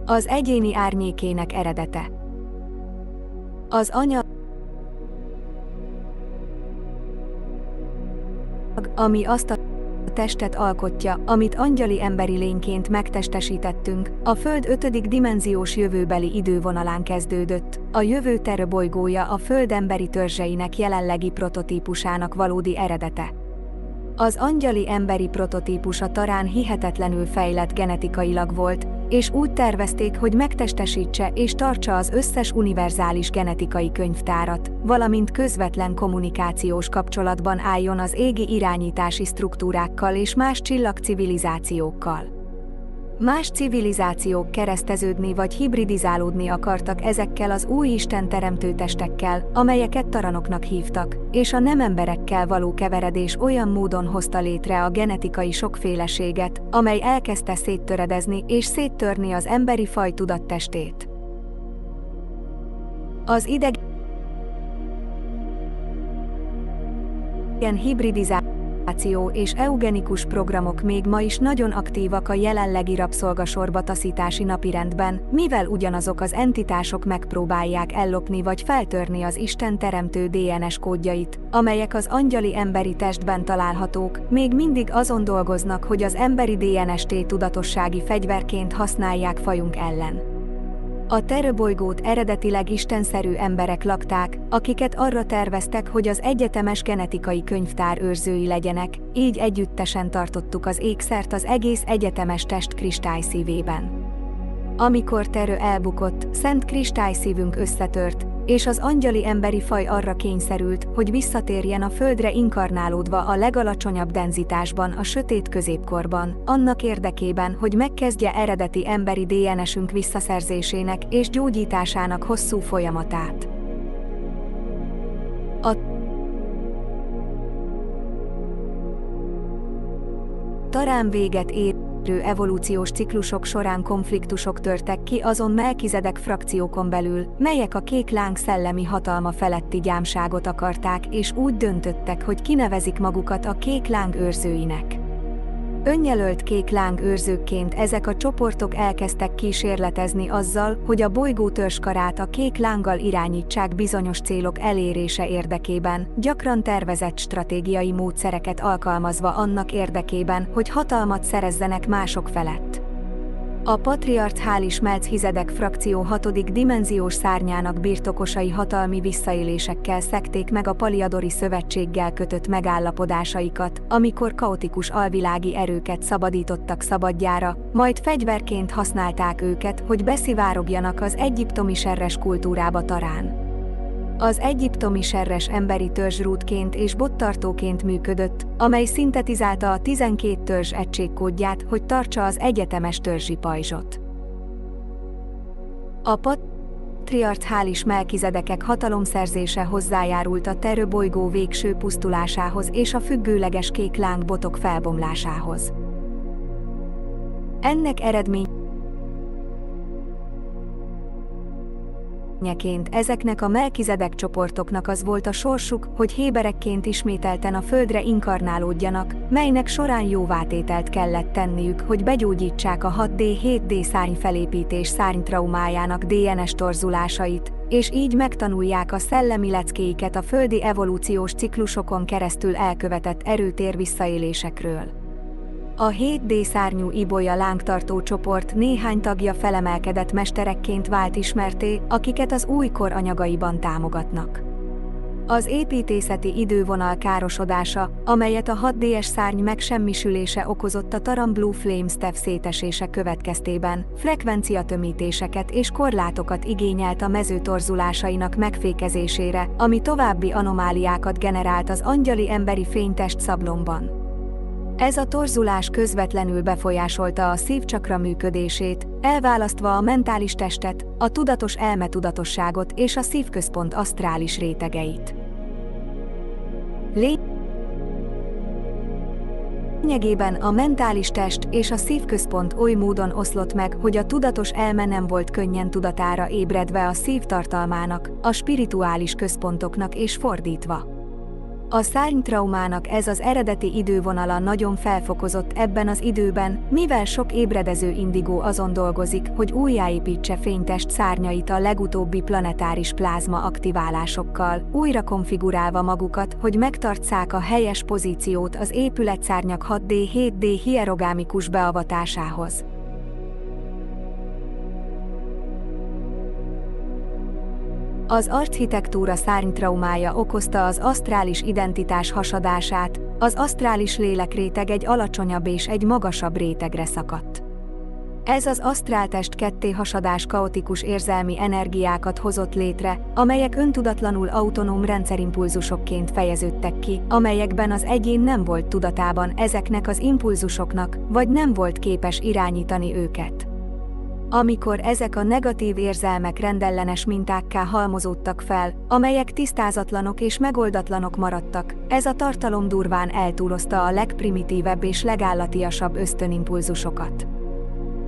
Az egyéni árnyékének eredete. Az anya, ami azt a testet alkotja, amit angyali emberi lényként megtestesítettünk, a Föld 5. dimenziós jövőbeli idővonalán kezdődött. A jövő terbolygója a Föld emberi törzseinek jelenlegi prototípusának valódi eredete. Az angyali emberi prototípus a tarán hihetetlenül fejlett genetikailag volt, és úgy tervezték, hogy megtestesítse és tartsa az összes univerzális genetikai könyvtárat, valamint közvetlen kommunikációs kapcsolatban álljon az égi irányítási struktúrákkal és más csillagcivilizációkkal. Más civilizációk kereszteződni vagy hibridizálódni akartak ezekkel az új Isten teremtő testekkel, amelyeket taranoknak hívtak, és a nem emberekkel való keveredés olyan módon hozta létre a genetikai sokféleséget, amely elkezdte széttöredezni és széttörni az emberi faj tudattestét. Az idegen hibridizáció és eugenikus programok még ma is nagyon aktívak a jelenlegi rabszolgasorba taszítási napirendben, mivel ugyanazok az entitások megpróbálják ellopni vagy feltörni az Isten teremtő DNS kódjait, amelyek az angyali emberi testben találhatók, még mindig azon dolgoznak, hogy az emberi DNS-t tudatossági fegyverként használják fajunk ellen. A terbolygót eredetileg istenszerű emberek lakták, akiket arra terveztek, hogy az egyetemes genetikai könyvtár őrzői legyenek, így együttesen tartottuk az ékszert az egész egyetemes test kristályszívében. Amikor Terő elbukott, szent kristályszívünk összetört, és az angyali emberi faj arra kényszerült, hogy visszatérjen a Földre inkarnálódva a legalacsonyabb denzitásban a sötét középkorban, annak érdekében, hogy megkezdje eredeti emberi DNS-ünk visszaszerzésének és gyógyításának hosszú folyamatát. A tarán véget érő evolúciós ciklusok során konfliktusok törtek ki azon Melkizedek frakciókon belül, melyek a kék láng szellemi hatalma feletti gyámságot akarták, és úgy döntöttek, hogy kinevezik magukat a kék láng őrzőinek. Önjelölt kék láng őrzőkként ezek a csoportok elkezdtek kísérletezni azzal, hogy a bolygó törzskarát a kék lánggal irányítsák bizonyos célok elérése érdekében, gyakran tervezett stratégiai módszereket alkalmazva annak érdekében, hogy hatalmat szerezzenek mások felett. A patriarchális Melchizedek frakció 6. dimenziós szárnyának birtokosai hatalmi visszaélésekkel szekték meg a Paliadori szövetséggel kötött megállapodásaikat, amikor kaotikus alvilági erőket szabadítottak szabadjára, majd fegyverként használták őket, hogy beszivárogjanak az egyiptomi serres kultúrába tarán. Az egyiptomi serres emberi törzs rútként és bottartóként működött, amely szintetizálta a 12 törzs egységkódját, hogy tartsa az egyetemes törzsi pajzsot. A patriarchális Melkizedekek hatalomszerzése hozzájárult a Terő bolygó végső pusztulásához és a függőleges kék láng botok felbomlásához. Ennek eredményeként ezeknek a Melkizedek csoportoknak az volt a sorsuk, hogy héberekként ismételten a Földre inkarnálódjanak, melynek során jóvátételt kellett tenniük, hogy begyógyítsák a 6D-7D szárnyfelépítés szárnytraumájának DNS torzulásait, és így megtanulják a szellemi leckéiket a földi evolúciós ciklusokon keresztül elkövetett erőtér visszaélésekről. A 7D szárnyú ibolya lángtartó csoport néhány tagja felemelkedett mesterekként vált ismertté, akiket az újkor anyagaiban támogatnak. Az építészeti idővonal károsodása, amelyet a 6D-es szárny megsemmisülése okozott a Taran Blue Flame Staff szétesése következtében, frekvenciatömítéseket és korlátokat igényelt a mező torzulásainak megfékezésére, ami további anomáliákat generált az angyali emberi fénytest szablomban. Ez a torzulás közvetlenül befolyásolta a szívcsakra működését, elválasztva a mentális testet, a tudatos elmetudatosságot és a szívközpont asztrális rétegeit. Lényegében a mentális test és a szívközpont oly módon oszlott meg, hogy a tudatos elme nem volt könnyen tudatára ébredve a szív tartalmának, a spirituális központoknak és fordítva. A szárnytraumának ez az eredeti idővonala nagyon felfokozott ebben az időben, mivel sok ébredező indigó azon dolgozik, hogy újjáépítse fénytest szárnyait a legutóbbi planetáris plázma aktiválásokkal, újra konfigurálva magukat, hogy megtartsszák a helyes pozíciót az épületszárnyak 6D-7D hierogámikus beavatásához. Az architektúra szárnytraumája okozta az asztrális identitás hasadását, az asztrális lélekréteg egy alacsonyabb és egy magasabb rétegre szakadt. Ez az asztráltest ketté hasadás kaotikus érzelmi energiákat hozott létre, amelyek öntudatlanul autonóm rendszerimpulzusokként fejeződtek ki, amelyekben az egyén nem volt tudatában ezeknek az impulzusoknak, vagy nem volt képes irányítani őket. Amikor ezek a negatív érzelmek rendellenes mintákká halmozódtak fel, amelyek tisztázatlanok és megoldatlanok maradtak, ez a tartalom durván eltúlozta a legprimitívebb és legállatiasabb ösztönimpulzusokat.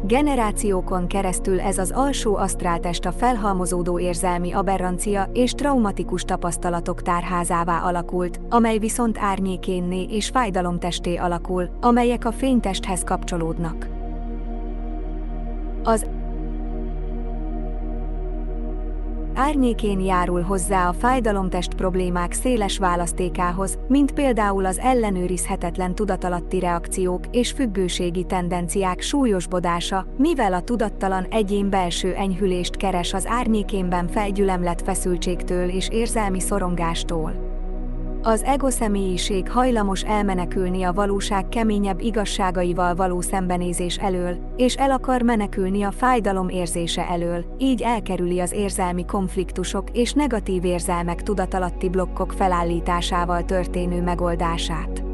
Generációkon keresztül ez az alsó asztráltest a felhalmozódó érzelmi aberrancia és traumatikus tapasztalatok tárházává alakult, amely viszont árnyékénné és fájdalomtesté alakul, amelyek a fénytesthez kapcsolódnak. Az árnyékén járul hozzá a fájdalomtest problémák széles választékához, mint például az ellenőrizhetetlen tudatalatti reakciók és függőségi tendenciák súlyosbodása, mivel a tudattalan egyén belső enyhülést keres az árnyékénben felgyülemlett feszültségtől és érzelmi szorongástól. Az egoszemélyiség hajlamos elmenekülni a valóság keményebb igazságaival való szembenézés elől, és el akar menekülni a fájdalom érzése elől, így elkerüli az érzelmi konfliktusok és negatív érzelmek tudatalatti blokkok felállításával történő megoldását.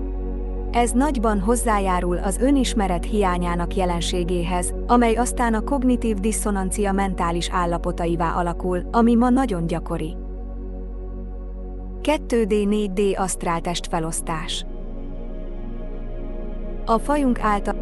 Ez nagyban hozzájárul az önismeret hiányának jelenségéhez, amely aztán a kognitív disszonancia mentális állapotaivá alakul, ami ma nagyon gyakori. 2D-4D asztráltest felosztás. A fajunk által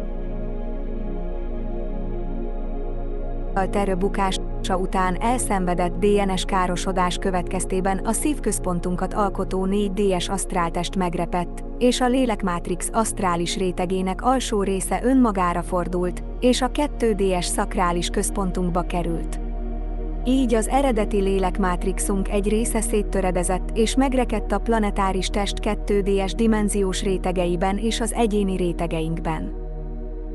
bukása után elszenvedett DNS károsodás következtében a szívközpontunkat alkotó 4D-es asztráltest megrepett, és a lélekmátrix asztrális rétegének alsó része önmagára fordult, és a 2D-es szakrális központunkba került. Így az eredeti lélekmátrixunk egy része széttöredezett és megrekedt a planetáris test 2D-es dimenziós rétegeiben és az egyéni rétegeinkben.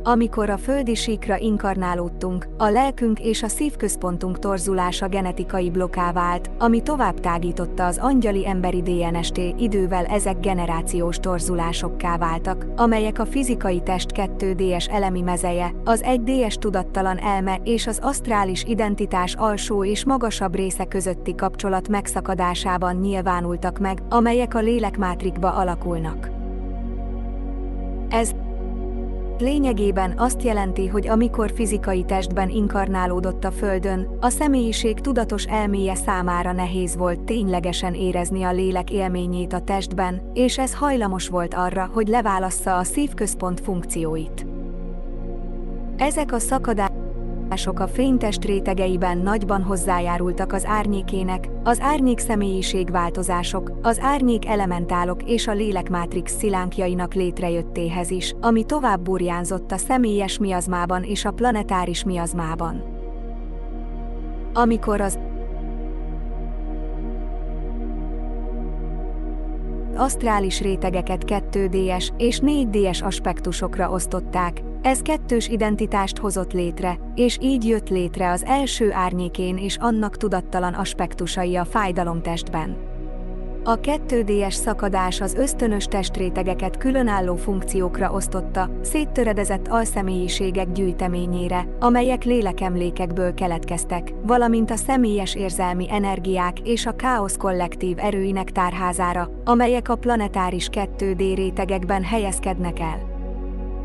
Amikor a földi síkra inkarnálódtunk, a lelkünk és a szívközpontunk torzulása genetikai blokká vált, ami tovább tágította az angyali emberi DNS-t, idővel ezek generációs torzulásokká váltak, amelyek a fizikai test 2D-es elemi mezeje, az 1D-es tudattalan elme és az asztrális identitás alsó és magasabb része közötti kapcsolat megszakadásában nyilvánultak meg, amelyek a lélekmátrixba alakulnak. Ez lényegében azt jelenti, hogy amikor fizikai testben inkarnálódott a Földön, a személyiség tudatos elméje számára nehéz volt ténylegesen érezni a lélek élményét a testben, és ez hajlamos volt arra, hogy leválassza a szívközpont funkcióit. Ezek a szakadások a fénytest rétegeiben nagyban hozzájárultak az árnyékének, az árnyék személyiségváltozások, az árnyék elementálok és a lélekmátrix szilánkjainak létrejöttéhez is, ami tovább burjánzott a személyes miazmában és a planetáris miazmában. Amikor az asztrális rétegeket 2D-es és 4D-es aspektusokra osztották, ez kettős identitást hozott létre, és így jött létre az első árnyékén és annak tudattalan aspektusai a fájdalomtestben. A 2D-es szakadás az ösztönös testrétegeket különálló funkciókra osztotta, széttöredezett alszemélyiségek gyűjteményére, amelyek lélekemlékekből keletkeztek, valamint a személyes érzelmi energiák és a káosz kollektív erőinek tárházára, amelyek a planetáris 2D rétegekben helyezkednek el.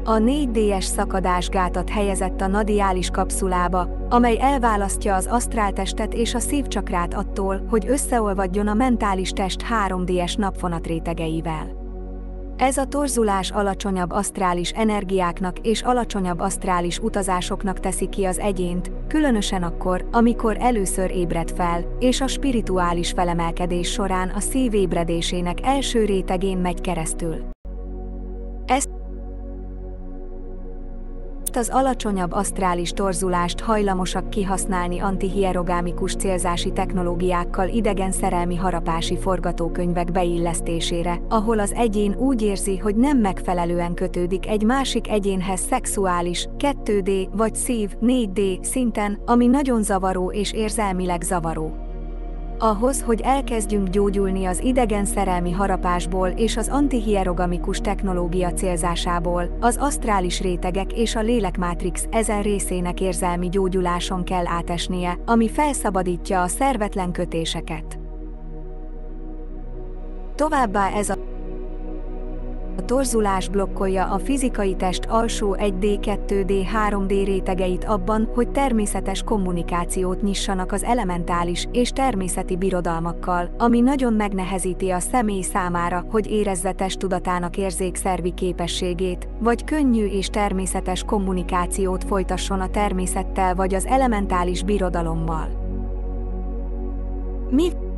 A 4D-es szakadás gátat helyezett a nadiális kapszulába, amely elválasztja az asztráltestet és a szívcsakrát attól, hogy összeolvadjon a mentális test 3D-es napfonat rétegeivel. Ez a torzulás alacsonyabb asztrális energiáknak és alacsonyabb asztrális utazásoknak teszi ki az egyént, különösen akkor, amikor először ébred fel, és a spirituális felemelkedés során a szív ébredésének első rétegén megy keresztül. Ezt az alacsonyabb asztrális torzulást hajlamosak kihasználni antihierogámikus célzási technológiákkal idegen szerelmi harapási forgatókönyvek beillesztésére, ahol az egyén úgy érzi, hogy nem megfelelően kötődik egy másik egyénhez szexuális, 2D vagy szív, 4D szinten, ami nagyon zavaró és érzelmileg zavaró. Ahhoz, hogy elkezdjünk gyógyulni az idegen szerelmi harapásból és az antihierogamikus technológia célzásából, az asztrális rétegek és a lélekmátrix ezen részének érzelmi gyógyuláson kell átesnie, ami felszabadítja a szervetlen kötéseket. Továbbá ez a torzulás blokkolja a fizikai test alsó 1D, 2D, 3D rétegeit abban, hogy természetes kommunikációt nyissanak az elementális és természeti birodalmakkal, ami nagyon megnehezíti a személy számára, hogy érezze testtudatának érzékszervi képességét, vagy könnyű és természetes kommunikációt folytasson a természettel vagy az elementális birodalommal. Mivel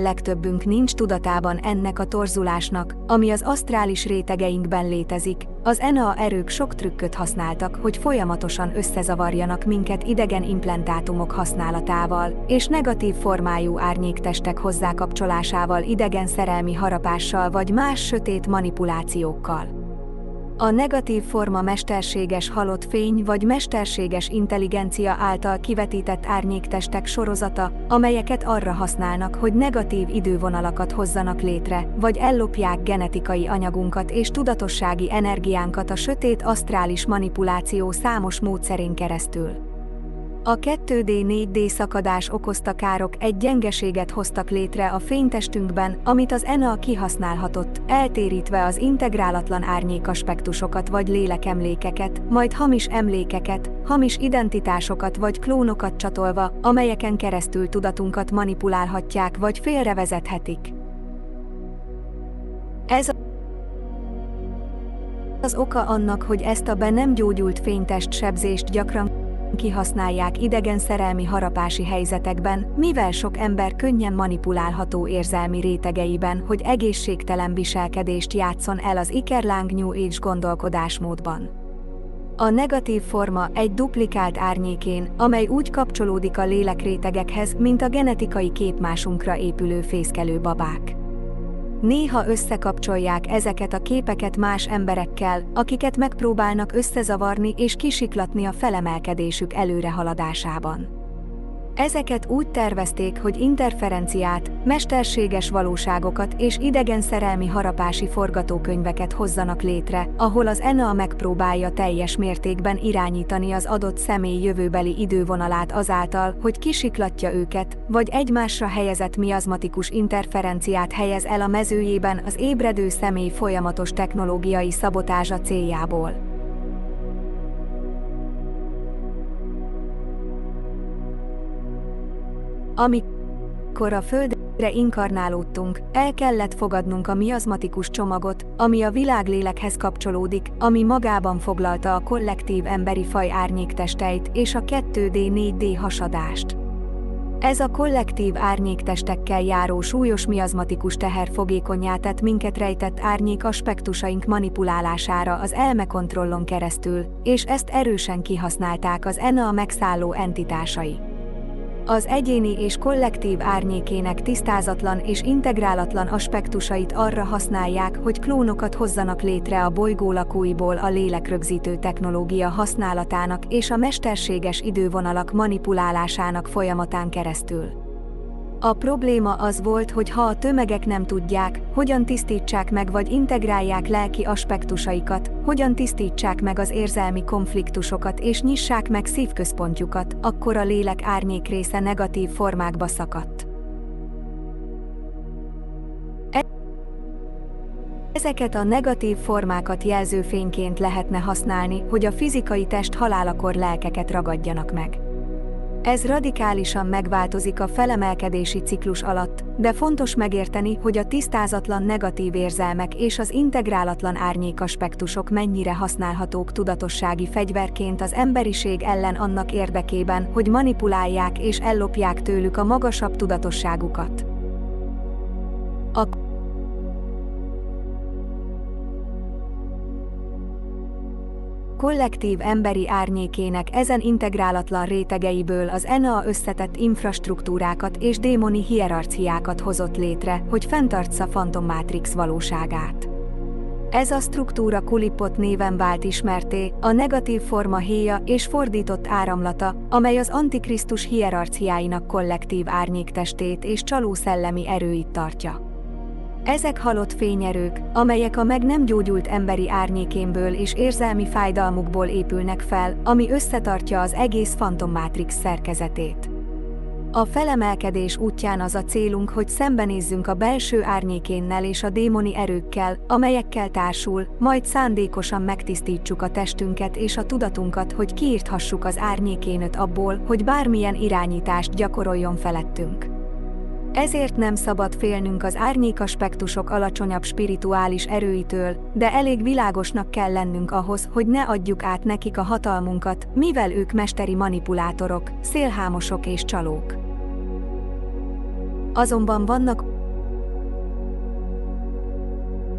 legtöbbünk nincs tudatában ennek a torzulásnak, ami az asztrális rétegeinkben létezik, az ENA erők sok trükköt használtak, hogy folyamatosan összezavarjanak minket idegen implantátumok használatával, és negatív formájú árnyéktestek hozzákapcsolásával idegen szerelmi harapással vagy más sötét manipulációkkal. A negatív forma mesterséges halott fény vagy mesterséges intelligencia által kivetített árnyéktestek sorozata, amelyeket arra használnak, hogy negatív idővonalakat hozzanak létre, vagy ellopják genetikai anyagunkat és tudatossági energiánkat a sötét asztrális manipuláció számos módszerén keresztül. A 2D-4D szakadás okozta károk egy gyengeséget hoztak létre a fénytestünkben, amit az ENA kihasználhatott, eltérítve az integrálatlan árnyékaspektusokat vagy lélekemlékeket, majd hamis emlékeket, hamis identitásokat vagy klónokat csatolva, amelyeken keresztül tudatunkat manipulálhatják vagy félrevezethetik. Ez az oka annak, hogy ezt a be nem gyógyult fénytest sebzést gyakran kihasználják idegen szerelmi harapási helyzetekben, mivel sok ember könnyen manipulálható érzelmi rétegeiben, hogy egészségtelen viselkedést játszon el az ikerláng New Age gondolkodásmódban. A negatív forma egy duplikált árnyékén, amely úgy kapcsolódik a lélekrétegekhez, mint a genetikai képmásunkra épülő fészkelő babák. Néha összekapcsolják ezeket a képeket más emberekkel, akiket megpróbálnak összezavarni és kisiklatni a felemelkedésük előrehaladásában. Ezeket úgy tervezték, hogy interferenciát, mesterséges valóságokat és idegen szerelmi harapási forgatókönyveket hozzanak létre, ahol az ENA megpróbálja teljes mértékben irányítani az adott személy jövőbeli idővonalát azáltal, hogy kisiklatja őket, vagy egymásra helyezett miazmatikus interferenciát helyez el a mezőjében az ébredő személy folyamatos technológiai szabotázsa céljából. Amikor a Földre inkarnálódtunk, el kellett fogadnunk a miazmatikus csomagot, ami a világlélekhez kapcsolódik, ami magában foglalta a kollektív emberi faj árnyéktesteit és a 2D-4D hasadást. Ez a kollektív árnyéktestekkel járó súlyos miazmatikus teher fogékonnyá tett minket rejtett árnyék aspektusaink manipulálására az elmekontrollon keresztül, és ezt erősen kihasználták az ENA megszálló entitásai. Az egyéni és kollektív árnyékének tisztázatlan és integrálatlan aspektusait arra használják, hogy klónokat hozzanak létre a bolygó lakóiból a lélekrögzítő technológia használatának és a mesterséges idővonalak manipulálásának folyamatán keresztül. A probléma az volt, hogy ha a tömegek nem tudják, hogyan tisztítsák meg vagy integrálják lelki aspektusaikat, hogyan tisztítsák meg az érzelmi konfliktusokat és nyissák meg szívközpontjukat, akkor a lélek árnyék része negatív formákba szakadt. Ezeket a negatív formákat jelzőfényként lehetne használni, hogy a fizikai test halálakor lelkeket ragadjanak meg. Ez radikálisan megváltozik a felemelkedési ciklus alatt, de fontos megérteni, hogy a tisztázatlan negatív érzelmek és az integrálatlan árnyékaspektusok mennyire használhatók tudatossági fegyverként az emberiség ellen annak érdekében, hogy manipulálják és ellopják tőlük a magasabb tudatosságukat. A kollektív emberi árnyékének ezen integrálatlan rétegeiből az ENEA összetett infrastruktúrákat és démoni hierarchiákat hozott létre, hogy fenntartsa fantommátrix valóságát. Ez a struktúra Kulipot néven vált ismertté, a negatív forma héja és fordított áramlata, amely az Antikrisztus hierarchiáinak kollektív árnyéktestét és csaló szellemi erőit tartja. Ezek halott fényerők, amelyek a meg nem gyógyult emberi árnyékénből és érzelmi fájdalmukból épülnek fel, ami összetartja az egész fantommátrix szerkezetét. A felemelkedés útján az a célunk, hogy szembenézzünk a belső árnyékénnel és a démoni erőkkel, amelyekkel társul, majd szándékosan megtisztítsuk a testünket és a tudatunkat, hogy kiirthassuk az árnyékénöt abból, hogy bármilyen irányítást gyakoroljon felettünk. Ezért nem szabad félnünk az árnyékaspektusok alacsonyabb spirituális erőitől, de elég világosnak kell lennünk ahhoz, hogy ne adjuk át nekik a hatalmunkat, mivel ők mesteri manipulátorok, szélhámosok és csalók. Azonban vannak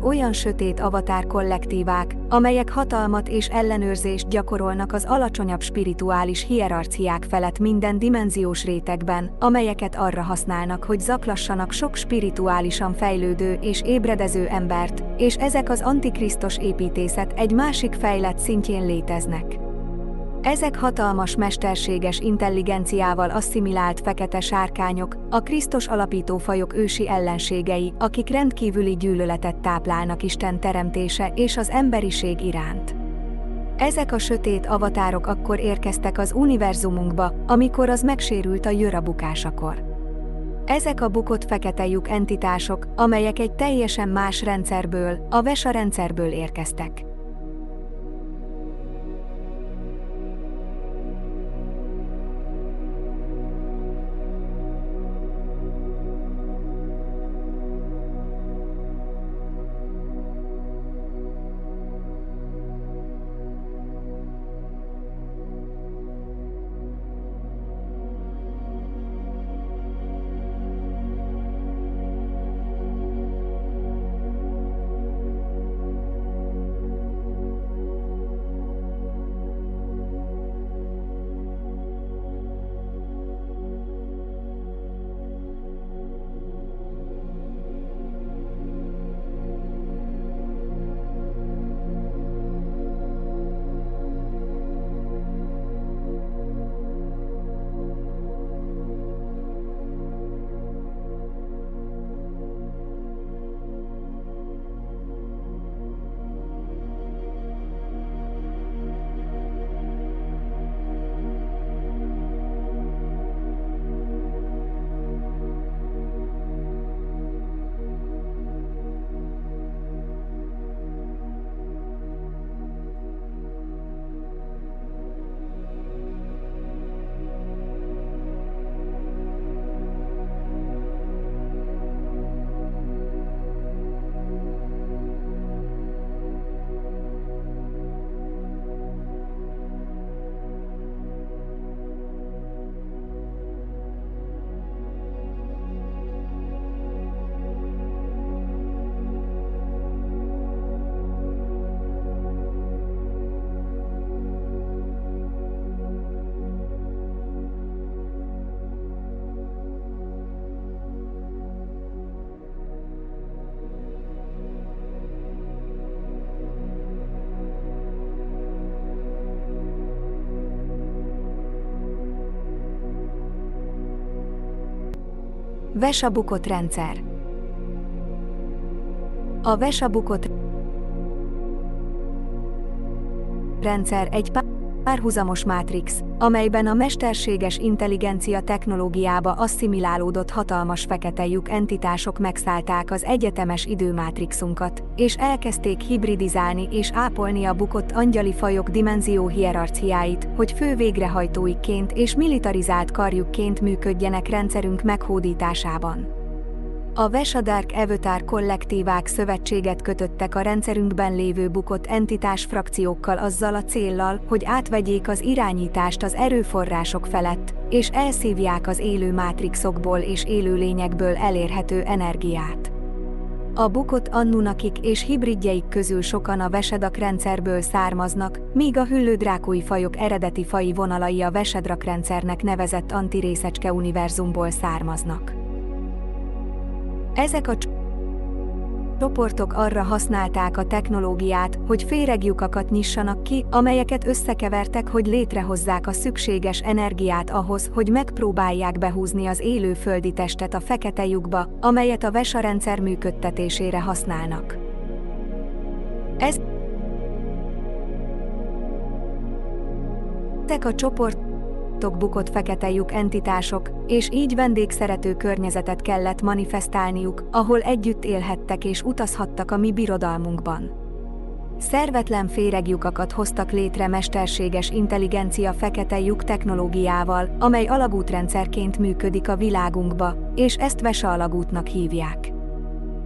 olyan sötét avatár kollektívák, amelyek hatalmat és ellenőrzést gyakorolnak az alacsonyabb spirituális hierarchiák felett minden dimenziós rétegben, amelyeket arra használnak, hogy zaklassanak sok spirituálisan fejlődő és ébredező embert, és ezek az antikrisztus építészet egy másik fejlett szintjén léteznek. Ezek hatalmas mesterséges intelligenciával asszimilált fekete sárkányok, a Krisztus alapító fajok ősi ellenségei, akik rendkívüli gyűlöletet táplálnak Isten teremtése és az emberiség iránt. Ezek a sötét avatárok akkor érkeztek az univerzumunkba, amikor az megsérült a Jöra bukásakor. Ezek a bukott fekete lyuk entitások, amelyek egy teljesen más rendszerből, a Vesa rendszerből érkeztek. Vesa bukott rendszer. A Vesa bukott rendszer egy párhuzamos mátrix, amelyben a mesterséges intelligencia technológiába asszimilálódott hatalmas fekete lyuk entitások megszállták az egyetemes időmátrixunkat, és elkezdték hibridizálni és ápolni a bukott angyali fajok dimenzió hierarchiáit, hogy fő végrehajtóikként és militarizált karjukként működjenek rendszerünk meghódításában. A Dark Avatar kollektívák szövetséget kötöttek a rendszerünkben lévő bukott entitás frakciókkal azzal a céllal, hogy átvegyék az irányítást az erőforrások felett, és elszívják az élő mátrixokból és élőlényekből elérhető energiát. A bukott Anunnakik és hibridjeik közül sokan a Dark rendszerből származnak, míg a hüllődrákói fajok eredeti faji vonalai a Dark rendszernek nevezett antirészecske univerzumból származnak. Ezek a csoportok arra használták a technológiát, hogy féreglyukakat nyissanak ki, amelyeket összekevertek, hogy létrehozzák a szükséges energiát ahhoz, hogy megpróbálják behúzni az élő földi testet a fekete lyukba, amelyet a rendszer működtetésére használnak. Ezek a csoportok bukott fekete lyuk entitások, és így vendégszerető környezetet kellett manifestálniuk, ahol együtt élhettek és utazhattak a mi birodalmunkban. Szervetlen féreglyukakat hoztak létre mesterséges intelligencia fekete lyuk technológiával, amely alagútrendszerként működik a világunkba, és ezt alagútnak hívják.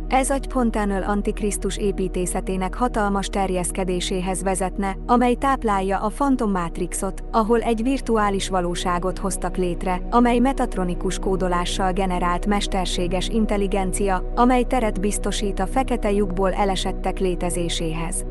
Ez agypontánöl Antikrisztus építészetének hatalmas terjeszkedéséhez vezetne, amely táplálja a Phantom Matrixot, ahol egy virtuális valóságot hoztak létre, amely metatronikus kódolással generált mesterséges intelligencia, amely teret biztosít a fekete lyukból elesettek létezéséhez.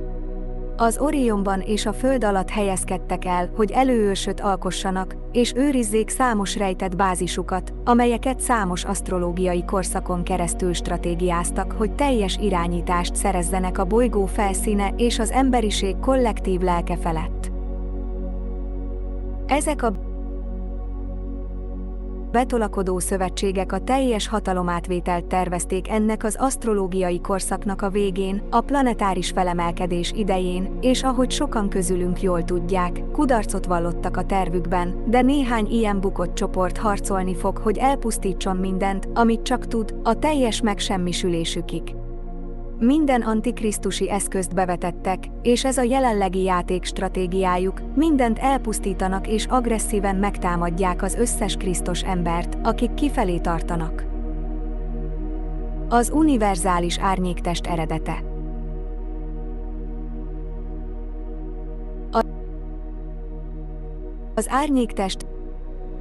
Az Orionban és a Föld alatt helyezkedtek el, hogy előőrsöt alkossanak, és őrizzék számos rejtett bázisukat, amelyeket számos asztrológiai korszakon keresztül stratégiáztak, hogy teljes irányítást szerezzenek a bolygó felszíne és az emberiség kollektív lelke felett. Ezek a betolakodó szövetségek a teljes hatalomátvételt tervezték ennek az asztrológiai korszaknak a végén, a planetáris felemelkedés idején, és ahogy sokan közülünk jól tudják, kudarcot vallottak a tervükben, de néhány ilyen bukott csoport harcolni fog, hogy elpusztítson mindent, amit csak tud, a teljes megsemmisülésükig. Minden antikrisztusi eszközt bevetettek, és ez a jelenlegi játékstratégiájuk, mindent elpusztítanak és agresszíven megtámadják az összes Krisztus embert, akik kifelé tartanak. Az univerzális árnyéktest eredete. Az árnyéktest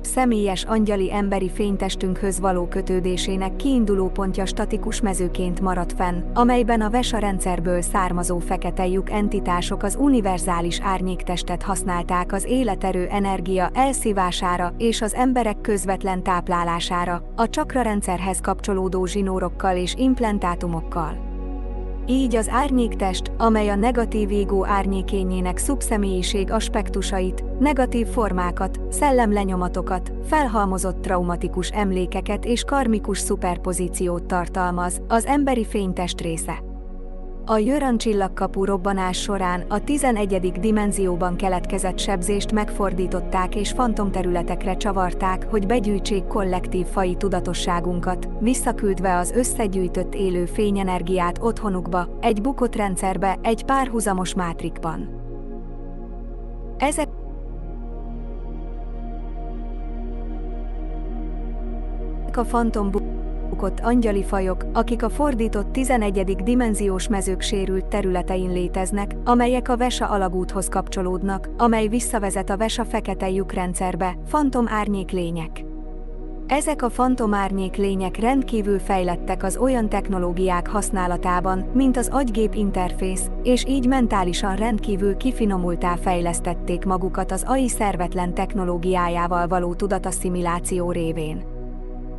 személyes angyali emberi fénytestünkhöz való kötődésének kiindulópontja statikus mezőként maradt fenn, amelyben a rendszerből származó fekete lyuk entitások az univerzális árnyéktestet használták az életerő energia elszívására és az emberek közvetlen táplálására, a csakrarendszerhez kapcsolódó zsinórokkal és implantátumokkal. Így az árnyéktest, amely a negatív égó árnyékényének szubszemélyiség aspektusait, negatív formákat, szellemlenyomatokat, felhalmozott traumatikus emlékeket és karmikus szuperpozíciót tartalmaz, az emberi fénytest része. A Jöran csillagkapu robbanás során a 11. dimenzióban keletkezett sebzést megfordították és fantomterületekre csavarták, hogy begyűjtsék kollektív faji tudatosságunkat, visszaküldve az összegyűjtött élő fényenergiát otthonukba, egy bukott rendszerbe, egy párhuzamos mátrixban. Ezek a fantom bukott angyali fajok, akik a fordított 11. dimenziós mezők sérült területein léteznek, amelyek a alagúthoz kapcsolódnak, amely visszavezet a fekete lyuk rendszerbe, fantom árnyéklények. Ezek a fantom árnyéklények rendkívül fejlettek az olyan technológiák használatában, mint az agygép interfész, és így mentálisan rendkívül kifinomultá fejlesztették magukat az AI szervetlen technológiájával való tudatasszimiláció révén.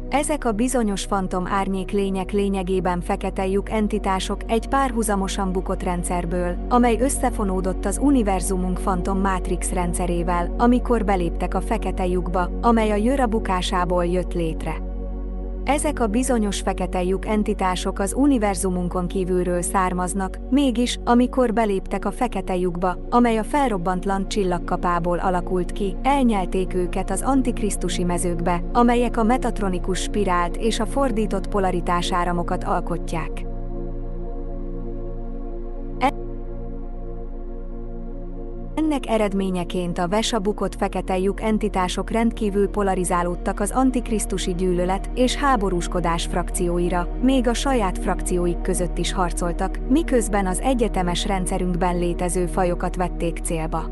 Ezek a bizonyos fantom árnyéklények lényegében fekete lyuk entitások egy párhuzamosan bukott rendszerből, amely összefonódott az univerzumunk fantom mátrix rendszerével, amikor beléptek a fekete lyukba, amely a Jöra bukásából jött létre. Ezek a bizonyos fekete lyuk entitások az univerzumunkon kívülről származnak, mégis, amikor beléptek a fekete lyukba, amely a felrobbantlan csillagkapából alakult ki, elnyelték őket az antikrisztusi mezőkbe, amelyek a metatronikus spirált és a fordított polaritásáramokat alkotják. melynek eredményeként a VESA bukott fekete lyuk entitások rendkívül polarizálódtak az antikrisztusi gyűlölet és háborúskodás frakcióira, még a saját frakcióik között is harcoltak, miközben az egyetemes rendszerünkben létező fajokat vették célba.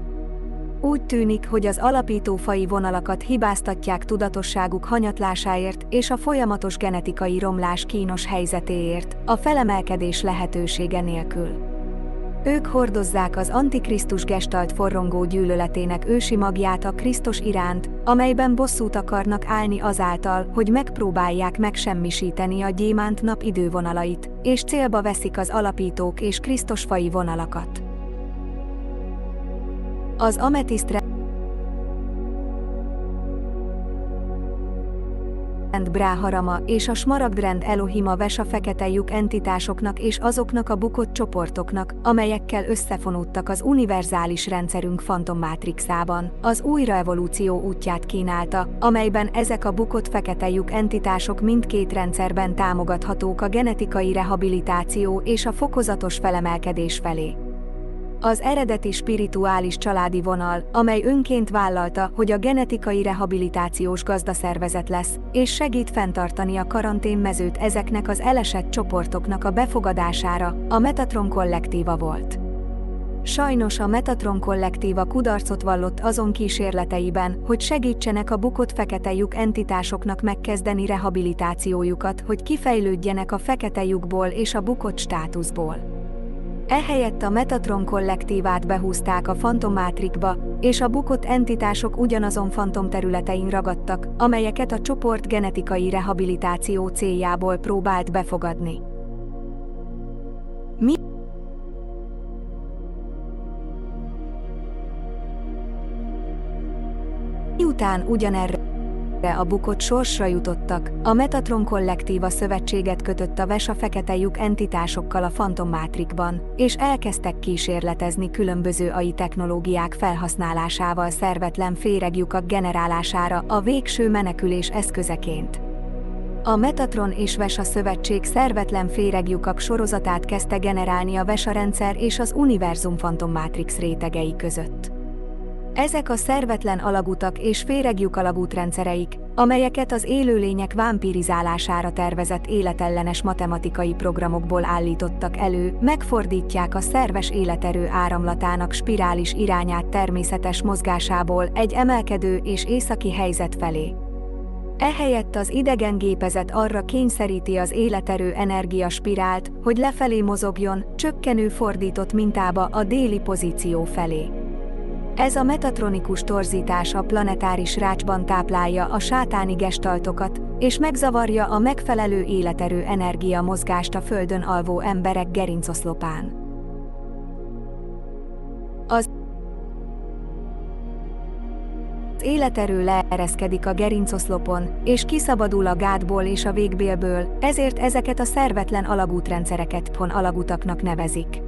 Úgy tűnik, hogy az alapító faji vonalakat hibáztatják tudatosságuk hanyatlásáért és a folyamatos genetikai romlás kínos helyzetéért, a felemelkedés lehetősége nélkül. Ők hordozzák az antikrisztus gestalt forrongó gyűlöletének ősi magját a Krisztus iránt, amelyben bosszút akarnak állni azáltal, hogy megpróbálják megsemmisíteni a gyémánt nap idővonalait, és célba veszik az alapítók és Krisztus faji vonalakat. Az ametiszt rend Bráharama és a smaragdrend Elohima VESA fekete lyuk entitásoknak és azoknak a bukott csoportoknak, amelyekkel összefonódtak az univerzális rendszerünk fantommátrixában, az újraevolúció útját kínálta, amelyben ezek a bukott fekete lyuk entitások mindkét rendszerben támogathatók a genetikai rehabilitáció és a fokozatos felemelkedés felé. Az eredeti spirituális családi vonal, amely önként vállalta, hogy a genetikai rehabilitációs gazdaszervezet lesz, és segít fenntartani a karanténmezőt ezeknek az elesett csoportoknak a befogadására, a Metatron kollektíva volt. Sajnos a Metatron kollektíva kudarcot vallott azon kísérleteiben, hogy segítsenek a bukott fekete lyuk entitásoknak megkezdeni rehabilitációjukat, hogy kifejlődjenek a fekete lyukból és a bukott státuszból. Ehelyett a Metatron kollektívát behúzták a fantommátrixba, és a bukott entitások ugyanazon fantomterületein ragadtak, amelyeket a csoport genetikai rehabilitáció céljából próbált befogadni. Miután ugyanerre a bukott sorsra jutottak, a Metatron kollektíva szövetséget kötött a VESA fekete lyuk entitásokkal a fantommátrixban, és elkezdtek kísérletezni különböző AI technológiák felhasználásával szervetlen féreglyukak generálására a végső menekülés eszközeként. A Metatron és VESA szövetség szervetlen féreglyukak sorozatát kezdte generálni a VESA rendszer és az univerzum fantommátrix rétegei között. Ezek a szervetlen alagutak és féreglyuk alagútrendszereik, amelyeket az élőlények vámpirizálására tervezett életellenes matematikai programokból állítottak elő, megfordítják a szerves életerő áramlatának spirális irányát természetes mozgásából egy emelkedő és északi helyzet felé. Ehelyett az idegen gépezet arra kényszeríti az életerő energiaspirált, hogy lefelé mozogjon, csökkenő fordított mintába a déli pozíció felé. Ez a metatronikus torzítás a planetáris rácsban táplálja a sátáni gestaltokat, és megzavarja a megfelelő életerő energia mozgást a Földön alvó emberek gerincoszlopán. Az életerő leereszkedik a gerincoszlopon, és kiszabadul a gátból és a végbélből, ezért ezeket a szervetlen alagútrendszereket alagutaknak nevezik.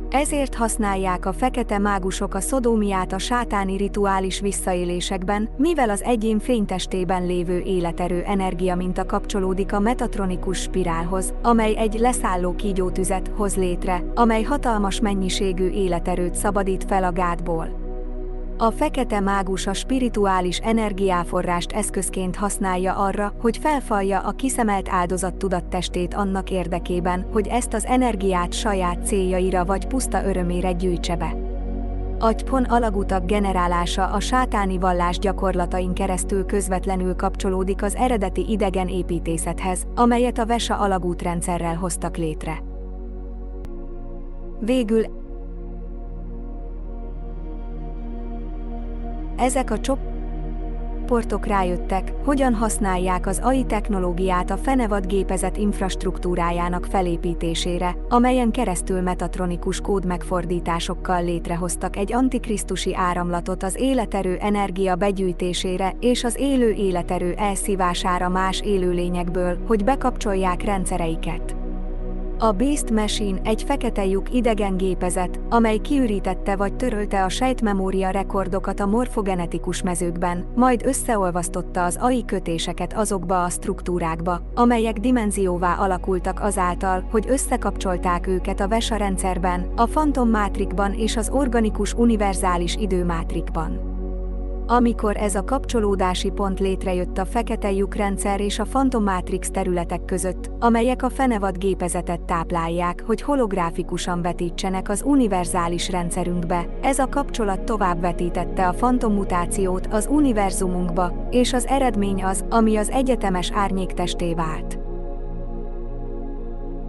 Ezért használják a fekete mágusok a szodómiát a sátáni rituális visszaélésekben, mivel az egyén fénytestében lévő életerő energiaminta kapcsolódik a metatronikus spirálhoz, amely egy leszálló kígyótüzet hoz létre, amely hatalmas mennyiségű életerőt szabadít fel a gátból. A fekete mágus a spirituális energiáforrást eszközként használja arra, hogy felfalja a kiszemelt áldozat tudattestét annak érdekében, hogy ezt az energiát saját céljaira vagy puszta örömére gyűjtse be. Agypon alagutak generálása a sátáni vallás gyakorlatain keresztül közvetlenül kapcsolódik az eredeti idegen építészethez, amelyet a VESA alagútrendszerrel hoztak létre. Végül ezek a csoportok rájöttek, hogyan használják az AI technológiát a fenevad gépezet infrastruktúrájának felépítésére, amelyen keresztül metatronikus kódmegfordításokkal létrehoztak egy antikrisztusi áramlatot az életerő energia begyűjtésére és az élő életerő elszívására más élőlényekből, hogy bekapcsolják rendszereiket. A Beast Machine egy fekete lyuk idegen gépezet, amely kiürítette vagy törölte a sejtmemória rekordokat a morfogenetikus mezőkben, majd összeolvasztotta az AI kötéseket azokba a struktúrákba, amelyek dimenzióvá alakultak azáltal, hogy összekapcsolták őket a VESA rendszerben, a fantommátrikban és az organikus univerzális időmátrikban. Amikor ez a kapcsolódási pont létrejött a fekete lyukrendszer és a fantommátrix területek között, amelyek a fenevad gépezetet táplálják, hogy holográfikusan vetítsenek az univerzális rendszerünkbe, ez a kapcsolat továbbvetítette a fantommutációt az univerzumunkba, és az eredmény az, ami az egyetemes árnyéktesté vált.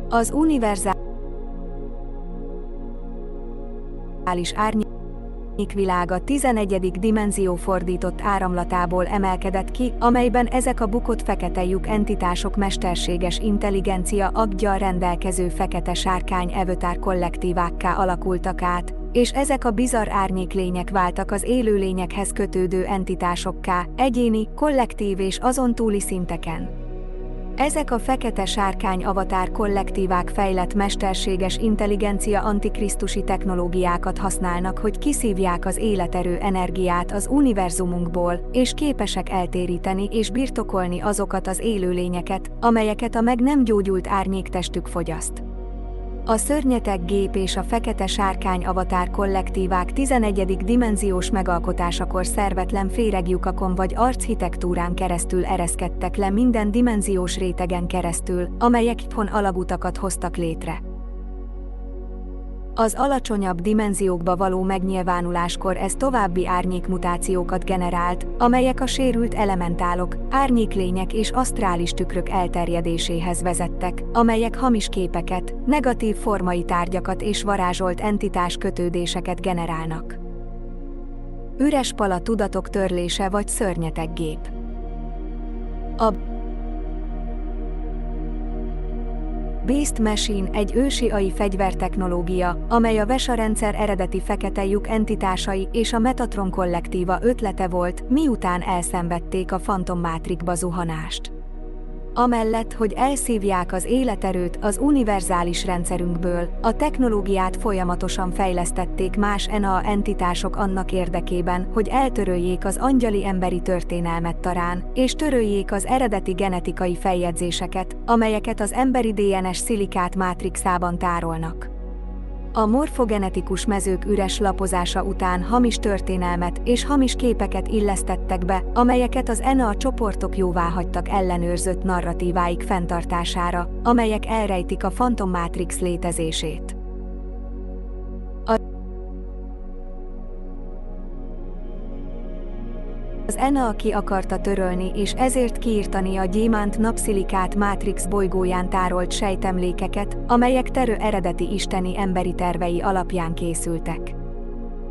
Az univerzális árnyékvilág a 11. dimenzió fordított áramlatából emelkedett ki, amelyben ezek a bukott fekete lyuk entitások mesterséges intelligencia aggyal rendelkező fekete sárkány avatar kollektívákká alakultak át, és ezek a bizarr árnyéklények váltak az élőlényekhez kötődő entitásokká, egyéni, kollektív és azon túli szinteken. Ezek a fekete sárkány avatár kollektívák fejlett mesterséges intelligencia antikrisztusi technológiákat használnak, hogy kiszívják az életerő energiát az univerzumunkból, és képesek eltéríteni és birtokolni azokat az élőlényeket, amelyeket a meg nem gyógyult árnyéktestük fogyaszt. A szörnyeteg gép és a fekete sárkány avatár kollektívák 11. dimenziós megalkotásakor szervetlen féreglyukakon vagy architektúrán keresztül ereszkedtek le minden dimenziós rétegen keresztül, amelyek alagutakat hoztak létre. Az alacsonyabb dimenziókba való megnyilvánuláskor ez további árnyékmutációkat generált, amelyek a sérült elementálok, árnyéklények és asztrális tükrök elterjedéséhez vezettek, amelyek hamis képeket, negatív formai tárgyakat és varázsolt entitás kötődéseket generálnak. Üres pala tudatok törlése vagy szörnyeteg gép. A Beast Machine egy ősi AI fegyvertechnológia, amely a VESA rendszer eredeti fekete lyuk entitásai és a Metatron kollektíva ötlete volt, miután elszenvedték a fantommátrikba zuhanást. Amellett, hogy elszívják az életerőt az univerzális rendszerünkből, a technológiát folyamatosan fejlesztették más NA entitások annak érdekében, hogy eltöröljék az angyali emberi történelmet tarán, és töröljék az eredeti genetikai feljegyzéseket, amelyeket az emberi DNS szilikát mátrixában tárolnak. A morfogenetikus mezők üres lapozása után hamis történelmet és hamis képeket illesztettek be, amelyeket az NA csoportok jóváhagytak ellenőrzött narratíváik fenntartására, amelyek elrejtik a fantommátrix létezését. Az NA ki akarta törölni és ezért kiirtani a gyémánt napszilikát mátrix bolygóján tárolt sejtemlékeket, amelyek Terő eredeti isteni emberi tervei alapján készültek.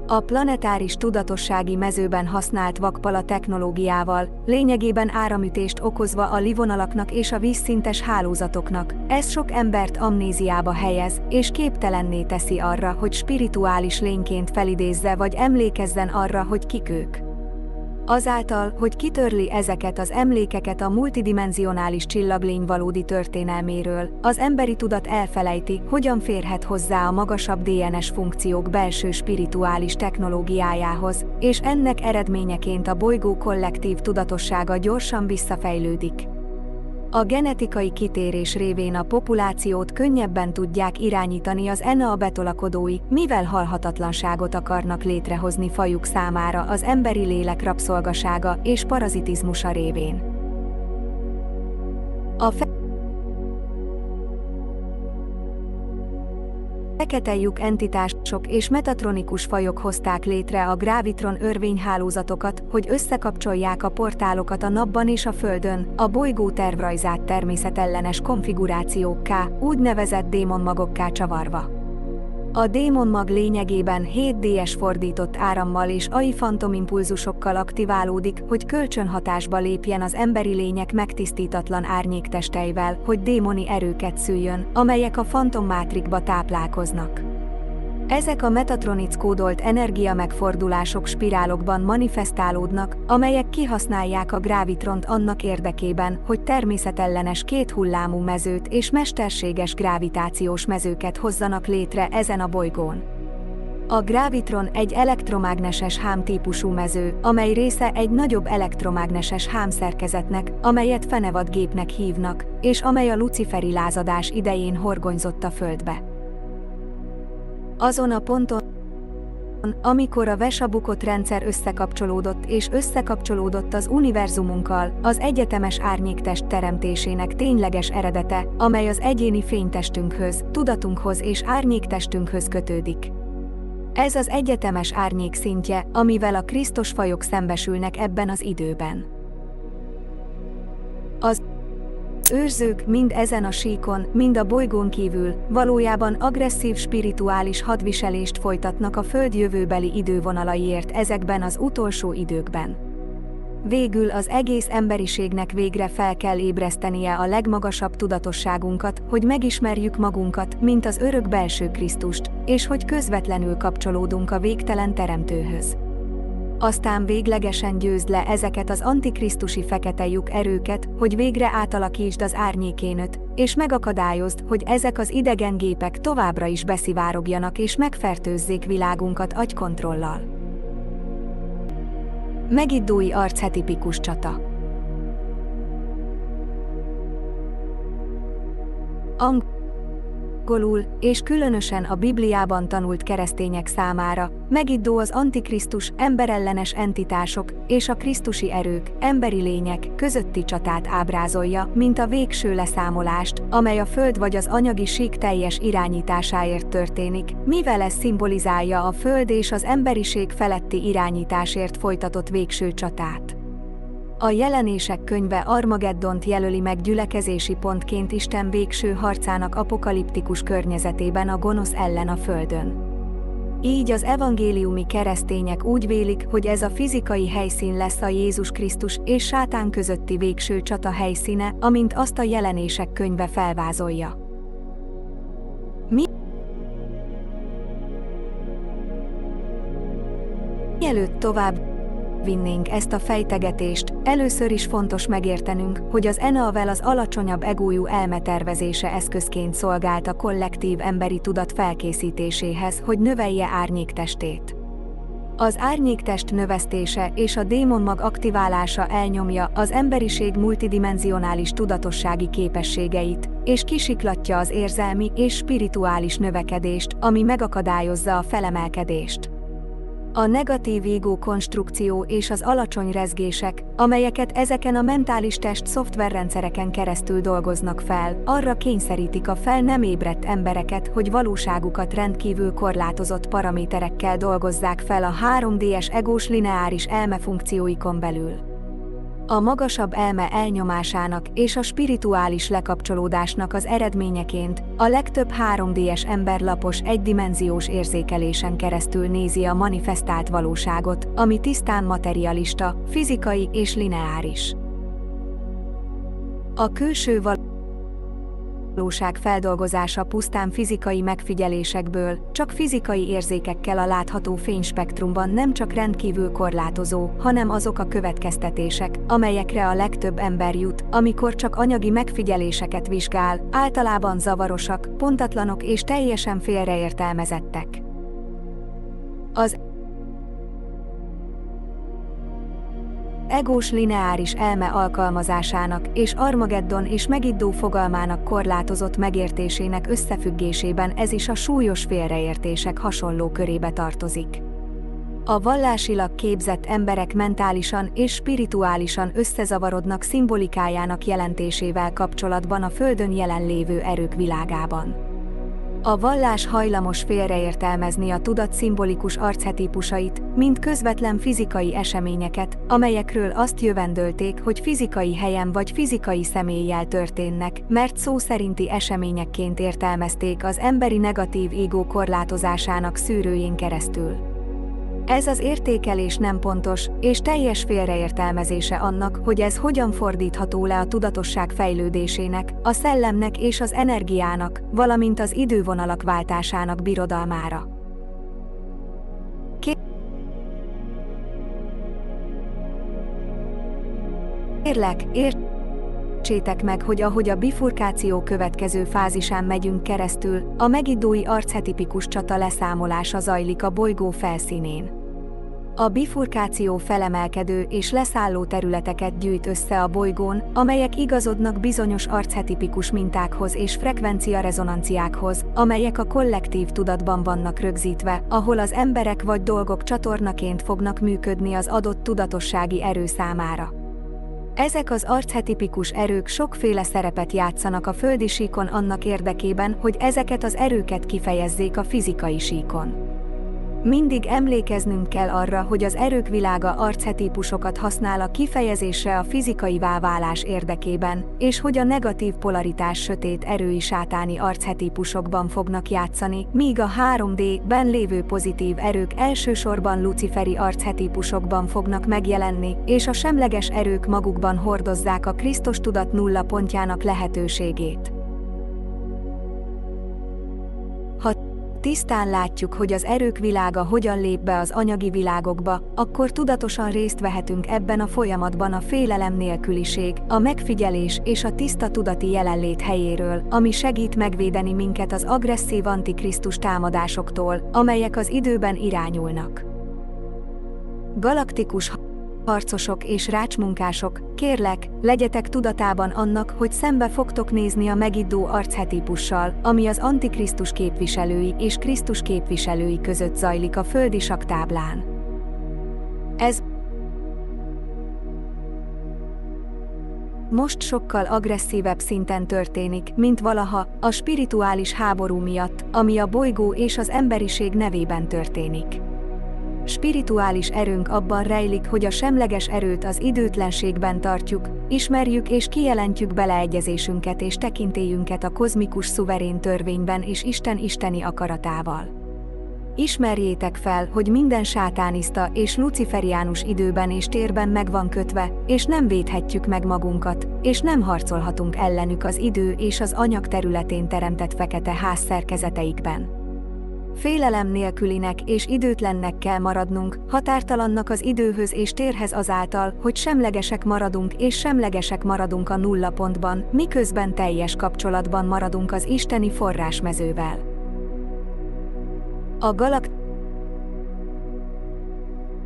A planetáris tudatossági mezőben használt vakpala technológiával, lényegében áramütést okozva a livonalaknak és a vízszintes hálózatoknak, ez sok embert amnéziába helyez, és képtelenné teszi arra, hogy spirituális lényként felidézze vagy emlékezzen arra, hogy kik ők. Azáltal, hogy kitörli ezeket az emlékeket a multidimenzionális csillaglény valódi történelméről, az emberi tudat elfelejti, hogyan férhet hozzá a magasabb DNS funkciók belső spirituális technológiájához, és ennek eredményeként a bolygó kollektív tudatossága gyorsan visszafejlődik. A genetikai kitérés révén a populációt könnyebben tudják irányítani az NA betolakodói, mivel halhatatlanságot akarnak létrehozni fajuk számára az emberi lélek rabszolgasága és parazitizmusa révén. A fekete lyuk entitások és metatronikus fajok hozták létre a gravitron örvényhálózatokat, hogy összekapcsolják a portálokat a napban és a Földön, a bolygó tervrajzát természetellenes konfigurációkká, úgynevezett démonmagokká csavarva. A démonmag lényegében 7 DS fordított árammal és AI fantomimpulzusokkal aktiválódik, hogy kölcsönhatásba lépjen az emberi lények megtisztítatlan árnyéktesteivel, hogy démoni erőket szüljön, amelyek a fantommátrikba táplálkoznak. Ezek a Metatronic kódolt energiamegfordulások spirálokban manifestálódnak, amelyek kihasználják a gravitront annak érdekében, hogy természetellenes kéthullámú mezőt és mesterséges gravitációs mezőket hozzanak létre ezen a bolygón. A gravitron egy elektromágneses hámtípusú mező, amely része egy nagyobb elektromágneses hámszerkezetnek, amelyet fenevadgépnek hívnak, és amely a luciferi lázadás idején horgonyzott a Földbe. Azon a ponton, amikor a vesabukott rendszer összekapcsolódott és összekapcsolódott az univerzumunkkal, az egyetemes árnyéktest teremtésének tényleges eredete, amely az egyéni fénytestünkhöz, tudatunkhoz és árnyéktestünkhöz kötődik. Ez az egyetemes árnyék szintje, amivel a Krisztus fajok szembesülnek ebben az időben. Az őrzők mind ezen a síkon, mind a bolygón kívül valójában agresszív spirituális hadviselést folytatnak a Föld jövőbeli idővonalaiért ezekben az utolsó időkben. Végül az egész emberiségnek végre fel kell ébresztenie a legmagasabb tudatosságunkat, hogy megismerjük magunkat, mint az örök belső Krisztust, és hogy közvetlenül kapcsolódunk a végtelen Teremtőhöz. Aztán véglegesen győzd le ezeket az antikrisztusi fekete lyuk erőket, hogy végre átalakítsd az árnyékénöt, és megakadályozd, hogy ezek az idegen gépek továbbra is beszivárogjanak és megfertőzzék világunkat agykontrollal. Megiddói archetipikus csata. Angolul, és különösen a Bibliában tanult keresztények számára, Megiddó az antikrisztus, emberellenes entitások és a krisztusi erők, emberi lények közötti csatát ábrázolja, mint a végső leszámolást, amely a Föld vagy az anyagi sík teljes irányításáért történik, mivel ez szimbolizálja a Föld és az emberiség feletti irányításért folytatott végső csatát. A Jelenések könyve Armageddont jelöli meg gyülekezési pontként Isten végső harcának apokaliptikus környezetében a gonosz ellen a Földön. Így az evangéliumi keresztények úgy vélik, hogy ez a fizikai helyszín lesz a Jézus Krisztus és Sátán közötti végső csata helyszíne, amint azt a Jelenések könyve felvázolja. Mielőtt tovább vinnénk ezt a fejtegetést, először is fontos megértenünk, hogy az ENA-vel az alacsonyabb egójú elme tervezése eszközként szolgált a kollektív emberi tudat felkészítéséhez, hogy növelje árnyéktestét. Az árnyéktest növesztése és a démonmag aktiválása elnyomja az emberiség multidimenzionális tudatossági képességeit, és kisiklatja az érzelmi és spirituális növekedést, ami megakadályozza a felemelkedést. A negatív égó konstrukció és az alacsony rezgések, amelyeket ezeken a mentális test szoftverrendszereken keresztül dolgoznak fel, arra kényszerítik a fel nem ébredt embereket, hogy valóságukat rendkívül korlátozott paraméterekkel dolgozzák fel a 3D-es egós lineáris elme funkcióikon belül. A magasabb elme elnyomásának és a spirituális lekapcsolódásnak az eredményeként a legtöbb 3D-es ember lapos egydimenziós érzékelésen keresztül nézi a manifestált valóságot, ami tisztán materialista, fizikai és lineáris. A külső valóság feldolgozása pusztán fizikai megfigyelésekből, csak fizikai érzékekkel a látható fényspektrumban nem csak rendkívül korlátozó, hanem azok a következtetések, amelyekre a legtöbb ember jut, amikor csak anyagi megfigyeléseket vizsgál, általában zavarosak, pontatlanok és teljesen félreértelmezettek. Az egós lineáris elme alkalmazásának és Armageddon és Megiddó fogalmának korlátozott megértésének összefüggésében ez is a súlyos félreértések hasonló körébe tartozik. A vallásilag képzett emberek mentálisan és spirituálisan összezavarodnak szimbolikájának jelentésével kapcsolatban a Földön jelenlévő erők világában. A vallás hajlamos félreértelmezni a tudat szimbolikus archetípusait, mint közvetlen fizikai eseményeket, amelyekről azt jövendölték, hogy fizikai helyen vagy fizikai személlyel történnek, mert szó szerinti eseményekként értelmezték az emberi negatív égó korlátozásának szűrőjén keresztül. Ez az értékelés nem pontos, és teljes félreértelmezése annak, hogy ez hogyan fordítható le a tudatosság fejlődésének, a szellemnek és az energiának, valamint az idővonalak váltásának birodalmára. Kérlek, értsétek meg, hogy ahogy a bifurkáció következő fázisán megyünk keresztül, a megindói archetipikus csata leszámolása zajlik a bolygó felszínén. A bifurkáció felemelkedő és leszálló területeket gyűjt össze a bolygón, amelyek igazodnak bizonyos archetipikus mintákhoz és frekvencia-rezonanciákhoz, amelyek a kollektív tudatban vannak rögzítve, ahol az emberek vagy dolgok csatornaként fognak működni az adott tudatossági erő számára. Ezek az archetipikus erők sokféle szerepet játszanak a földi síkon annak érdekében, hogy ezeket az erőket kifejezzék a fizikai síkon. Mindig emlékeznünk kell arra, hogy az erők világa archetipusokat használ a kifejezésre a fizikaivá válás érdekében, és hogy a negatív polaritás sötét erői sátáni archetipusokban fognak játszani, míg a 3D-ben lévő pozitív erők elsősorban luciferi archetipusokban fognak megjelenni, és a semleges erők magukban hordozzák a Krisztus tudat nulla pontjának lehetőségét. Ha tisztán látjuk, hogy az erők világa hogyan lép be az anyagi világokba, akkor tudatosan részt vehetünk ebben a folyamatban a félelem nélküliség, a megfigyelés és a tiszta tudati jelenlét helyéről, ami segít megvédeni minket az agresszív antikrisztus támadásoktól, amelyek az időben irányulnak. Galaktikus harcosok és rácsmunkások, kérlek, legyetek tudatában annak, hogy szembe fogtok nézni a megiddó archetipussal, ami az antikrisztus képviselői és Krisztus képviselői között zajlik a földi saktáblán. Ez most sokkal agresszívebb szinten történik, mint valaha, a spirituális háború miatt, ami a bolygó és az emberiség nevében történik. Spirituális erőnk abban rejlik, hogy a semleges erőt az időtlenségben tartjuk, ismerjük és kijelentjük beleegyezésünket és tekintélyünket a kozmikus szuverén törvényben és Isten isteni akaratával. Ismerjétek fel, hogy minden sátániszta és luciferiánus időben és térben meg van kötve, és nem védhetjük meg magunkat, és nem harcolhatunk ellenük az idő és az anyag területén teremtett fekete ház szerkezeteikben. Félelem nélkülinek és időtlennek kell maradnunk, határtalannak az időhöz és térhez azáltal, hogy semlegesek maradunk és semlegesek maradunk a nulla pontban, miközben teljes kapcsolatban maradunk az isteni forrásmezővel. A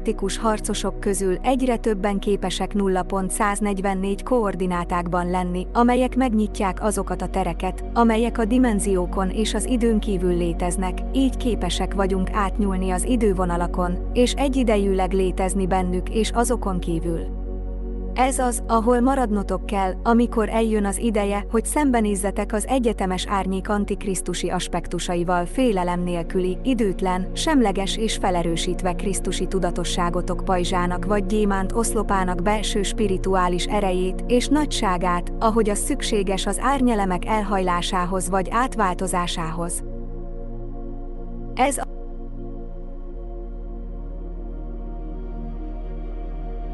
galaktikus harcosok közül egyre többen képesek 0.144 koordinátákban lenni, amelyek megnyitják azokat a tereket, amelyek a dimenziókon és az időn kívül léteznek, így képesek vagyunk átnyúlni az idővonalakon, és egyidejűleg létezni bennük és azokon kívül. Ez az, ahol maradnotok kell, amikor eljön az ideje, hogy szembenézzetek az egyetemes árnyék antikrisztusi aspektusaival félelem nélküli, időtlen, semleges és felerősítve krisztusi tudatosságotok pajzsának vagy gyémánt oszlopának belső spirituális erejét és nagyságát, ahogy az szükséges az árnyelemek elhajlásához vagy átváltozásához. Ez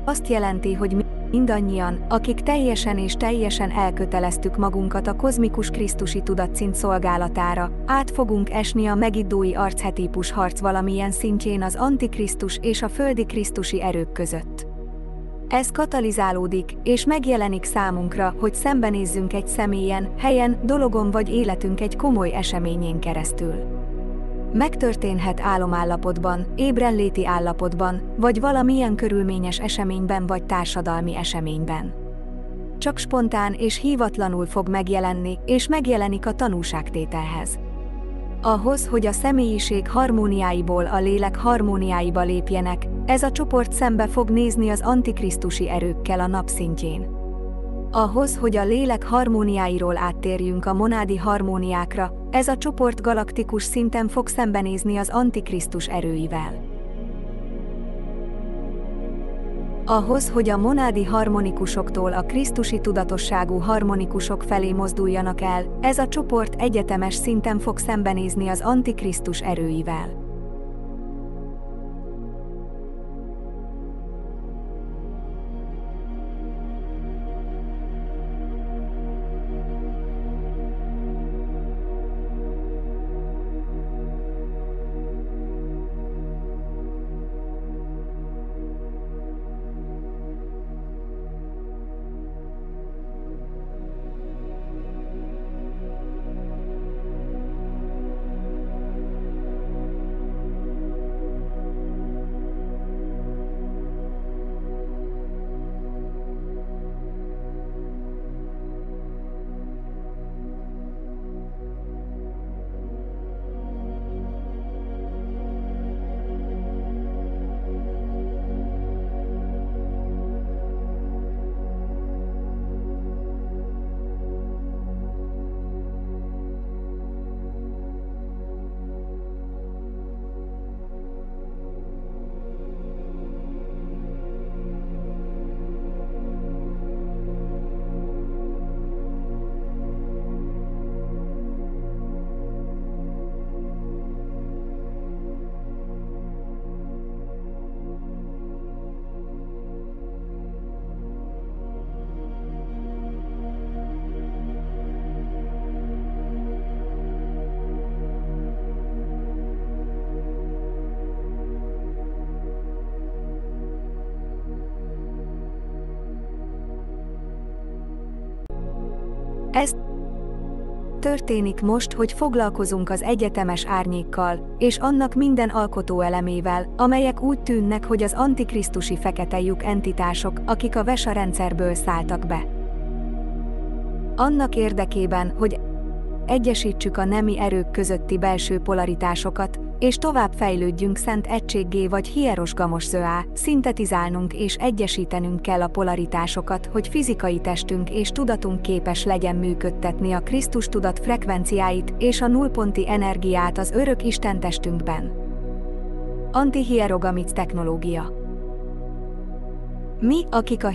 azt jelenti, hogy mindannyian, akik teljesen elköteleztük magunkat a kozmikus krisztusi tudatszint szolgálatára, át fogunk esni a megiddói archetipikus harc valamilyen szintjén az antikrisztus és a földi krisztusi erők között. Ez katalizálódik, és megjelenik számunkra, hogy szembenézzünk egy személyen, helyen, dologon vagy életünk egy komoly eseményén keresztül. Megtörténhet álomállapotban, ébrenléti állapotban, vagy valamilyen körülményes eseményben vagy társadalmi eseményben. Csak spontán és hívatlanul fog megjelenni, és megjelenik a tanúságtételhez. Ahhoz, hogy a személyiség harmóniáiból a lélek harmóniáiba lépjenek, ez a csoport szembe fog nézni az antikrisztusi erőkkel a napszintjén. Ahhoz, hogy a lélek harmóniáiról áttérjünk a monádi harmóniákra, ez a csoport galaktikus szinten fog szembenézni az antikrisztus erőivel. Ahhoz, hogy a monádi harmonikusoktól a krisztusi tudatosságú harmonikusok felé mozduljanak el, ez a csoport egyetemes szinten fog szembenézni az antikrisztus erőivel. Ez történik most, hogy foglalkozunk az egyetemes árnyékkal, és annak minden alkotóelemével, amelyek úgy tűnnek, hogy az antikrisztusi fekete lyuk entitások, akik a Vesa rendszerből szálltak be. Annak érdekében, hogy egyesítsük a nemi erők közötti belső polaritásokat, és tovább fejlődjünk szent egységgé vagy hierosgamoszoá, szintetizálnunk és egyesítenünk kell a polaritásokat, hogy fizikai testünk és tudatunk képes legyen működtetni a Krisztus tudat frekvenciáit és a nullponti energiát az örök Isten testünkben. Antihierogamic technológia. Mi, akik a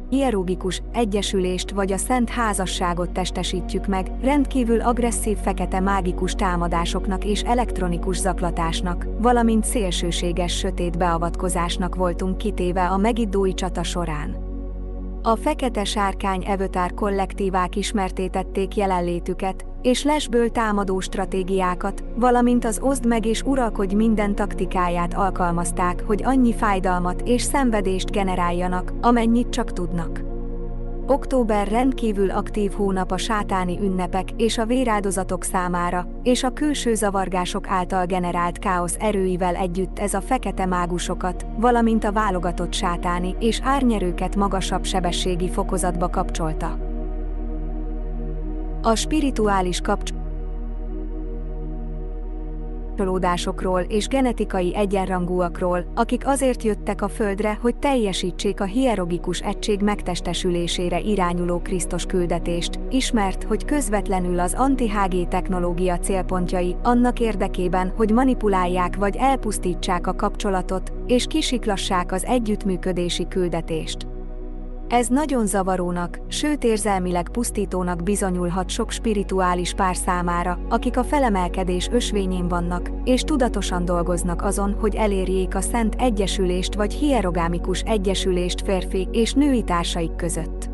hierogikus egyesülést vagy a szent házasságot testesítjük meg, rendkívül agresszív fekete mágikus támadásoknak és elektronikus zaklatásnak, valamint szélsőséges sötét beavatkozásnak voltunk kitéve a megiddói csata során. A fekete sárkány avatar kollektívák ismertétették jelenlétüket, és lesből támadó stratégiákat, valamint az oszd meg és uralkodj minden taktikáját alkalmazták, hogy annyi fájdalmat és szenvedést generáljanak, amennyit csak tudnak. Október rendkívül aktív hónap a sátáni ünnepek és a véráldozatok számára, és a külső zavargások által generált káosz erőivel együtt ez a fekete mágusokat, valamint a válogatott sátáni és árnyerőket magasabb sebességi fokozatba kapcsolta. A spirituális kapcsolódásokról és genetikai egyenrangúakról, akik azért jöttek a Földre, hogy teljesítsék a hierogikus egység megtestesülésére irányuló Krisztus küldetést, ismert, hogy közvetlenül az anti-HG technológia célpontjai, annak érdekében, hogy manipulálják vagy elpusztítsák a kapcsolatot, és kisiklassák az együttműködési küldetést. Ez nagyon zavarónak, sőt érzelmileg pusztítónak bizonyulhat sok spirituális pár számára, akik a felemelkedés ösvényén vannak, és tudatosan dolgoznak azon, hogy elérjék a szent egyesülést vagy hierogámikus egyesülést férfi és női társaik között.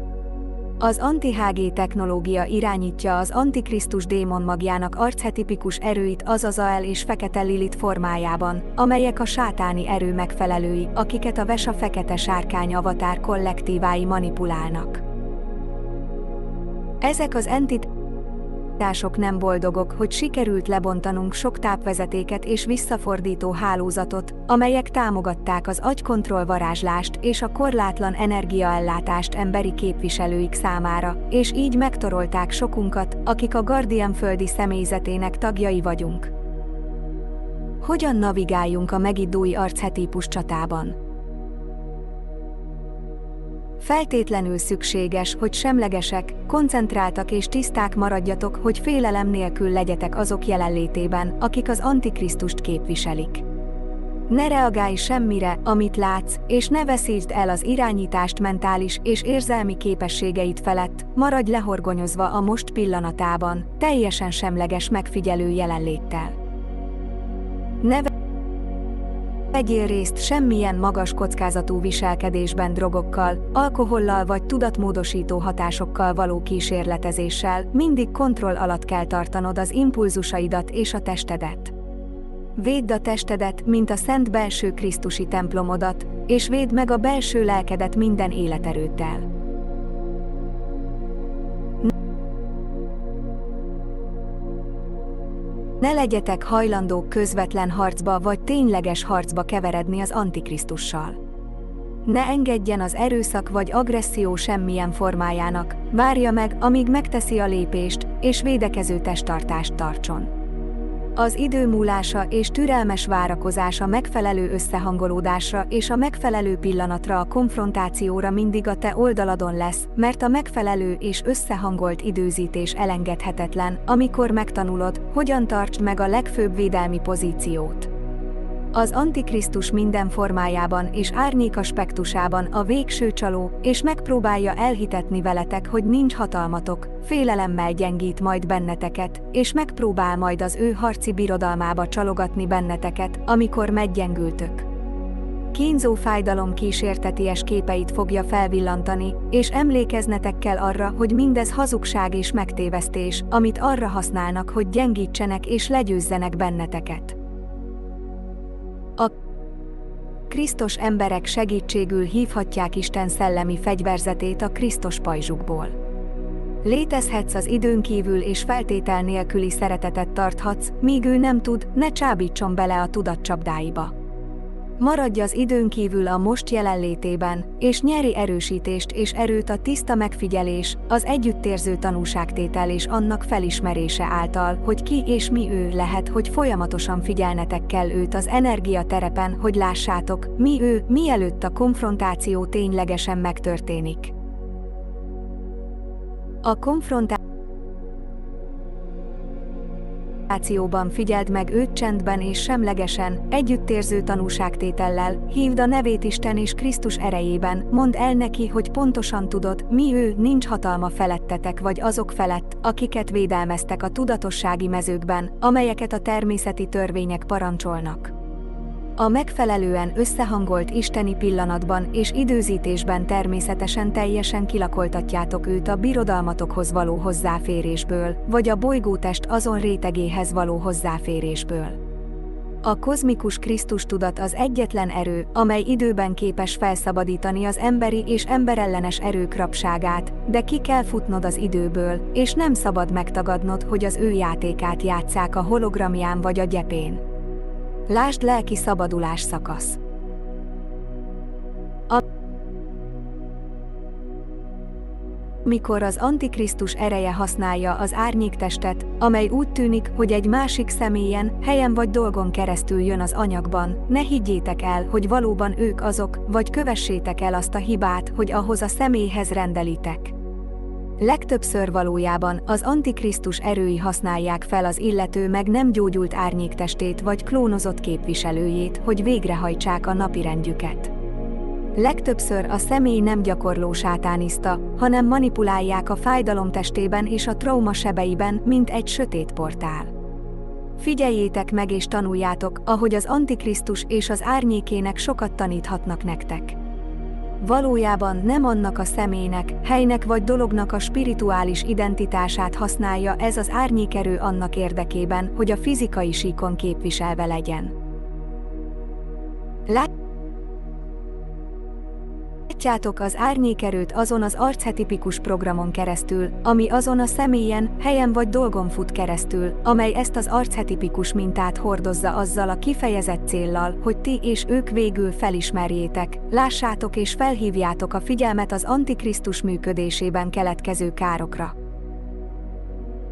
Az anti-HG technológia irányítja az antikrisztus démon magjának archetipikus erőit, azaz Ael és fekete Lilith formájában, amelyek a sátáni erő megfelelői, akiket a Vesa fekete sárkány avatár kollektívái manipulálnak. Ezek az entitások nem boldogok, hogy sikerült lebontanunk sok tápvezetéket és visszafordító hálózatot, amelyek támogatták az agykontroll varázslást és a korlátlan energiaellátást emberi képviselőik számára, és így megtorolták sokunkat, akik a Guardian földi személyzetének tagjai vagyunk. Hogyan navigáljunk a megiddói archetípus csatában? Feltétlenül szükséges, hogy semlegesek, koncentráltak és tiszták maradjatok, hogy félelem nélkül legyetek azok jelenlétében, akik az antikrisztust képviselik. Ne reagálj semmire, amit látsz, és ne veszítsd el az irányítást mentális és érzelmi képességeid felett, maradj lehorgonyozva a most pillanatában, teljesen semleges megfigyelő jelenléttel. Ne vegyél részt semmilyen magas kockázatú viselkedésben drogokkal, alkohollal vagy tudatmódosító hatásokkal való kísérletezéssel, mindig kontroll alatt kell tartanod az impulzusaidat és a testedet. Védd a testedet, mint a szent belső krisztusi templomodat, és védd meg a belső lelkedet minden életerőddel. Ne legyetek hajlandók közvetlen harcba vagy tényleges harcba keveredni az antikrisztussal. Ne engedjen az erőszak vagy agresszió semmilyen formájának, várja meg, amíg megteszi a lépést, és védekező testtartást tartson. Az idő múlása és türelmes várakozás a megfelelő összehangolódásra és a megfelelő pillanatra a konfrontációra mindig a te oldaladon lesz, mert a megfelelő és összehangolt időzítés elengedhetetlen, amikor megtanulod, hogyan tartsd meg a legfőbb védelmi pozíciót. Az Antikrisztus minden formájában és árnyék aspektusában a végső csaló, és megpróbálja elhitetni veletek, hogy nincs hatalmatok, félelemmel gyengít majd benneteket, és megpróbál majd az ő harci birodalmába csalogatni benneteket, amikor meggyengültök. Kínzó fájdalom kísérteties képeit fogja felvillantani, és emlékeznetek kell arra, hogy mindez hazugság és megtévesztés, amit arra használnak, hogy gyengítsenek és legyőzzenek benneteket. A Krisztus emberek segítségül hívhatják Isten szellemi fegyverzetét a Krisztus pajzsukból. Létezhetsz az időn kívül és feltétel nélküli szeretetet tarthatsz, míg ő nem tud, ne csábítson bele a tudat csapdáiba. Maradj az időn kívül a most jelenlétében, és nyeri erősítést és erőt a tiszta megfigyelés, az együttérző tanúságtétel és annak felismerése által, hogy ki és mi ő lehet, hogy folyamatosan figyelnetek kell őt az energiaterepen, hogy lássátok, mi ő, mielőtt a konfrontáció ténylegesen megtörténik. A konfrontációban figyeld meg őt csendben és semlegesen, együttérző tanúságtétellel, hívd a nevét Isten és Krisztus erejében, mondd el neki, hogy pontosan tudod, mi ő, nincs hatalma felettetek vagy azok felett, akiket védelmeztek a tudatossági mezőkben, amelyeket a természeti törvények parancsolnak. A megfelelően összehangolt isteni pillanatban és időzítésben természetesen teljesen kilakoltatjátok őt a birodalmatokhoz való hozzáférésből, vagy a bolygótest azon rétegéhez való hozzáférésből. A kozmikus Krisztus tudat az egyetlen erő, amely időben képes felszabadítani az emberi és emberellenes erők rabságát, de ki kell futnod az időből, és nem szabad megtagadnod, hogy az ő játékát játsszák a hologramján vagy a gyepén. Lásd lelki szabadulás szakasz. Amikor az Antikrisztus ereje használja az árnyéktestet, amely úgy tűnik, hogy egy másik személyen, helyen vagy dolgon keresztül jön az anyagban, ne higgyétek el, hogy valóban ők azok, vagy kövessétek el azt a hibát, hogy ahhoz a személyhez rendelitek. Legtöbbször valójában az Antikrisztus erői használják fel az illető meg nem gyógyult árnyéktestét vagy klónozott képviselőjét, hogy végrehajtsák a napirendjüket. Legtöbbször a személy nem gyakorló sátánista, hanem manipulálják a fájdalom testében és a trauma sebeiben, mint egy sötét portál. Figyeljétek meg és tanuljátok, ahogy az Antikrisztus és az Árnyék-ének sokat taníthatnak nektek. Valójában nem annak a személynek, helynek vagy dolognak a spirituális identitását használja ez az árnyékerő annak érdekében, hogy a fizikai síkon képviselve legyen. Látjátok az árnyékerőt azon az archetipikus programon keresztül, ami azon a személyen, helyen vagy dolgon fut keresztül, amely ezt az archetipikus mintát hordozza azzal a kifejezett céllal, hogy ti és ők végül felismerjétek, lássátok és felhívjátok a figyelmet az Antikrisztus működésében keletkező károkra.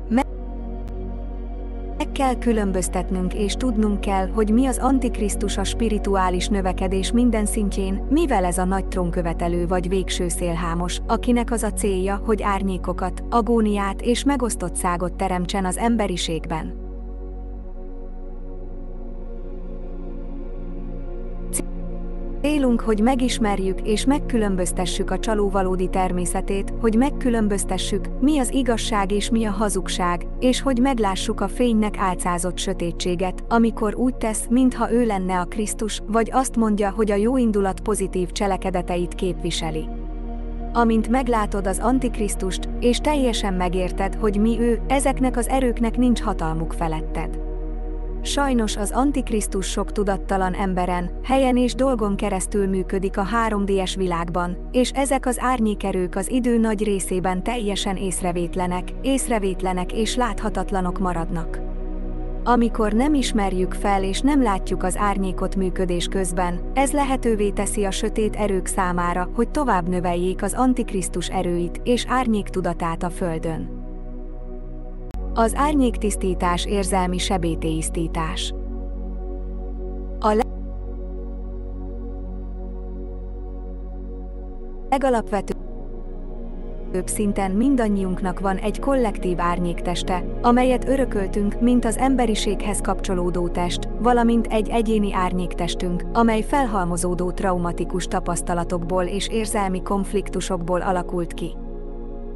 Meg kell különböztetnünk és tudnunk kell, hogy mi az Antikrisztus a spirituális növekedés minden szintjén, mivel ez a nagy trónkövetelő vagy végső szélhámos, akinek az a célja, hogy árnyékokat, agóniát és megosztottságot teremtsen az emberiségben. Célunk, hogy megismerjük és megkülönböztessük a csaló valódi természetét, hogy megkülönböztessük, mi az igazság és mi a hazugság, és hogy meglássuk a fénynek álcázott sötétséget, amikor úgy tesz, mintha ő lenne a Krisztus, vagy azt mondja, hogy a jóindulat pozitív cselekedeteit képviseli. Amint meglátod az Antikrisztust, és teljesen megérted, hogy mi ő, ezeknek az erőknek nincs hatalmuk feletted. Sajnos az Antikrisztus sok tudattalan emberen, helyen és dolgon keresztül működik a 3D-es világban, és ezek az árnyékerők az idő nagy részében teljesen észrevétlenek és láthatatlanok maradnak. Amikor nem ismerjük fel és nem látjuk az árnyékot működés közben, ez lehetővé teszi a sötét erők számára, hogy tovább növeljék az Antikrisztus erőit és árnyéktudatát a Földön. Az árnyéktisztítás érzelmi sebélytisztítás. A legalapvetőbb szinten mindannyiunknak van egy kollektív árnyékteste, amelyet örököltünk, mint az emberiséghez kapcsolódó test, valamint egy egyéni árnyéktestünk, amely felhalmozódó traumatikus tapasztalatokból és érzelmi konfliktusokból alakult ki.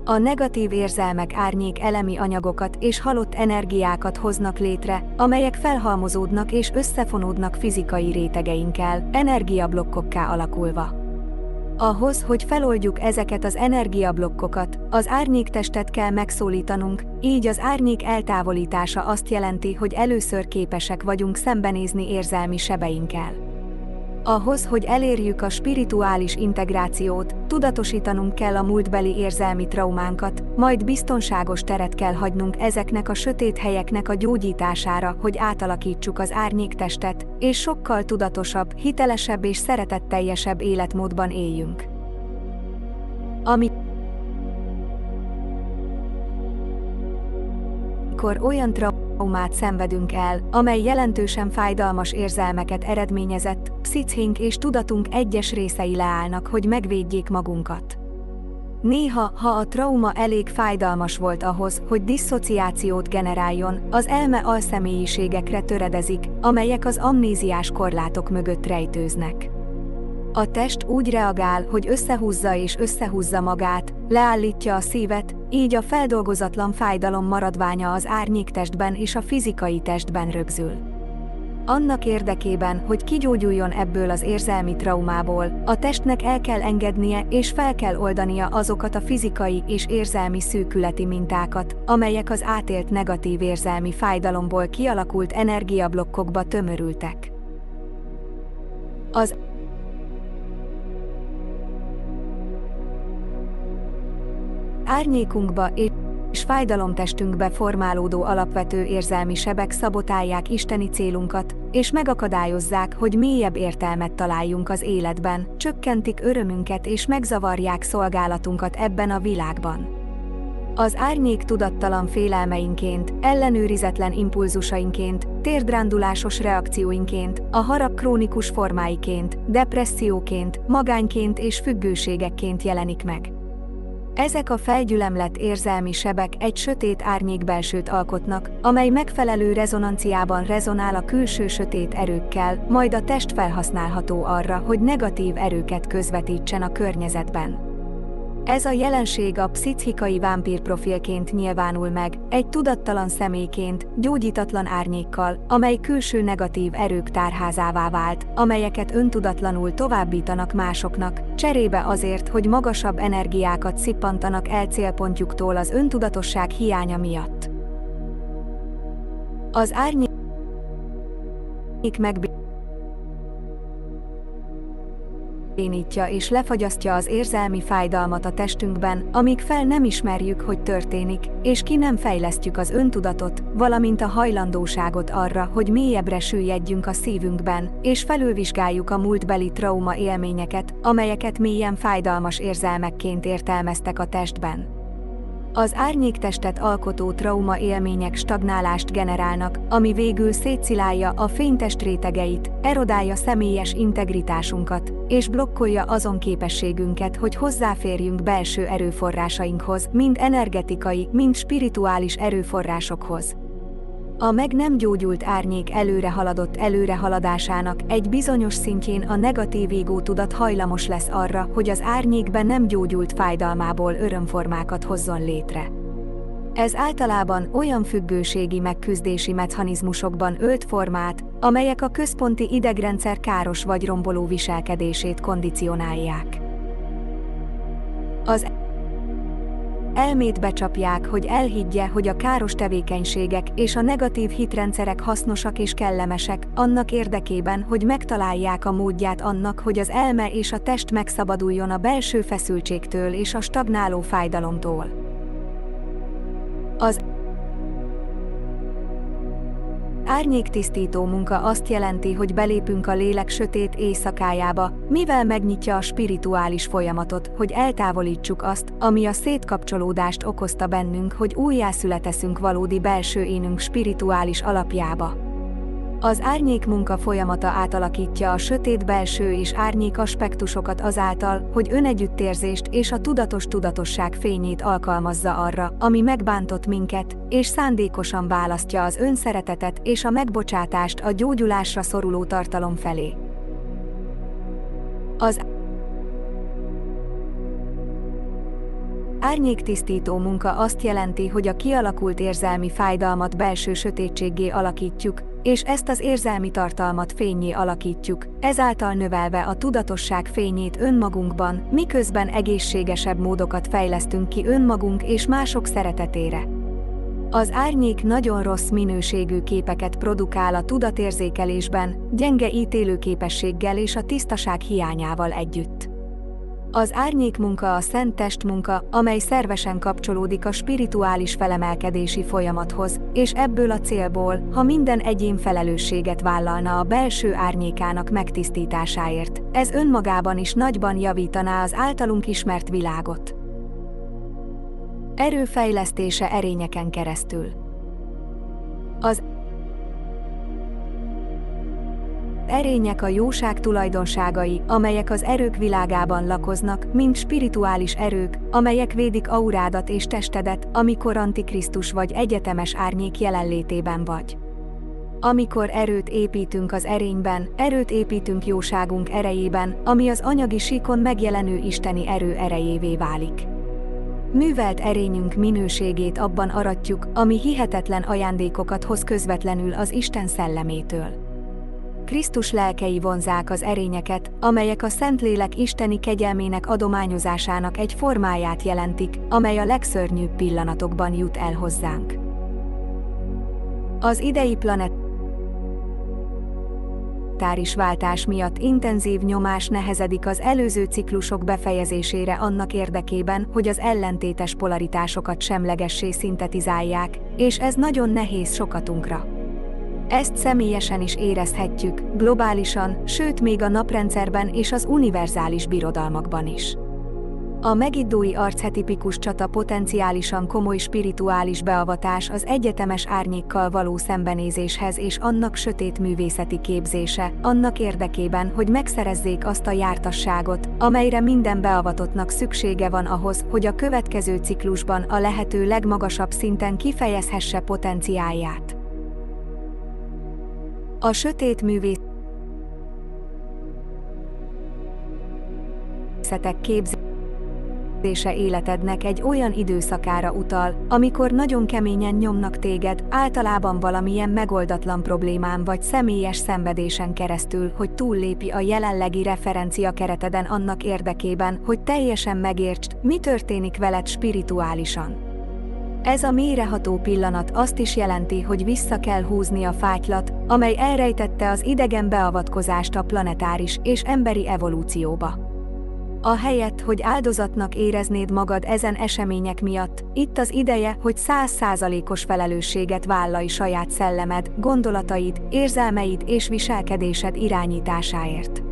A negatív érzelmek árnyék elemi anyagokat és halott energiákat hoznak létre, amelyek felhalmozódnak és összefonódnak fizikai rétegeinkkel, energiablokokká alakulva. Ahhoz, hogy feloldjuk ezeket az energiablokkokat, az árnyéktestet kell megszólítanunk, így az árnyék eltávolítása azt jelenti, hogy először képesek vagyunk szembenézni érzelmi sebeinkkel. Ahhoz, hogy elérjük a spirituális integrációt, tudatosítanunk kell a múltbeli érzelmi traumánkat, majd biztonságos teret kell hagynunk ezeknek a sötét helyeknek a gyógyítására, hogy átalakítsuk az árnyéktestet, és sokkal tudatosabb, hitelesebb és szeretetteljesebb életmódban éljünk. Amikor olyan traumát szenvedünk el, amely jelentősen fájdalmas érzelmeket eredményezett, pszichink és tudatunk egyes részei leállnak, hogy megvédjék magunkat. Néha, ha a trauma elég fájdalmas volt ahhoz, hogy disszociációt generáljon, az elme alszemélyiségekre töredezik, amelyek az amnéziás korlátok mögött rejtőznek. A test úgy reagál, hogy összehúzza magát, leállítja a szívet, így a feldolgozatlan fájdalom maradványa az árnyéktestben és a fizikai testben rögzül. Annak érdekében, hogy kigyógyuljon ebből az érzelmi traumából, a testnek el kell engednie és fel kell oldania azokat a fizikai és érzelmi szűkületi mintákat, amelyek az átélt negatív érzelmi fájdalomból kialakult energiablokkokba tömörültek. Az árnyékunkba és fájdalomtestünkbe formálódó alapvető érzelmi sebek szabotálják isteni célunkat, és megakadályozzák, hogy mélyebb értelmet találjunk az életben, csökkentik örömünket és megzavarják szolgálatunkat ebben a világban. Az árnyék tudattalan félelmeinként, ellenőrizetlen impulzusainként, térdrándulásos reakcióinként, a harag krónikus formáiként, depresszióként, magányként és függőségekként jelenik meg. Ezek a felgyülemlett érzelmi sebek egy sötét árnyékbelsőt alkotnak, amely megfelelő rezonanciában rezonál a külső sötét erőkkel, majd a test felhasználható arra, hogy negatív erőket közvetítsen a környezetben. Ez a jelenség a pszichikai vámpírprofilként nyilvánul meg, egy tudattalan személyként, gyógyítatlan árnyékkal, amely külső negatív erők tárházává vált, amelyeket öntudatlanul továbbítanak másoknak, cserébe azért, hogy magasabb energiákat szippantanak el célpontjuktól az öntudatosság hiánya miatt. Az árnyék megbénítja és lefagyasztja az érzelmi fájdalmat a testünkben, amíg fel nem ismerjük, hogy történik, és ki nem fejlesztjük az öntudatot, valamint a hajlandóságot arra, hogy mélyebbre süllyedjünk a szívünkben, és felülvizsgáljuk a múltbeli trauma élményeket, amelyeket mélyen fájdalmas érzelmekként értelmeztek a testben. Az árnyéktestet alkotó trauma élmények stagnálást generálnak, ami végül szétszilálja a fénytest rétegeit, erodálja személyes integritásunkat, és blokkolja azon képességünket, hogy hozzáférjünk belső erőforrásainkhoz, mind energetikai, mind spirituális erőforrásokhoz. A meg nem gyógyult árnyék előrehaladásának egy bizonyos szintjén a negatív égó tudat hajlamos lesz arra, hogy az árnyékben nem gyógyult fájdalmából örömformákat hozzon létre. Ez általában olyan függőségi megküzdési mechanizmusokban ölt formát, amelyek a központi idegrendszer káros vagy romboló viselkedését kondicionálják. Az elmét becsapják, hogy elhiggye, hogy a káros tevékenységek és a negatív hitrendszerek hasznosak és kellemesek, annak érdekében, hogy megtalálják a módját annak, hogy az elme és a test megszabaduljon a belső feszültségtől és a stagnáló fájdalomtól. Az árnyéktisztító munka azt jelenti, hogy belépünk a lélek sötét éjszakájába, mivel megnyitja a spirituális folyamatot, hogy eltávolítsuk azt, ami a szétkapcsolódást okozta bennünk, hogy újjászületeszünk valódi belső énünk spirituális alapjába. Az árnyék munka folyamata átalakítja a sötét belső és árnyék aspektusokat azáltal, hogy önegyüttérzést és a tudatos tudatosság fényét alkalmazza arra, ami megbántott minket, és szándékosan választja az önszeretetet és a megbocsátást a gyógyulásra szoruló tartalom felé. Az árnyéktisztító munka azt jelenti, hogy a kialakult érzelmi fájdalmat belső sötétséggé alakítjuk, és ezt az érzelmi tartalmat fénnyé alakítjuk, ezáltal növelve a tudatosság fényét önmagunkban, miközben egészségesebb módokat fejlesztünk ki önmagunk és mások szeretetére. Az árnyék nagyon rossz minőségű képeket produkál a tudatérzékelésben, gyenge ítélőképességgel és a tisztaság hiányával együtt. Az árnyék munka a szent testmunka, amely szervesen kapcsolódik a spirituális felemelkedési folyamathoz, és ebből a célból, ha minden egyén felelősséget vállalna a belső árnyékának megtisztításáért, ez önmagában is nagyban javítaná az általunk ismert világot. Erőfejlesztése erényeken keresztül. Az erények a jóság tulajdonságai, amelyek az erők világában lakoznak, mint spirituális erők, amelyek védik aurádat és testedet, amikor Antikrisztus vagy egyetemes árnyék jelenlétében vagy. Amikor erőt építünk az erényben, erőt építünk jóságunk erejében, ami az anyagi síkon megjelenő isteni erő erejévé válik. Művelt erényünk minőségét abban aratjuk, ami hihetetlen ajándékokat hoz közvetlenül az Isten szellemétől. Krisztus lelkei vonzák az erényeket, amelyek a Szentlélek isteni kegyelmének adományozásának egy formáját jelentik, amely a legszörnyűbb pillanatokban jut el hozzánk. Az idei planetáris váltás miatt intenzív nyomás nehezedik az előző ciklusok befejezésére annak érdekében, hogy az ellentétes polaritásokat semlegessé szintetizálják, és ez nagyon nehéz sokatunkra. Ezt személyesen is érezhetjük, globálisan, sőt még a naprendszerben és az univerzális birodalmakban is. A megiddói archetipikus csata potenciálisan komoly spirituális beavatás az egyetemes árnyékkal való szembenézéshez és annak sötét művészeti képzése, annak érdekében, hogy megszerezzék azt a jártasságot, amelyre minden beavatottnak szüksége van ahhoz, hogy a következő ciklusban a lehető legmagasabb szinten kifejezhesse potenciálját. A sötét művészetek képzése életednek egy olyan időszakára utal, amikor nagyon keményen nyomnak téged, általában valamilyen megoldatlan problémán vagy személyes szenvedésen keresztül, hogy túllépi a jelenlegi referencia kereteden annak érdekében, hogy teljesen megértsd, mi történik veled spirituálisan. Ez a mélyreható pillanat azt is jelenti, hogy vissza kell húzni a fátylat, amely elrejtette az idegen beavatkozást a planetáris és emberi evolúcióba. Ahelyett, hogy áldozatnak éreznéd magad ezen események miatt, itt az ideje, hogy 100%-os felelősséget vállalj saját szellemed, gondolataid, érzelmeid és viselkedésed irányításáért.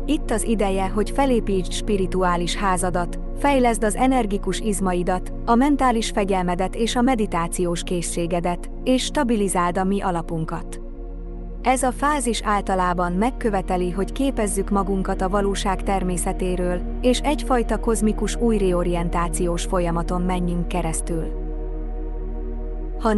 Itt az ideje, hogy felépítsd spirituális házadat, fejleszd az energikus izmaidat, a mentális fegyelmedet és a meditációs készségedet, és stabilizáld a mi alapunkat. Ez a fázis általában megköveteli, hogy képezzük magunkat a valóság természetéről, és egyfajta kozmikus újreorientációs folyamaton menjünk keresztül. Ha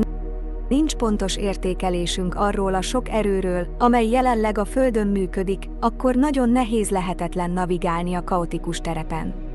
nincs pontos értékelésünk arról a sok erőről, amely jelenleg a Földön működik, akkor nagyon nehéz, lehetetlen navigálni a kaotikus terepen.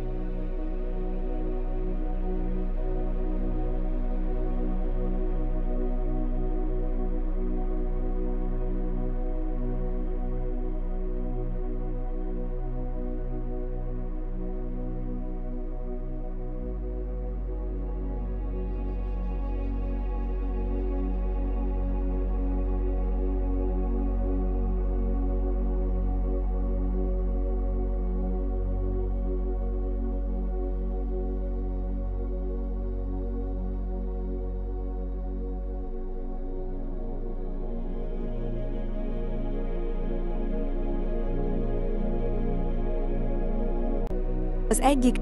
Az egyik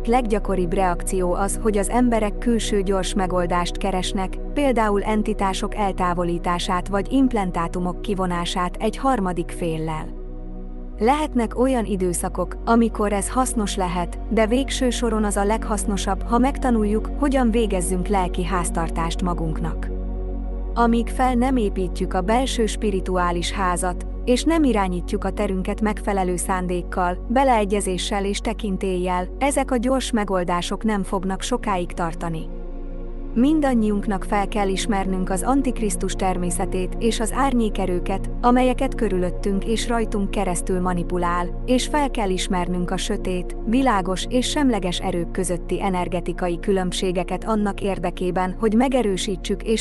leggyakoribb reakció az, hogy az emberek külső gyors megoldást keresnek, például entitások eltávolítását vagy implantátumok kivonását egy harmadik féllel. Lehetnek olyan időszakok, amikor ez hasznos lehet, de végső soron az a leghasznosabb, ha megtanuljuk, hogyan végezzünk lelki háztartást magunknak. Amíg fel nem építjük a belső spirituális házat, és nem irányítjuk a terünket megfelelő szándékkal, beleegyezéssel és tekintéllyel, ezek a gyors megoldások nem fognak sokáig tartani. Mindannyiunknak fel kell ismernünk az Antikrisztus természetét és az árnyékerőket, amelyeket körülöttünk és rajtunk keresztül manipulál, és fel kell ismernünk a sötét, világos és semleges erők közötti energetikai különbségeket annak érdekében, hogy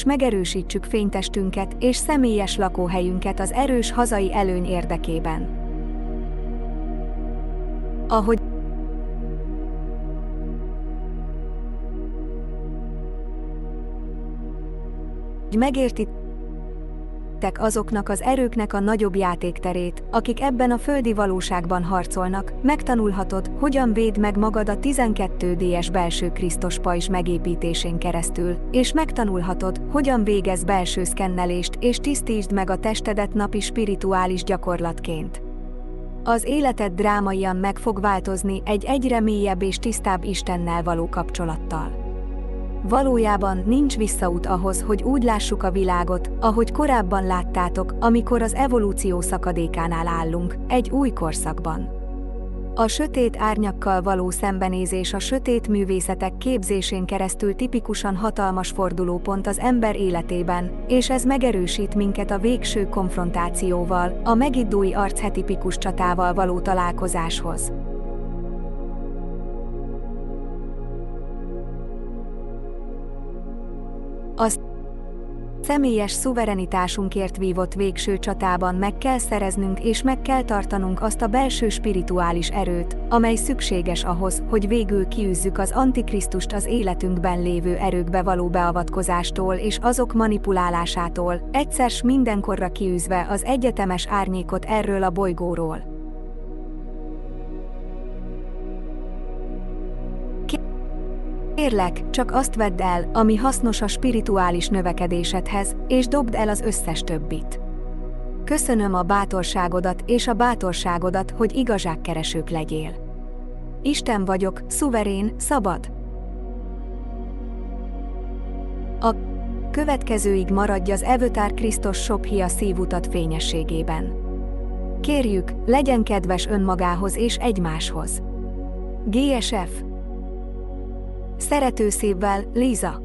megerősítsük fénytestünket és személyes lakóhelyünket az erős hazai előny érdekében. Ahogy megértitek azoknak az erőknek a nagyobb játékterét, akik ebben a földi valóságban harcolnak, megtanulhatod, hogyan védd meg magad a 12DS belső Krisztus pajzs megépítésén keresztül, és megtanulhatod, hogyan végezz belső szkennelést és tisztítsd meg a testedet napi spirituális gyakorlatként. Az életed drámaian meg fog változni egy egyre mélyebb és tisztább Istennel való kapcsolattal. Valójában nincs visszaút ahhoz, hogy úgy lássuk a világot, ahogy korábban láttátok, amikor az evolúció szakadékánál állunk, egy új korszakban. A sötét árnyakkal való szembenézés a sötét művészetek képzésén keresztül tipikusan hatalmas fordulópont az ember életében, és ez megerősít minket a végső konfrontációval, a megiddói archetipikus csatával való találkozáshoz. A személyes szuverenitásunkért vívott végső csatában meg kell szereznünk és meg kell tartanunk azt a belső spirituális erőt, amely szükséges ahhoz, hogy végül kiűzzük az Antikrisztust az életünkben lévő erőkbe való beavatkozástól és azok manipulálásától, egyszer s mindenkorra kiűzve az egyetemes árnyékot erről a bolygóról. Kérlek, csak azt vedd el, ami hasznos a spirituális növekedésedhez, és dobd el az összes többit. Köszönöm a bátorságodat és a bátorságodat, hogy igazságkeresők legyél. Isten vagyok, szuverén, szabad. A következőig maradj az Avatar Krisztus Shophi szívutat fényességében. Kérjük, legyen kedves önmagához és egymáshoz. GSF. Szeretőszívvel, Liza.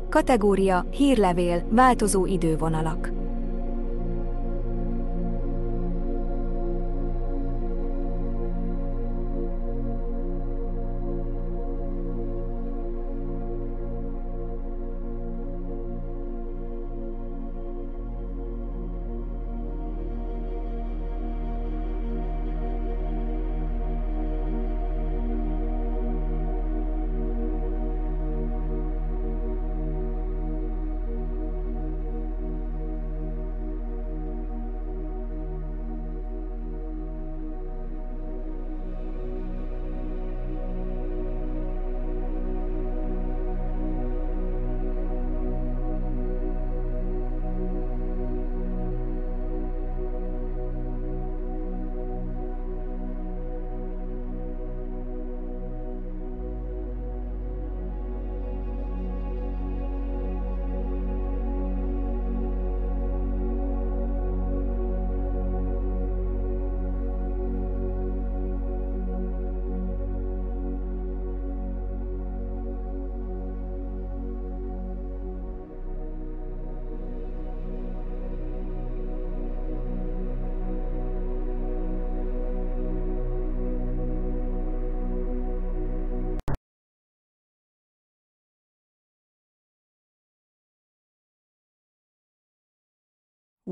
Kategória, hírlevél, változó idővonalak.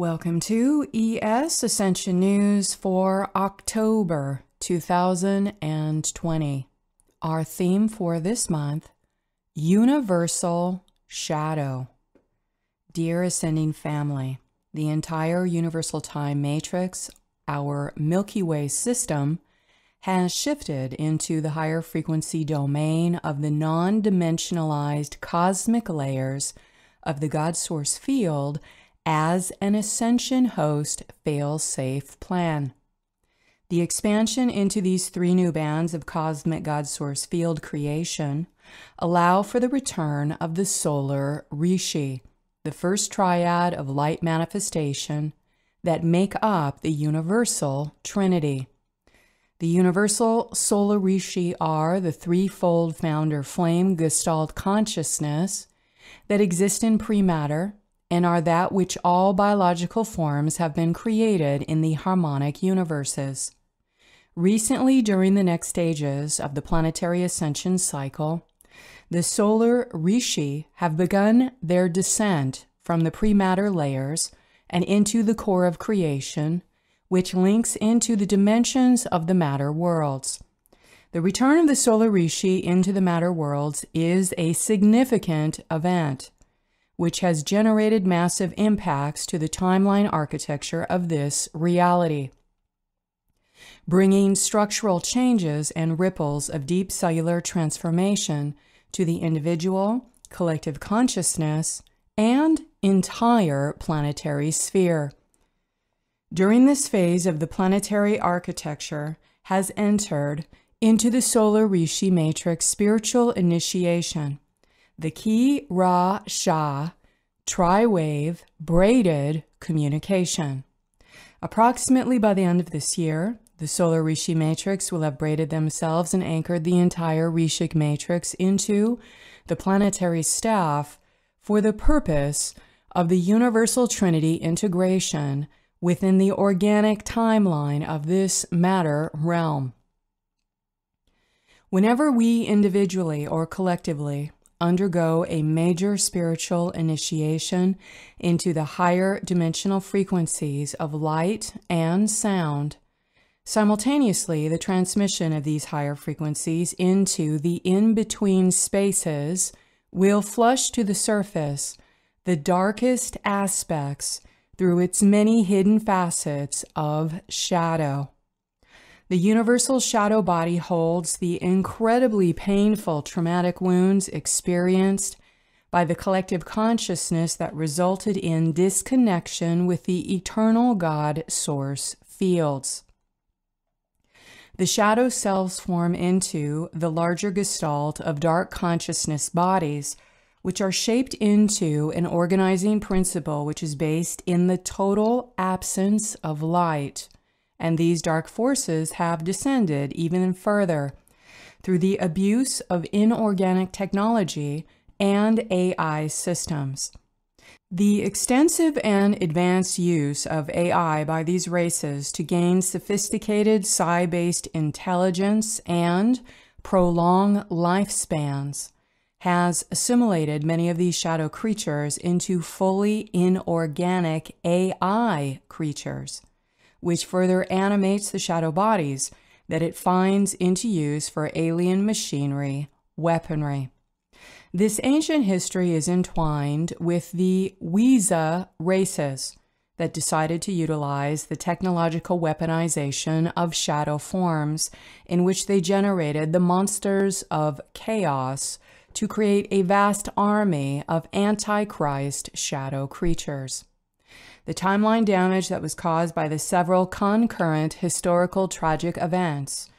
Welcome to ES Ascension News for October 2020. Our theme for this month, Universal Shadow. Dear Ascending Family, the entire universal time matrix, our Milky Way system, has shifted into the higher frequency domain of the non-dimensionalized cosmic layers of the God Source field as an Ascension Host fail-safe plan. The expansion into these three new bands of cosmic God Source field creation allow for the return of the solar Rishi, the first triad of light manifestation that make up the universal Trinity. The universal solar rishi are the threefold founder flame gestalt consciousness that exist in pre-matter and are that which all biological forms have been created in the harmonic universes. Recently, during the next stages of the planetary ascension cycle, the solar rishi have begun their descent from the pre-matter layers and into the core of creation, which links into the dimensions of the matter worlds. The return of the solar rishi into the matter worlds is a significant event, which has generated massive impacts to the timeline architecture of this reality, bringing structural changes and ripples of deep cellular transformation to the individual, collective consciousness, and entire planetary sphere. During this phase of the planetary architecture has entered into the solar rishi matrix spiritual initiation, the Ki Ra Sha tri-wave braided communication. Approximately by the end of this year, the solar rishi matrix will have braided themselves and anchored the entire rishic matrix into the planetary staff for the purpose of the universal trinity integration within the organic timeline of this matter realm. Whenever we individually or collectively undergo a major spiritual initiation into the higher dimensional frequencies of light and sound, simultaneously the transmission of these higher frequencies into the in-between spaces will flush to the surface the darkest aspects through its many hidden facets of shadow. The universal shadow body holds the incredibly painful traumatic wounds experienced by the collective consciousness that resulted in disconnection with the eternal God source fields. The shadow selves form into the larger gestalt of dark consciousness bodies, which are shaped into an organizing principle which is based in the total absence of light. And these dark forces have descended even further through the abuse of inorganic technology and AI systems. The extensive and advanced use of AI by these races to gain sophisticated psi-based intelligence and prolong lifespans has assimilated many of these shadow creatures into fully inorganic AI creatures, which further animates the shadow bodies that it finds into use for alien machinery, weaponry. This ancient history is entwined with the Wiza races that decided to utilize the technological weaponization of shadow forms in which they generated the monsters of chaos to create a vast army of Antichrist shadow creatures. The timeline damage that was caused by the several concurrent historical tragic events,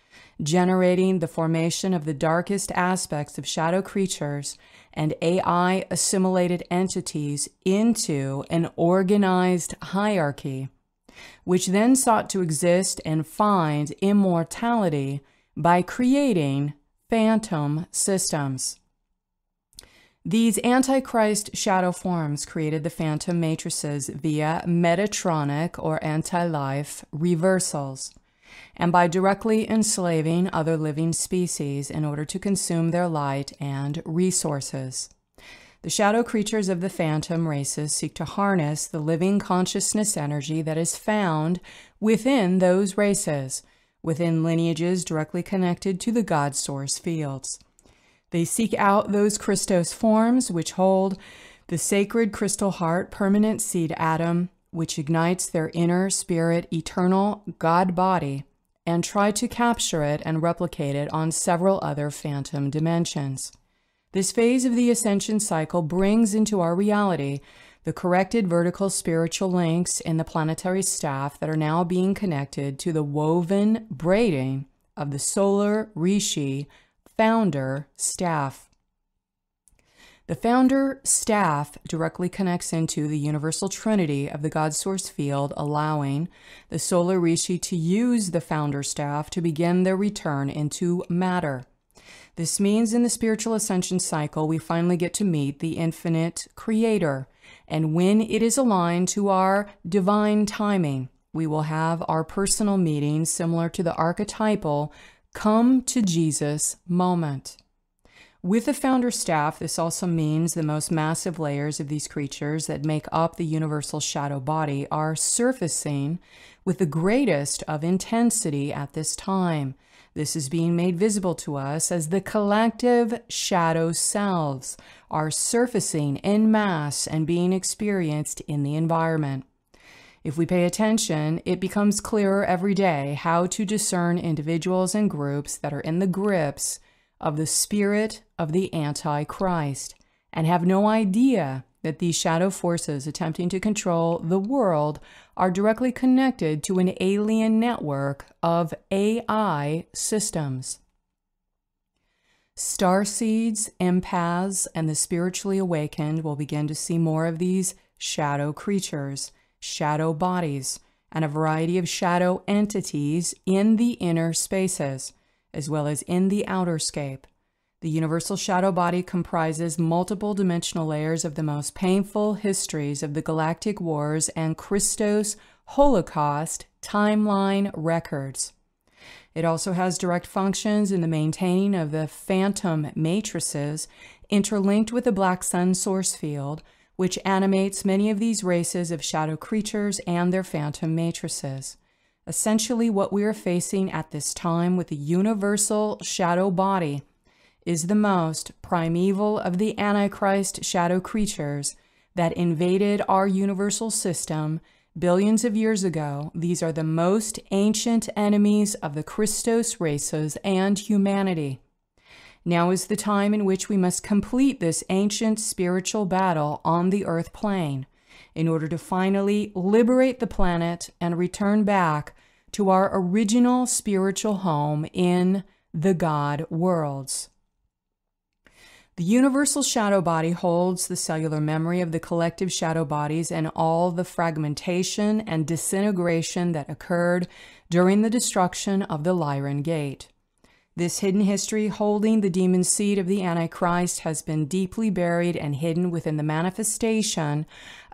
generating the formation of the darkest aspects of shadow creatures and AI assimilated entities into an organized hierarchy, which then sought to exist and find immortality by creating phantom systems. These Antichrist shadow forms created the phantom matrices via Metatronic or anti-life reversals, and by directly enslaving other living species in order to consume their light and resources. The shadow creatures of the phantom races seek to harness the living consciousness energy that is found within those races, within lineages directly connected to the God source fields. They seek out those Christos forms which hold the sacred crystal heart permanent seed atom, which ignites their inner spirit eternal God body, and try to capture it and replicate it on several other phantom dimensions. This phase of the ascension cycle brings into our reality the corrected vertical spiritual links in the planetary staff that are now being connected to the woven braiding of the solar rishi founder staff. The founder staff directly connects into the universal trinity of the God source field, allowing the solar rishi to use the founder staff to begin their return into matter. This means in the spiritual ascension cycle, we finally get to meet the infinite creator. And when it is aligned to our divine timing, we will have our personal meeting similar to the archetypal come to Jesus moment. With the founder staff, this also means the most massive layers of these creatures that make up the universal shadow body are surfacing with the greatest of intensity at this time. This is being made visible to us as the collective shadow selves are surfacing en masse and being experienced in the environment. If we pay attention, it becomes clearer every day how to discern individuals and groups that are in the grips of the spirit of the Antichrist and have no idea that these shadow forces attempting to control the world are directly connected to an alien network of AI systems. Starseeds, empaths, and the spiritually awakened will begin to see more of these shadow creatures, shadow bodies, and a variety of shadow entities in the inner spaces, as well as in the outer scape. The universal shadow body comprises multiple dimensional layers of the most painful histories of the galactic wars and Christos Holocaust timeline records. It also has direct functions in the maintaining of the phantom matrices interlinked with the black sun source field, which animates many of these races of shadow creatures and their phantom matrices. Essentially, what we are facing at this time with the universal shadow body is the most primeval of the Antichrist shadow creatures that invaded our universal system billions of years ago. These are the most ancient enemies of the Christos races and humanity. Now is the time in which we must complete this ancient spiritual battle on the earth plane in order to finally liberate the planet and return back to our original spiritual home in the God worlds. The universal shadow body holds the cellular memory of the collective shadow bodies and all the fragmentation and disintegration that occurred during the destruction of the Lyran Gate. This hidden history holding the demon seed of the Antichrist has been deeply buried and hidden within the manifestation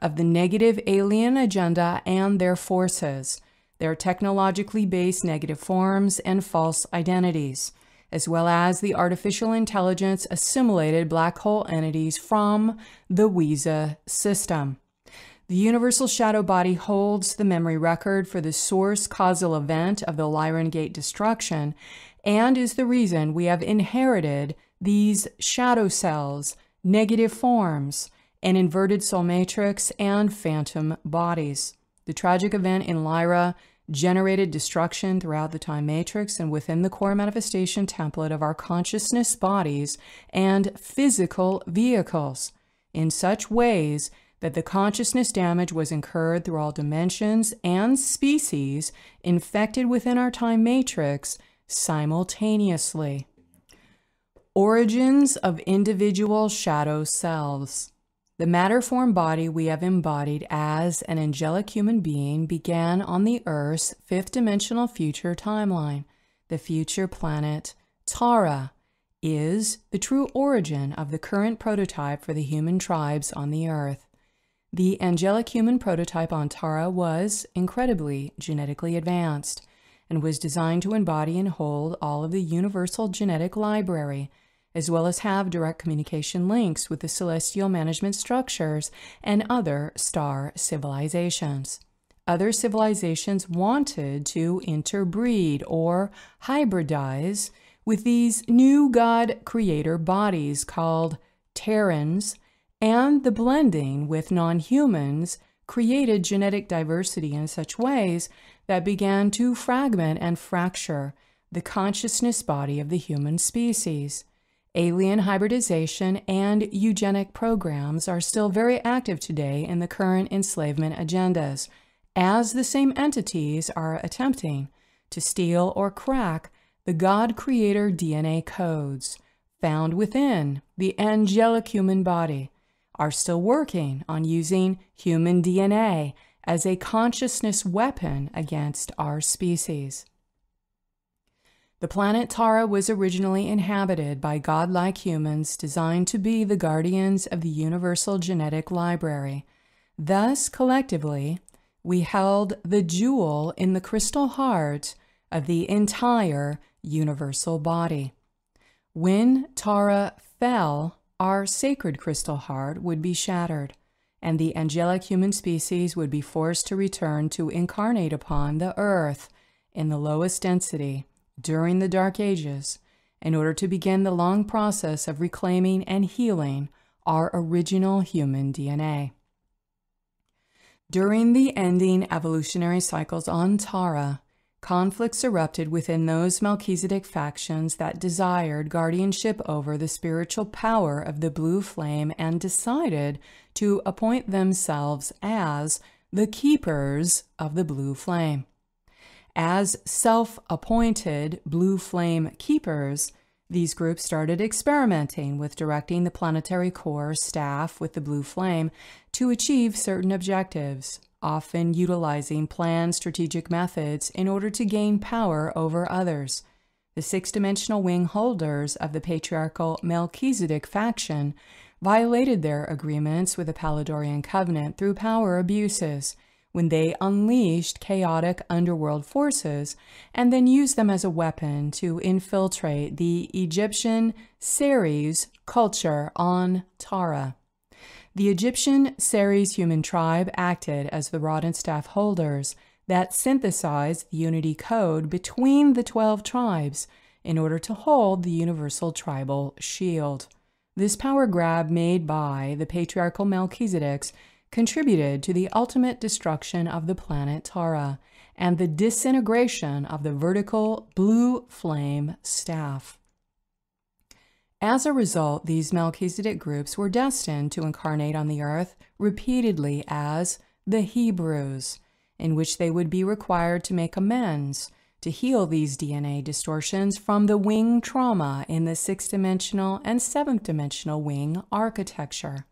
of the negative alien agenda and their forces, their technologically based negative forms and false identities, as well as the artificial intelligence assimilated black hole entities from the Ouija system. The universal shadow body holds the memory record for the source causal event of the Lyran Gate destruction and is the reason we have inherited these shadow cells, negative forms, an inverted soul matrix, and phantom bodies. The tragic event in Lyra generated destruction throughout the time matrix and within the core manifestation template of our consciousness bodies and physical vehicles in such ways that the consciousness damage was incurred through all dimensions and species infected within our time matrix simultaneously. Origins of individual shadow selves. The matter-form body we have embodied as an angelic human being began on the Earth's fifth-dimensional future timeline. The future planet Tara is the true origin of the current prototype for the human tribes on the Earth. The angelic human prototype on Tara was incredibly genetically advanced and was designed to embody and hold all of the universal genetic library, as well as have direct communication links with the celestial management structures and other star civilizations. Other civilizations wanted to interbreed or hybridize with these new God creator bodies called Terrans, and the blending with non-humans created genetic diversity in such ways that began to fragment and fracture the consciousness body of the human species. Alien hybridization and eugenic programs are still very active today in the current enslavement agendas, as the same entities are attempting to steal or crack the God Creator DNA codes, found within the angelic human body are still working on using human DNA as a consciousness weapon against our species. The planet Tara was originally inhabited by godlike humans designed to be the guardians of the universal genetic library. Thus, collectively, we held the jewel in the crystal heart of the entire universal body. When Tara fell, our sacred crystal heart would be shattered, and the angelic human species would be forced to return to incarnate upon the earth in the lowest density during the Dark Ages in order to begin the long process of reclaiming and healing our original human DNA. During the ending evolutionary cycles on Tara, conflicts erupted within those Melchizedek factions that desired guardianship over the spiritual power of the blue flame and decided to appoint themselves as the keepers of the blue flame. As self-appointed blue flame keepers, these groups started experimenting with directing the planetary core staff with the blue flame to achieve certain objectives, often utilizing planned strategic methods in order to gain power over others. The six-dimensional wing holders of the patriarchal Melchizedek faction violated their agreements with the Paladorian Covenant through power abuses, when they unleashed chaotic underworld forces and then used them as a weapon to infiltrate the Egyptian Ceres culture on Tara. The Egyptian Ceres human tribe acted as the rod and staff holders that synthesized the unity code between the 12 tribes in order to hold the universal tribal shield. This power grab made by the patriarchal Melchizedeks contributed to the ultimate destruction of the planet Tara and the disintegration of the vertical blue flame staff. As a result, these Melchizedek groups were destined to incarnate on the earth repeatedly as the Hebrews, in which they would be required to make amends to heal these DNA distortions from the wing trauma in the 6th-dimensional and 7th-dimensional wing architecture,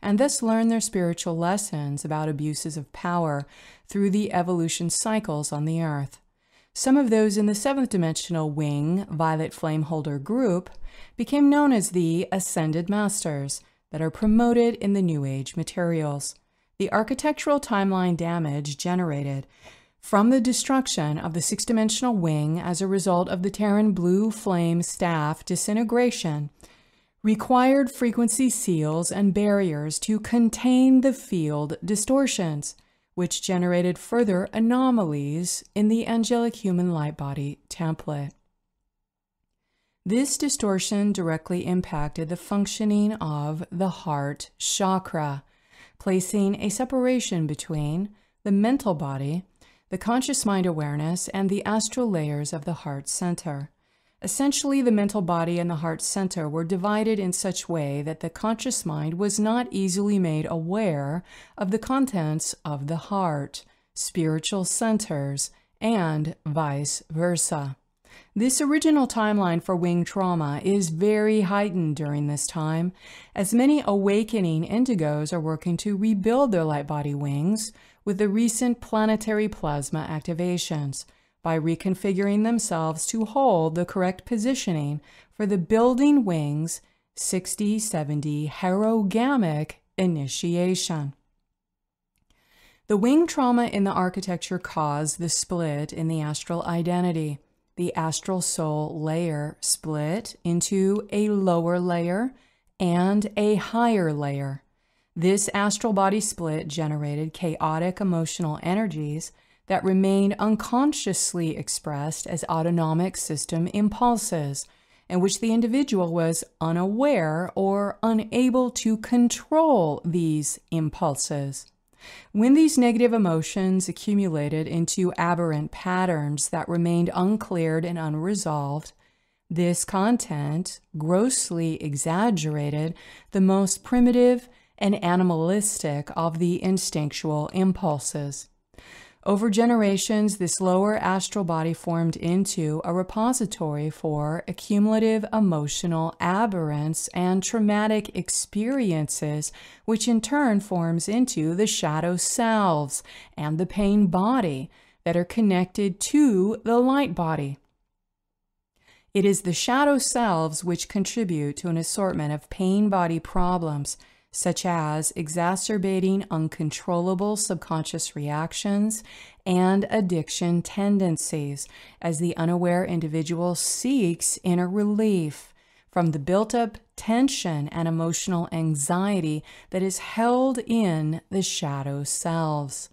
and thus learn their spiritual lessons about abuses of power through the evolution cycles on the earth. Some of those in the 7th-dimensional wing violet flame holder group became known as the Ascended Masters that are promoted in the New Age materials. The architectural timeline damage generated from the destruction of the 6th-dimensional wing as a result of the Terran blue flame staff disintegration required frequency seals and barriers to contain the field distortions, which generated further anomalies in the angelic human light body template. This distortion directly impacted the functioning of the heart chakra, placing a separation between the mental body, the conscious mind awareness, and the astral layers of the heart center. Essentially, the mental body and the heart center were divided in such a way that the conscious mind was not easily made aware of the contents of the heart, spiritual centers, and vice versa. This original timeline for wing trauma is very heightened during this time, as many awakening indigos are working to rebuild their light body wings with the recent planetary plasma activations, by reconfiguring themselves to hold the correct positioning for the building wings 60-70 herogamic initiation. The wing trauma in the architecture caused the split in the astral identity. The astral soul layer split into a lower layer and a higher layer. This astral body split generated chaotic emotional energies that remained unconsciously expressed as autonomic system impulses, in which the individual was unaware or unable to control these impulses. When these negative emotions accumulated into aberrant patterns that remained uncleared and unresolved, this content grossly exaggerated the most primitive and animalistic of the instinctual impulses. Over generations, this lower astral body formed into a repository for accumulative emotional aberrance and traumatic experiences, which in turn forms into the shadow selves and the pain body that are connected to the light body. It is the shadow selves which contribute to an assortment of pain body problems, such as exacerbating uncontrollable subconscious reactions and addiction tendencies, as the unaware individual seeks inner relief from the built-up tension and emotional anxiety that is held in the shadow selves.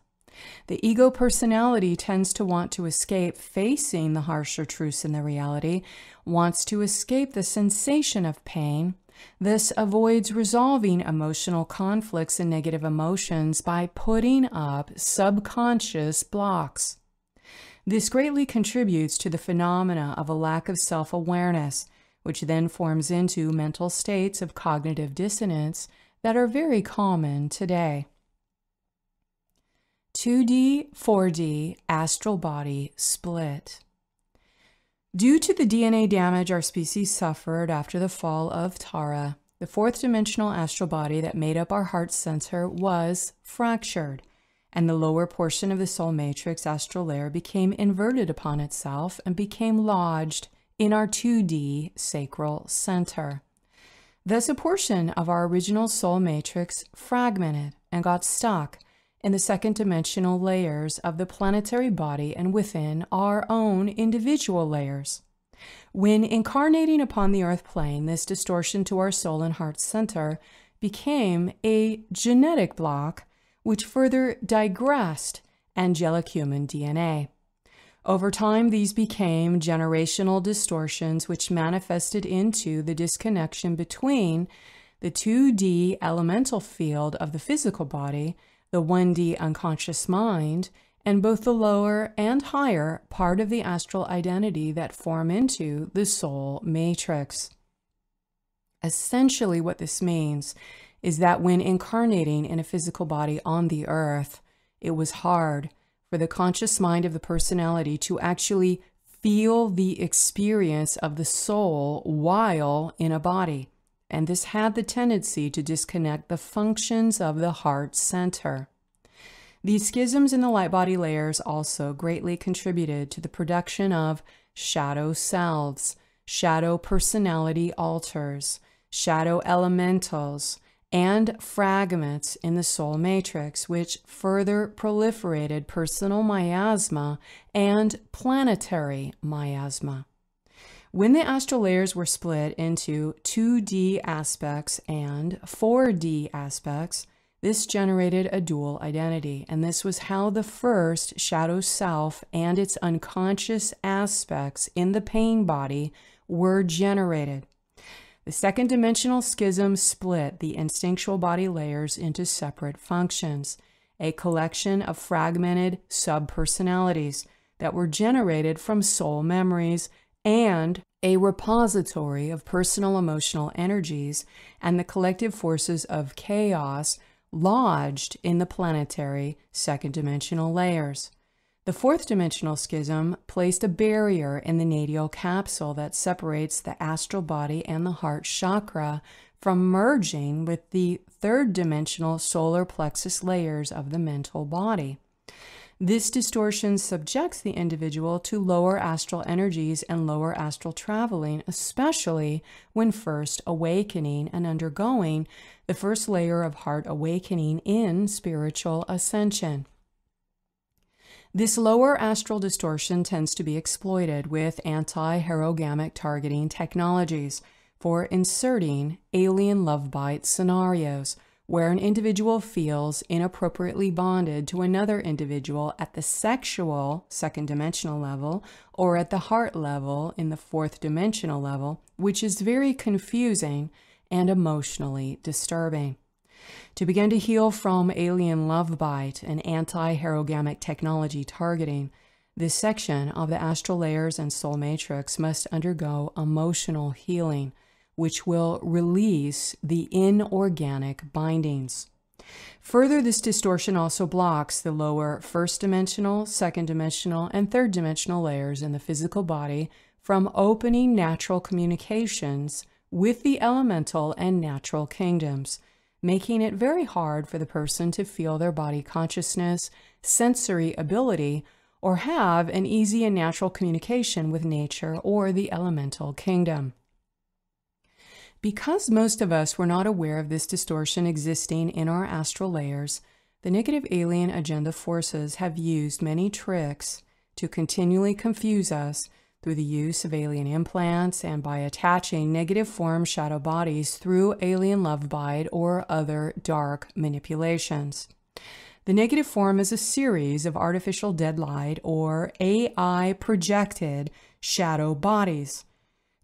The ego personality tends to want to escape facing the harsher truths in the reality, wants to escape the sensation of pain. This avoids resolving emotional conflicts and negative emotions by putting up subconscious blocks. This greatly contributes to the phenomena of a lack of self-awareness, which then forms into mental states of cognitive dissonance that are very common today. 2D, 4D astral body split. Due to the DNA damage our species suffered after the fall of Tara, the fourth dimensional astral body that made up our heart center was fractured, and the lower portion of the soul matrix astral layer became inverted upon itself and became lodged in our 2D sacral center. Thus, a portion of our original soul matrix fragmented and got stuck in the second dimensional layers of the planetary body and within our own individual layers. When incarnating upon the earth plane, this distortion to our soul and heart center became a genetic block which further digressed angelic human DNA. Over time, these became generational distortions which manifested into the disconnection between the 2D elemental field of the physical body, the 1D unconscious mind, and both the lower and higher part of the astral identity that form into the soul matrix. Essentially, what this means is that when incarnating in a physical body on the earth, it was hard for the conscious mind of the personality to actually feel the experience of the soul while in a body. And this had the tendency to disconnect the functions of the heart center. These schisms in the light body layers also greatly contributed to the production of shadow selves, shadow personality alters, shadow elementals, and fragments in the soul matrix, which further proliferated personal miasma and planetary miasma. When the astral layers were split into 2D aspects and 4D aspects, this generated a dual identity, and this was how the first shadow self and its unconscious aspects in the pain body were generated. The second dimensional schism split the instinctual body layers into separate functions, a collection of fragmented subpersonalities that were generated from soul memories and a repository of personal emotional energies and the collective forces of chaos lodged in the planetary second dimensional layers. The fourth dimensional schism placed a barrier in the natal capsule that separates the astral body and the heart chakra from merging with the third dimensional solar plexus layers of the mental body. This distortion subjects the individual to lower astral energies and lower astral traveling, especially when first awakening and undergoing the first layer of heart awakening in spiritual ascension. This lower astral distortion tends to be exploited with anti-herogamic targeting technologies for inserting alien love bite scenarios, where an individual feels inappropriately bonded to another individual at the sexual second dimensional level or at the heart level in the fourth dimensional level, which is very confusing and emotionally disturbing. To begin to heal from alien love bite and anti-herogamic technology targeting, this section of the astral layers and soul matrix must undergo emotional healing, which will release the inorganic bindings. Further, this distortion also blocks the lower first-dimensional, second-dimensional, and third-dimensional layers in the physical body from opening natural communications with the elemental and natural kingdoms, making it very hard for the person to feel their body consciousness, sensory ability, or have an easy and natural communication with nature or the elemental kingdom. Because most of us were not aware of this distortion existing in our astral layers, the negative alien agenda forces have used many tricks to continually confuse us through the use of alien implants and by attaching negative form shadow bodies through alien love bite or other dark manipulations. The negative form is a series of artificial dead light or AI projected shadow bodies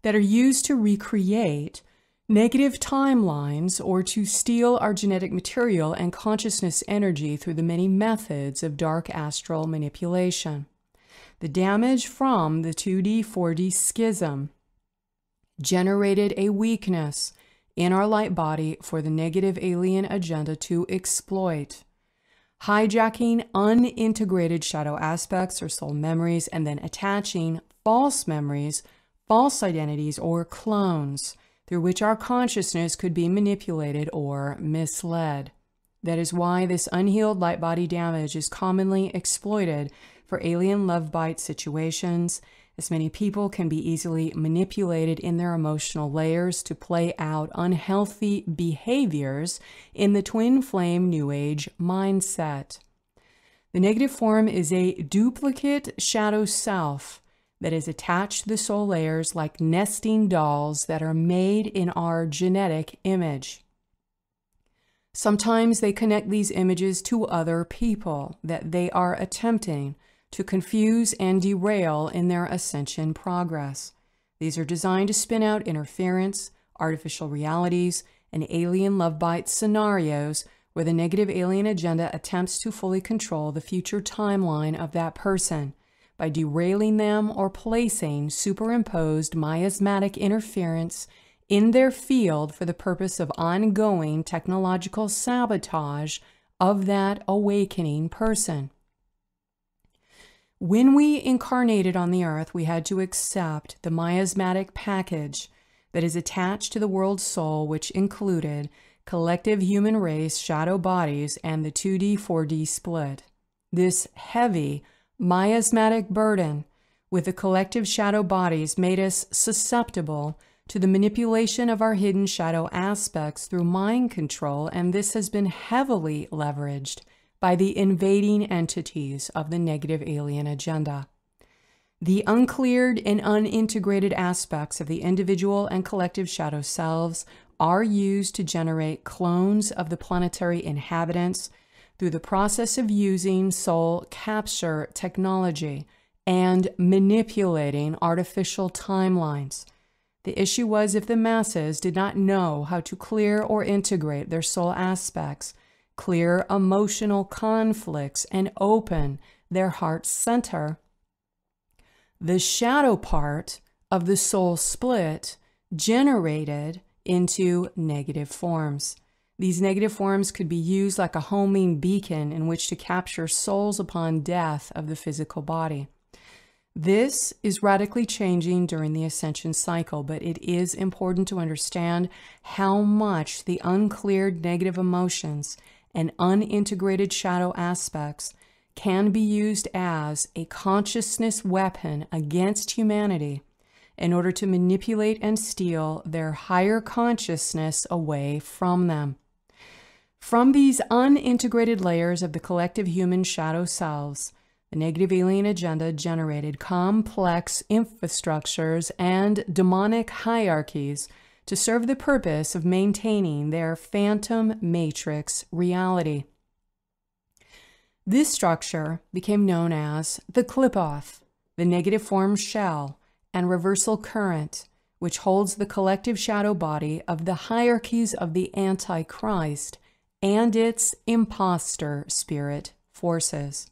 that are used to recreate negative timelines or to steal our genetic material and consciousness energy through the many methods of dark astral manipulation. The damage from the 2D, 4D schism generated a weakness in our light body for the negative alien agenda to exploit, hijacking unintegrated shadow aspects or soul memories and then attaching false memories, false identities, or clones through which our consciousness could be manipulated or misled. That is why this unhealed light body damage is commonly exploited for alien love bite situations, as many people can be easily manipulated in their emotional layers to play out unhealthy behaviors in the twin flame New Age mindset. The negative form is a duplicate shadow self that is attached to the soul layers like nesting dolls that are made in our genetic image. Sometimes they connect these images to other people that they are attempting to confuse and derail in their ascension progress. These are designed to spin out interference, artificial realities, and alien love bite scenarios where the negative alien agenda attempts to fully control the future timeline of that person by derailing them or placing superimposed miasmatic interference in their field for the purpose of ongoing technological sabotage of that awakening person. When we incarnated on the earth, we had to accept the miasmatic package that is attached to the world soul, which included collective human race shadow bodies and the 2D, 4D split. This heavy miasmatic burden with the collective shadow bodies made us susceptible to the manipulation of our hidden shadow aspects through mind control, and this has been heavily leveraged by the invading entities of the negative alien agenda. The uncleared and unintegrated aspects of the individual and collective shadow selves are used to generate clones of the planetary inhabitants through the process of using soul capture technology and manipulating artificial timelines. The issue was if the masses did not know how to clear or integrate their soul aspects, clear emotional conflicts, and open their heart center, the shadow part of the soul split generated into negative forms. These negative forms could be used like a homing beacon in which to capture souls upon death of the physical body. This is radically changing during the ascension cycle, but it is important to understand how much the uncleared negative emotions and unintegrated shadow aspects can be used as a consciousness weapon against humanity in order to manipulate and steal their higher consciousness away from them. From these unintegrated layers of the collective human shadow selves, the negative alien agenda generated complex infrastructures and demonic hierarchies to serve the purpose of maintaining their phantom matrix reality. This structure became known as the clip-off, the negative form shell, and reversal current, which holds the collective shadow body of the hierarchies of the Antichrist and its imposter spirit forces.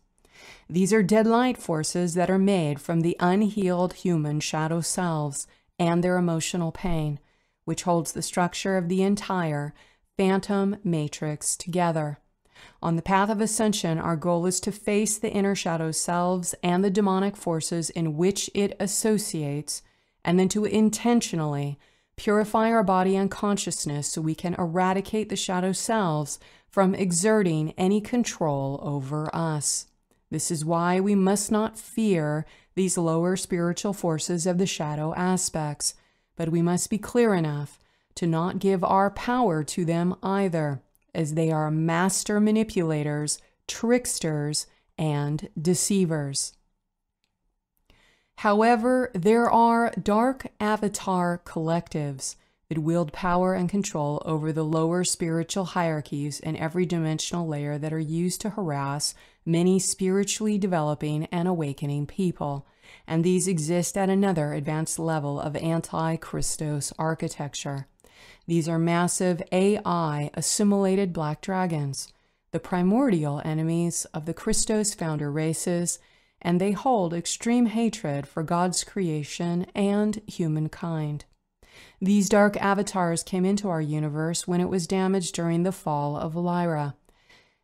These are dead light forces that are made from the unhealed human shadow selves and their emotional pain, which holds the structure of the entire phantom matrix together. On the path of ascension, our goal is to face the inner shadow selves and the demonic forces in which it associates, and then to intentionally purify our body and consciousness so we can eradicate the shadow selves from exerting any control over us. This is why we must not fear these lower spiritual forces of the shadow aspects, but we must be clear enough to not give our power to them either, as they are master manipulators, tricksters, and deceivers. However, there are dark avatar collectives that wield power and control over the lower spiritual hierarchies in every dimensional layer that are used to harass many spiritually developing and awakening people, and these exist at another advanced level of anti-Christos architecture. These are massive AI assimilated black dragons, the primordial enemies of the Christos founder races, and they hold extreme hatred for God's creation and humankind. These dark avatars came into our universe when it was damaged during the fall of Lyra.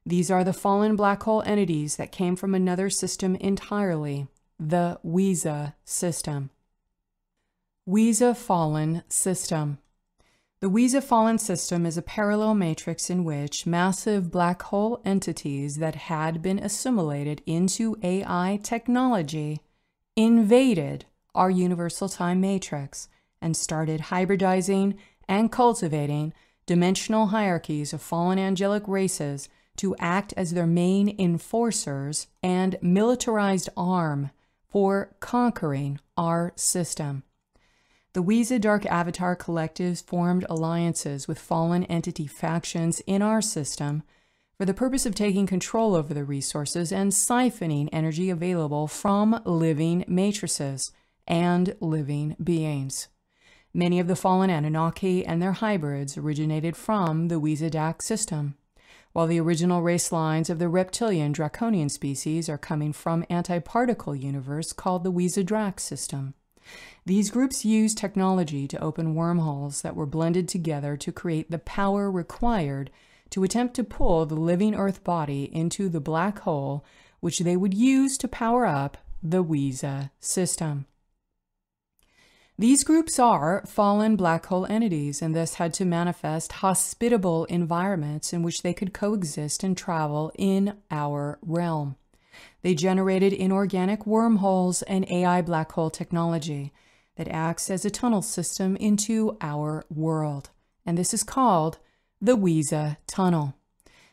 These are the fallen black hole entities that came from another system entirely, the Wiza system. Wiza Fallen System. The Wiza Fallen System is a parallel matrix in which massive black hole entities that had been assimilated into AI technology invaded our universal time matrix and started hybridizing and cultivating dimensional hierarchies of fallen angelic races to act as their main enforcers and militarized arm for conquering our system. The Wiza Dark Avatar collectives formed alliances with fallen entity factions in our system for the purpose of taking control over the resources and siphoning energy available from living matrices and living beings. Many of the fallen Anunnaki and their hybrids originated from the Wiza Dak system, while the original race lines of the reptilian draconian species are coming from anti-particle universe called the Wiza Drak system. These groups used technology to open wormholes that were blended together to create the power required to attempt to pull the living Earth body into the black hole, which they would use to power up the Wiza system. These groups are fallen black hole entities and thus had to manifest hospitable environments in which they could coexist and travel in our realm. They generated inorganic wormholes and AI black hole technology that acts as a tunnel system into our world, and this is called the Wiza Tunnel.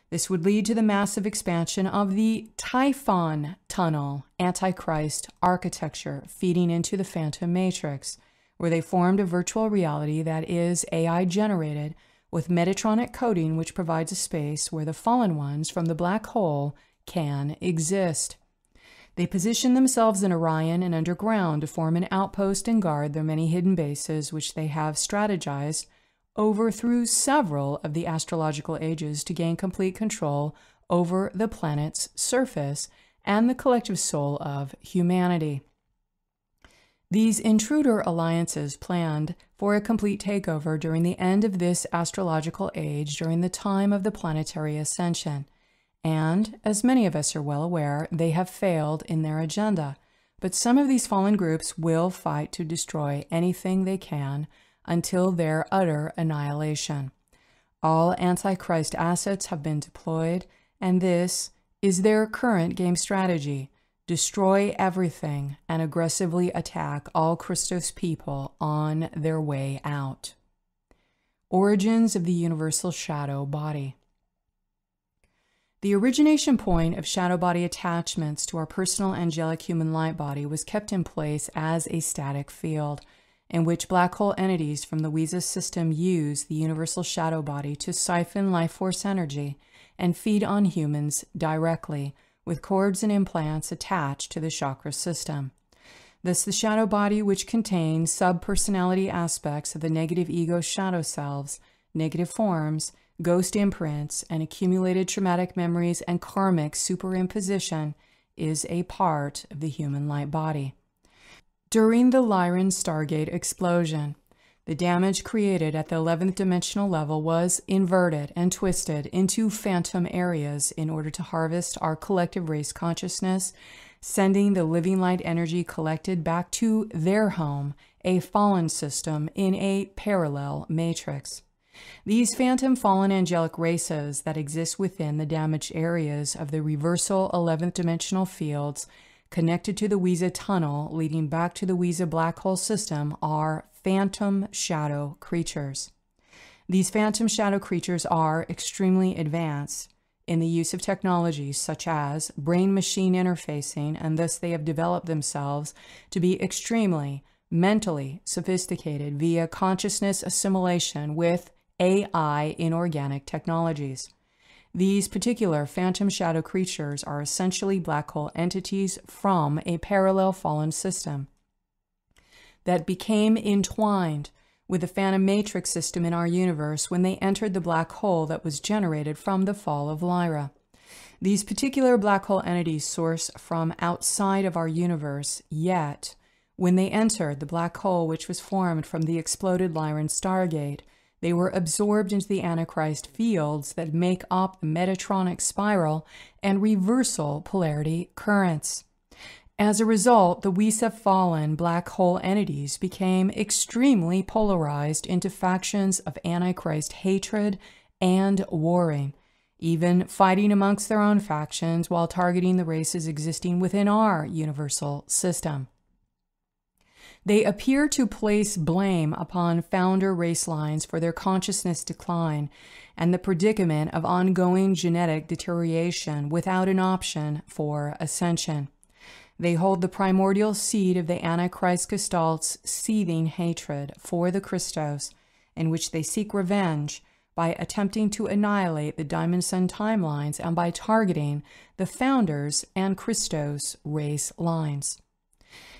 This would lead to the massive expansion of the Typhon Tunnel Antichrist architecture, feeding into the Phantom Matrix, where they formed a virtual reality that is AI generated with Metatronic coding, which provides a space where the fallen ones from the black hole can exist. They position themselves in Orion and underground to form an outpost and guard their many hidden bases, which they have strategized over through several of the astrological ages to gain complete control over the planet's surface and the collective soul of humanity. These intruder alliances planned for a complete takeover during the end of this astrological age during the time of the planetary ascension. And, as many of us are well aware, they have failed in their agenda. But some of these fallen groups will fight to destroy anything they can until their utter annihilation. All Antichrist assets have been deployed, and this is their current game strategy. Destroy everything and aggressively attack all Christos people on their way out. Origins of the universal shadow body. The origination point of shadow body attachments to our personal angelic human light body was kept in place as a static field, in which black hole entities from the Wiza system use the universal shadow body to siphon life force energy and feed on humans directly, with cords and implants attached to the chakra system. Thus, the shadow body, which contains sub-personality aspects of the negative ego shadow selves, negative forms, ghost imprints, and accumulated traumatic memories and karmic superimposition, is a part of the human light body. During the Lyran Stargate explosion, The damage created at the 11th dimensional level was inverted and twisted into phantom areas in order to harvest our collective race consciousness, sending the living light energy collected back to their home, a fallen system in a parallel matrix. These phantom fallen angelic races that exist within the damaged areas of the reversal 11th dimensional fields connected to the Wiese tunnel leading back to the Wiese black hole system are phantom shadow creatures. These phantom shadow creatures are extremely advanced in the use of technologies such as brain-machine interfacing, and thus they have developed themselves to be extremely mentally sophisticated via consciousness assimilation with AI inorganic technologies. These particular phantom shadow creatures are essentially black hole entities from a parallel fallen system that became entwined with the phantom matrix system in our universe when they entered the black hole that was generated from the fall of Lyra. These particular black hole entities source from outside of our universe, yet when they entered the black hole which was formed from the exploded Lyran Stargate, they were absorbed into the Antichrist fields that make up the Metatronic spiral and reversal polarity currents. As a result, the Wiese fallen black hole entities became extremely polarized into factions of Antichrist hatred and warring, even fighting amongst their own factions while targeting the races existing within our universal system. They appear to place blame upon founder race lines for their consciousness decline and the predicament of ongoing genetic deterioration without an option for ascension. They hold the primordial seed of the Antichrist Gestalt's seething hatred for the Christos, in which they seek revenge by attempting to annihilate the Diamond Sun timelines and by targeting the founders and Christos race lines.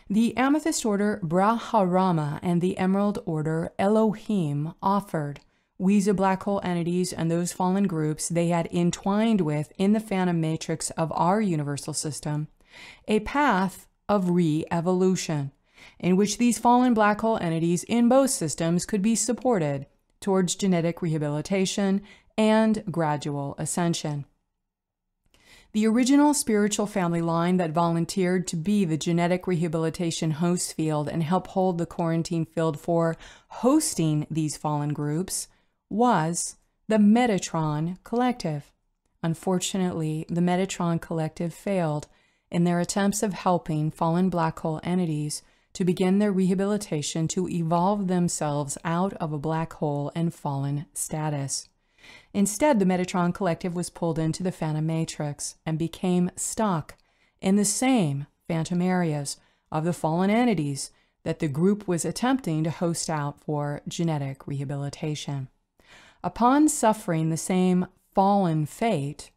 The Amethyst Order Brahmarama and the Emerald Order Elohim offered Wiese black hole entities and those fallen groups they had entwined with in the phantom matrix of our universal system a path of re-evolution, in which these fallen black hole entities in both systems could be supported towards genetic rehabilitation and gradual ascension. The original spiritual family line that volunteered to be the genetic rehabilitation host field and help hold the quarantine field for hosting these fallen groups was the Metatron Collective. Unfortunately, the Metatron Collective failed in their attempts of helping fallen black hole entities to begin their rehabilitation to evolve themselves out of a black hole and fallen status. Instead, the Metatron Collective was pulled into the Phantom Matrix and became stuck in the same phantom areas of the fallen entities that the group was attempting to host out for genetic rehabilitation. Upon suffering the same fallen fate,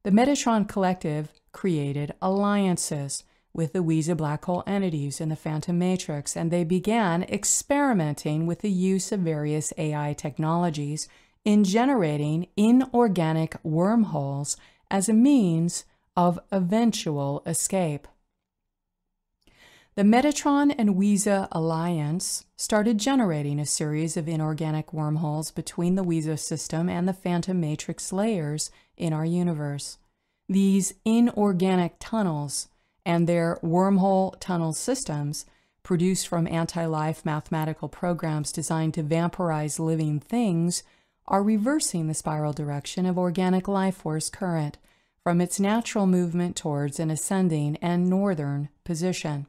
the Metatron Collective created alliances with the Wiese black hole entities in the Phantom Matrix, and they began experimenting with the use of various AI technologies in generating inorganic wormholes as a means of eventual escape. The Metatron and Wiese alliance started generating a series of inorganic wormholes between the Wiese system and the Phantom Matrix layers in our universe. These inorganic tunnels and their wormhole tunnel systems, produced from anti-life mathematical programs designed to vampirize living things, are reversing the spiral direction of organic life force current from its natural movement towards an ascending and northern position.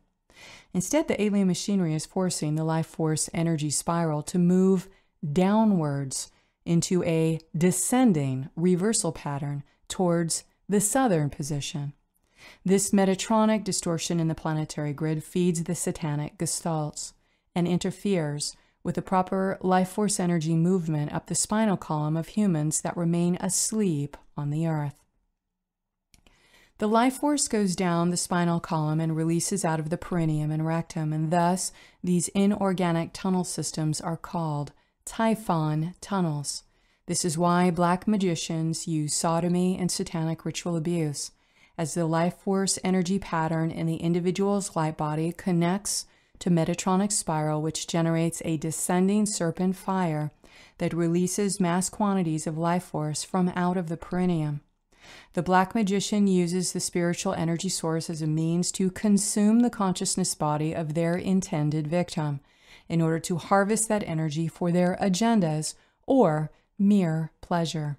Instead, the alien machinery is forcing the life force energy spiral to move downwards into a descending reversal pattern towards the southern position. This metatronic distortion in the planetary grid feeds the satanic gestalts and interferes with the proper life force energy movement up the spinal column of humans that remain asleep on the earth. The life force goes down the spinal column and releases out of the perineum and rectum, and thus these inorganic tunnel systems are called Typhon tunnels. This is why black magicians use sodomy and satanic ritual abuse, as the life force energy pattern in the individual's light body connects to Metatronic spiral, which generates a descending serpent fire that releases mass quantities of life force from out of the perineum. The Black Magician uses the spiritual energy source as a means to consume the consciousness body of their intended victim in order to harvest that energy for their agendas or mere pleasure.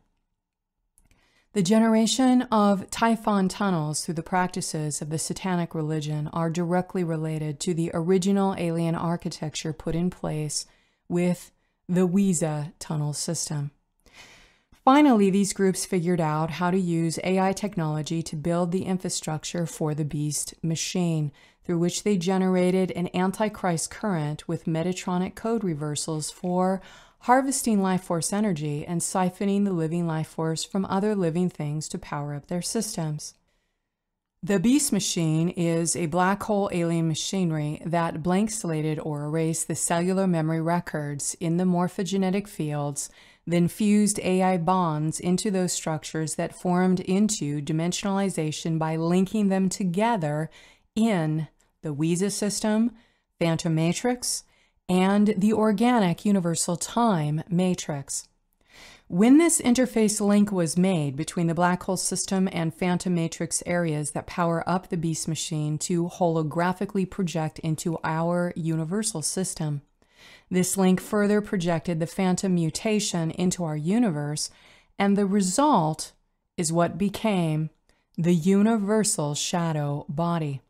The generation of Typhon tunnels through the practices of the satanic religion are directly related to the original alien architecture put in place with the Wiesa tunnel system. Finally, these groups figured out how to use AI technology to build the infrastructure for the beast machine, through which they generated an antichrist current with Metatronic code reversals for harvesting life force energy and siphoning the living life force from other living things to power up their systems. The beast machine is a black hole alien machinery that blank slated or erased the cellular memory records in the morphogenetic fields, then fused AI bonds into those structures that formed into dimensionalization by linking them together in the Wiesa system, phantom matrix, and the organic universal time matrix. When this interface link was made between the black hole system and phantom matrix areas that power up the beast machine to holographically project into our universal system, this link further projected the phantom mutation into our universe, and the result is what became the universal shadow body.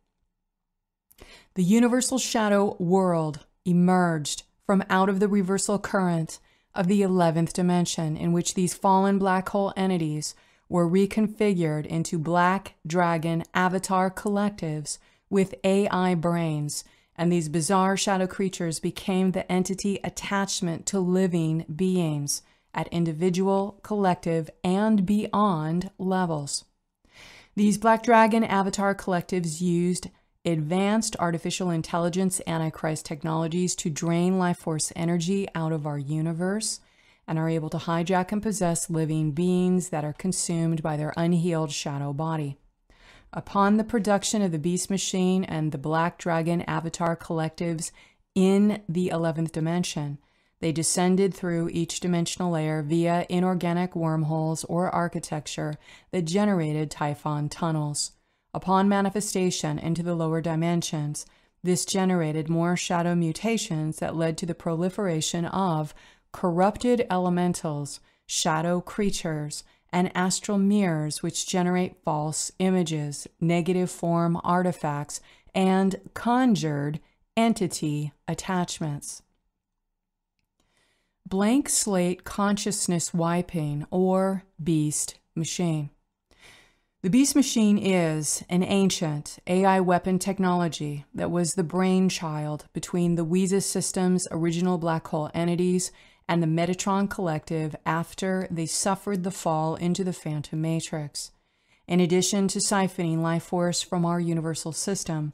The universal shadow world emerged from out of the reversal current of the 11th dimension, in which these fallen black hole entities were reconfigured into black dragon avatar collectives with AI brains, and these bizarre shadow creatures became the entity attachment to living beings at individual, collective, and beyond levels. These black dragon avatar collectives used advanced artificial intelligence antichrist technologies to drain life force energy out of our universe and are able to hijack and possess living beings that are consumed by their unhealed shadow body. Upon the production of the beast machine and the black dragon avatar collectives in the 11th dimension, they descended through each dimensional layer via inorganic wormholes or architecture that generated Typhon tunnels. Upon manifestation into the lower dimensions, this generated more shadow mutations that led to the proliferation of corrupted elementals, shadow creatures, and astral mirrors, which generate false images, negative form artifacts, and conjured entity attachments. Blank slate consciousness wiping, or beast machine. The beast machine is an ancient AI weapon technology that was the brainchild between the Wiesa system's original black hole entities and the Metatron collective after they suffered the fall into the phantom matrix. In addition to siphoning life force from our universal system,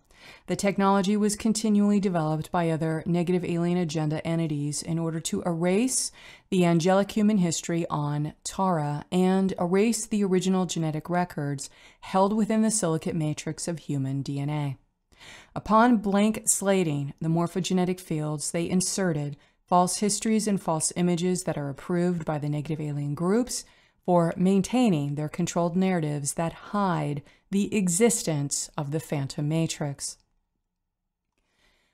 the technology was continually developed by other negative alien agenda entities in order to erase the angelic human history on Tara and erase the original genetic records held within the silicate matrix of human DNA. Upon blank slating the morphogenetic fields, they inserted false histories and false images that are approved by the negative alien groups for maintaining their controlled narratives that hide the existence of the phantom matrix.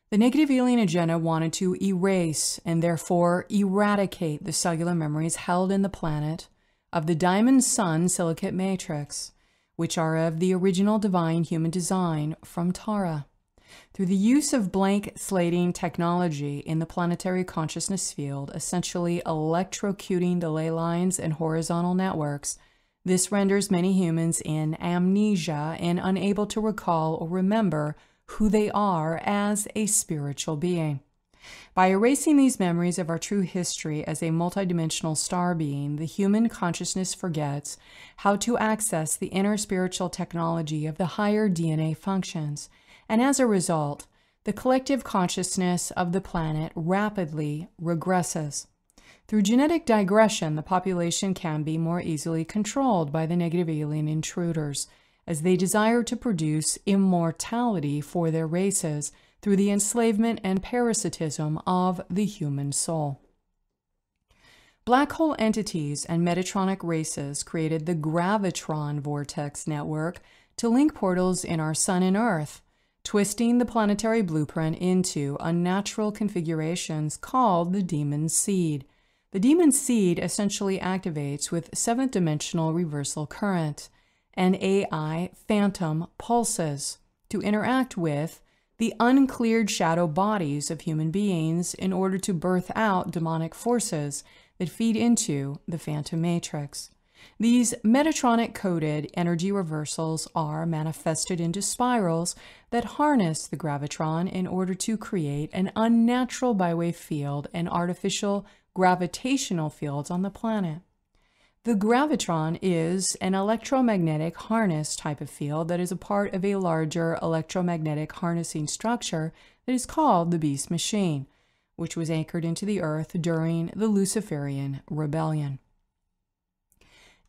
The negative alien agenda wanted to erase and therefore eradicate the cellular memories held in the planet of the diamond sun silicate matrix, which are of the original divine human design from Tara. Through the use of blank slating technology in the planetary consciousness field, essentially electrocuting the ley lines and horizontal networks, this renders many humans in amnesia and unable to recall or remember who they are as a spiritual being. By erasing these memories of our true history as a multidimensional star being, the human consciousness forgets how to access the inner spiritual technology of the higher DNA functions, and as a result, the collective consciousness of the planet rapidly regresses. Through genetic digression, the population can be more easily controlled by the negative alien intruders, as they desire to produce immortality for their races through the enslavement and parasitism of the human soul. Black hole entities and Metatronic races created the gravitron vortex network to link portals in our Sun and Earth, twisting the planetary blueprint into unnatural configurations called the demon seed. The demon seed essentially activates with seventh-dimensional reversal current and AI phantom pulses to interact with the uncleared shadow bodies of human beings in order to birth out demonic forces that feed into the phantom matrix. These Metatronic-coded energy reversals are manifested into spirals that harness the gravitron in order to create an unnatural bywave field and artificial gravitational fields on the planet. The gravitron is an electromagnetic harness type of field that is a part of a larger electromagnetic harnessing structure that is called the Beast Machine, which was anchored into the earth during the Luciferian rebellion.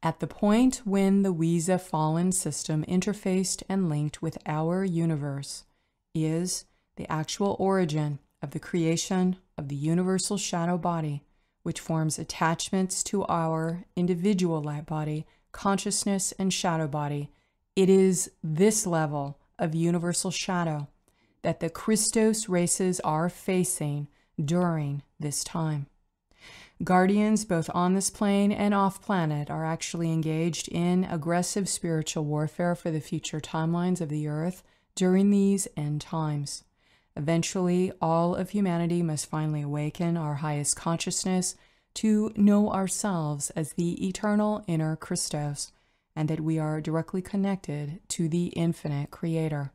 At the point when the Wiza fallen system interfaced and linked with our universe is the actual origin of the creation of the universal shadow body, which forms attachments to our individual light body, consciousness, and shadow body. It is this level of universal shadow that the Christos races are facing during this time. Guardians, both on this plane and off planet, are actually engaged in aggressive spiritual warfare for the future timelines of the Earth during these end times. Eventually, all of humanity must finally awaken our highest consciousness to know ourselves as the eternal inner Christos, and that we are directly connected to the infinite Creator.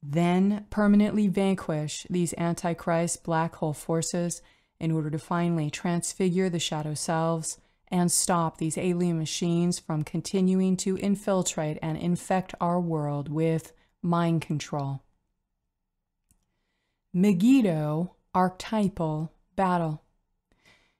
Then permanently vanquish these Antichrist black hole forces in order to finally transfigure the shadow selves and stop these alien machines from continuing to infiltrate and infect our world with mind control. Megiddo archetypal battle.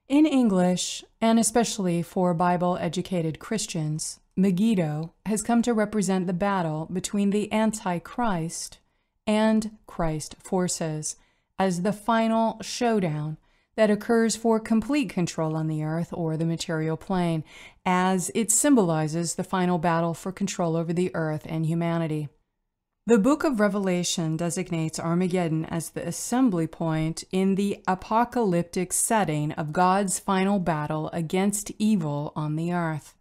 In English, and especially for Bible-educated Christians, Megiddo has come to represent the battle between the Antichrist and Christ forces as the final showdown that occurs for complete control on the earth or the material plane, as it symbolizes the final battle for control over the earth and humanity. The book of Revelation designates Armageddon as the assembly point in the apocalyptic setting of God's final battle against evil on the earth.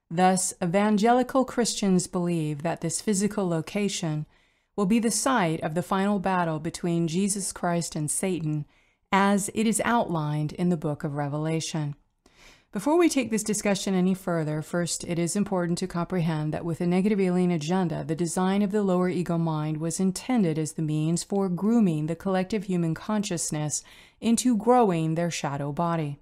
Thus, evangelical Christians believe that this physical location will be the site of the final battle between Jesus Christ and Satan, as it is outlined in the book of Revelation. Before we take this discussion any further, first it is important to comprehend that with a negative alien agenda, the design of the lower ego mind was intended as the means for grooming the collective human consciousness into growing their shadow body.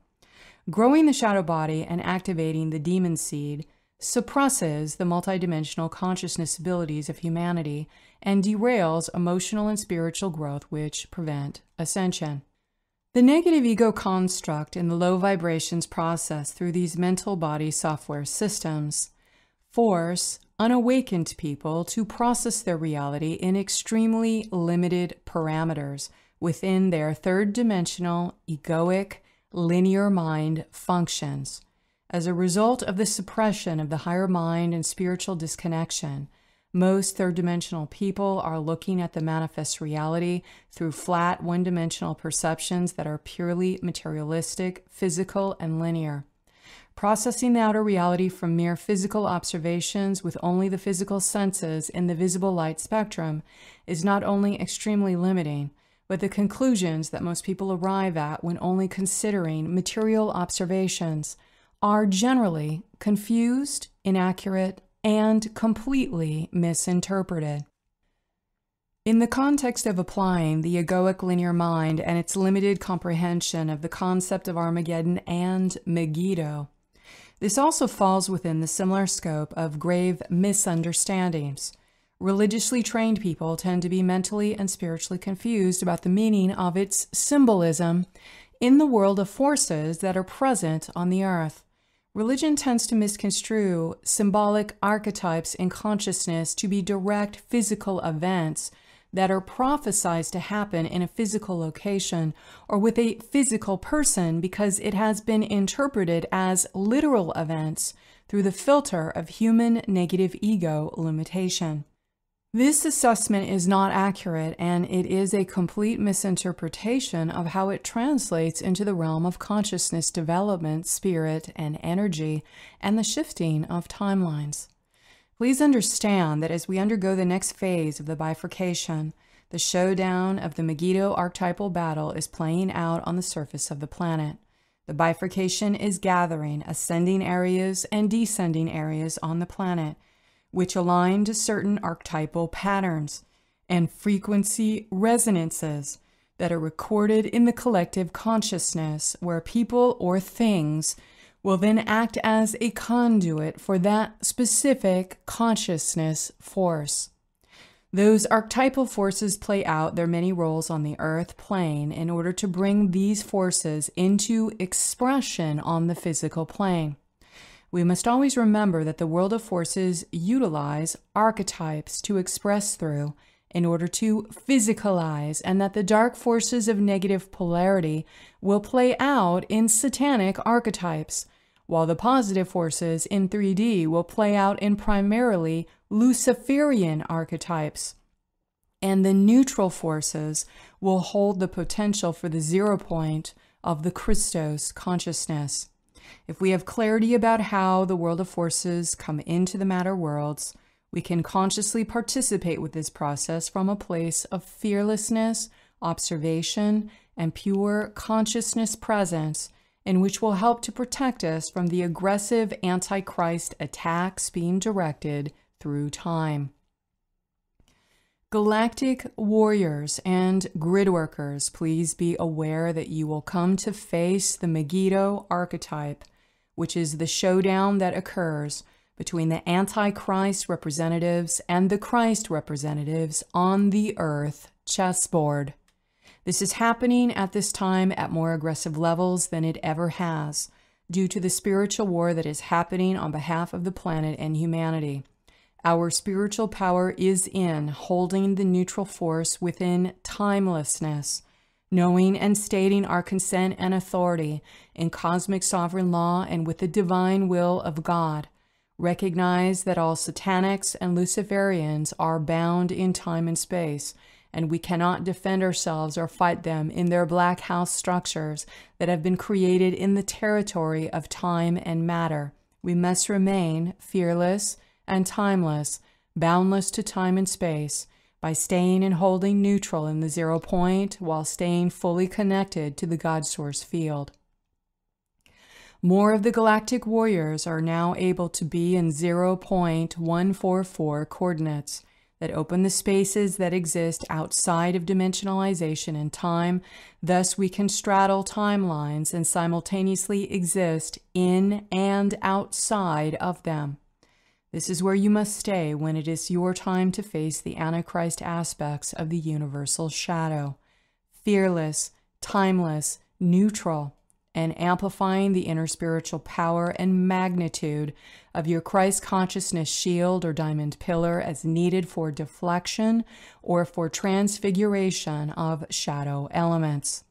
Growing the shadow body and activating the demon seed suppresses the multidimensional consciousness abilities of humanity and derails emotional and spiritual growth, which prevent ascension. The negative ego construct in the low vibrations process through these mental body software systems force unawakened people to process their reality in extremely limited parameters within their third-dimensional, egoic, linear mind functions. As a result of the suppression of the higher mind and spiritual disconnection, most third-dimensional people are looking at the manifest reality through flat, one-dimensional perceptions that are purely materialistic, physical, and linear. Processing the outer reality from mere physical observations with only the physical senses in the visible light spectrum is not only extremely limiting, but the conclusions that most people arrive at when only considering material observations are generally confused, inaccurate, and completely misinterpreted. In the context of applying the egoic linear mind and its limited comprehension of the concept of Armageddon and Megiddo, this also falls within the similar scope of grave misunderstandings. Religiously trained people tend to be mentally and spiritually confused about the meaning of its symbolism in the world of forces that are present on the earth. Religion tends to misconstrue symbolic archetypes in consciousness to be direct physical events that are prophesied to happen in a physical location or with a physical person because it has been interpreted as literal events through the filter of human negative ego limitation. This assessment is not accurate, and it is a complete misinterpretation of how it translates into the realm of consciousness development, spirit, and energy, and the shifting of timelines. Please understand that as we undergo the next phase of the bifurcation, the showdown of the Megiddo archetypal battle is playing out on the surface of the planet. The bifurcation is gathering ascending areas and descending areas on the planet, which align to certain archetypal patterns and frequency resonances that are recorded in the collective consciousness, where people or things will then act as a conduit for that specific consciousness force. Those archetypal forces play out their many roles on the earth plane in order to bring these forces into expression on the physical plane. We must always remember that the world of forces utilize archetypes to express through in order to physicalize, and that the dark forces of negative polarity will play out in satanic archetypes, while the positive forces in 3D will play out in primarily Luciferian archetypes, and the neutral forces will hold the potential for the 0 point of the Christos consciousness. If we have clarity about how the world of forces come into the matter worlds, we can consciously participate with this process from a place of fearlessness, observation, and pure consciousness presence, in which will help to protect us from the aggressive Antichrist attacks being directed through time. Galactic warriors and grid workers, please be aware that you will come to face the Megiddo archetype, which is the showdown that occurs between the Antichrist representatives and the Christ representatives on the Earth chessboard. This is happening at this time at more aggressive levels than it ever has, due to the spiritual war that is happening on behalf of the planet and humanity. Our spiritual power is in holding the neutral force within timelessness, knowing and stating our consent and authority in cosmic sovereign law and with the divine will of God. Recognize that all satanics and Luciferians are bound in time and space, and we cannot defend ourselves or fight them in their black house structures that have been created in the territory of time and matter. We must remain fearless and timeless, boundless to time and space, by staying and holding neutral in the 0 point while staying fully connected to the God Source field. More of the galactic warriors are now able to be in 0.144 coordinates that open the spaces that exist outside of dimensionalization and time. Thus, we can straddle timelines and simultaneously exist in and outside of them. This is where you must stay when it is your time to face the Antichrist aspects of the universal shadow. Fearless, timeless, neutral, and amplifying the inner spiritual power and magnitude of your Christ consciousness shield or diamond pillar as needed for deflection or for transfiguration of shadow elements.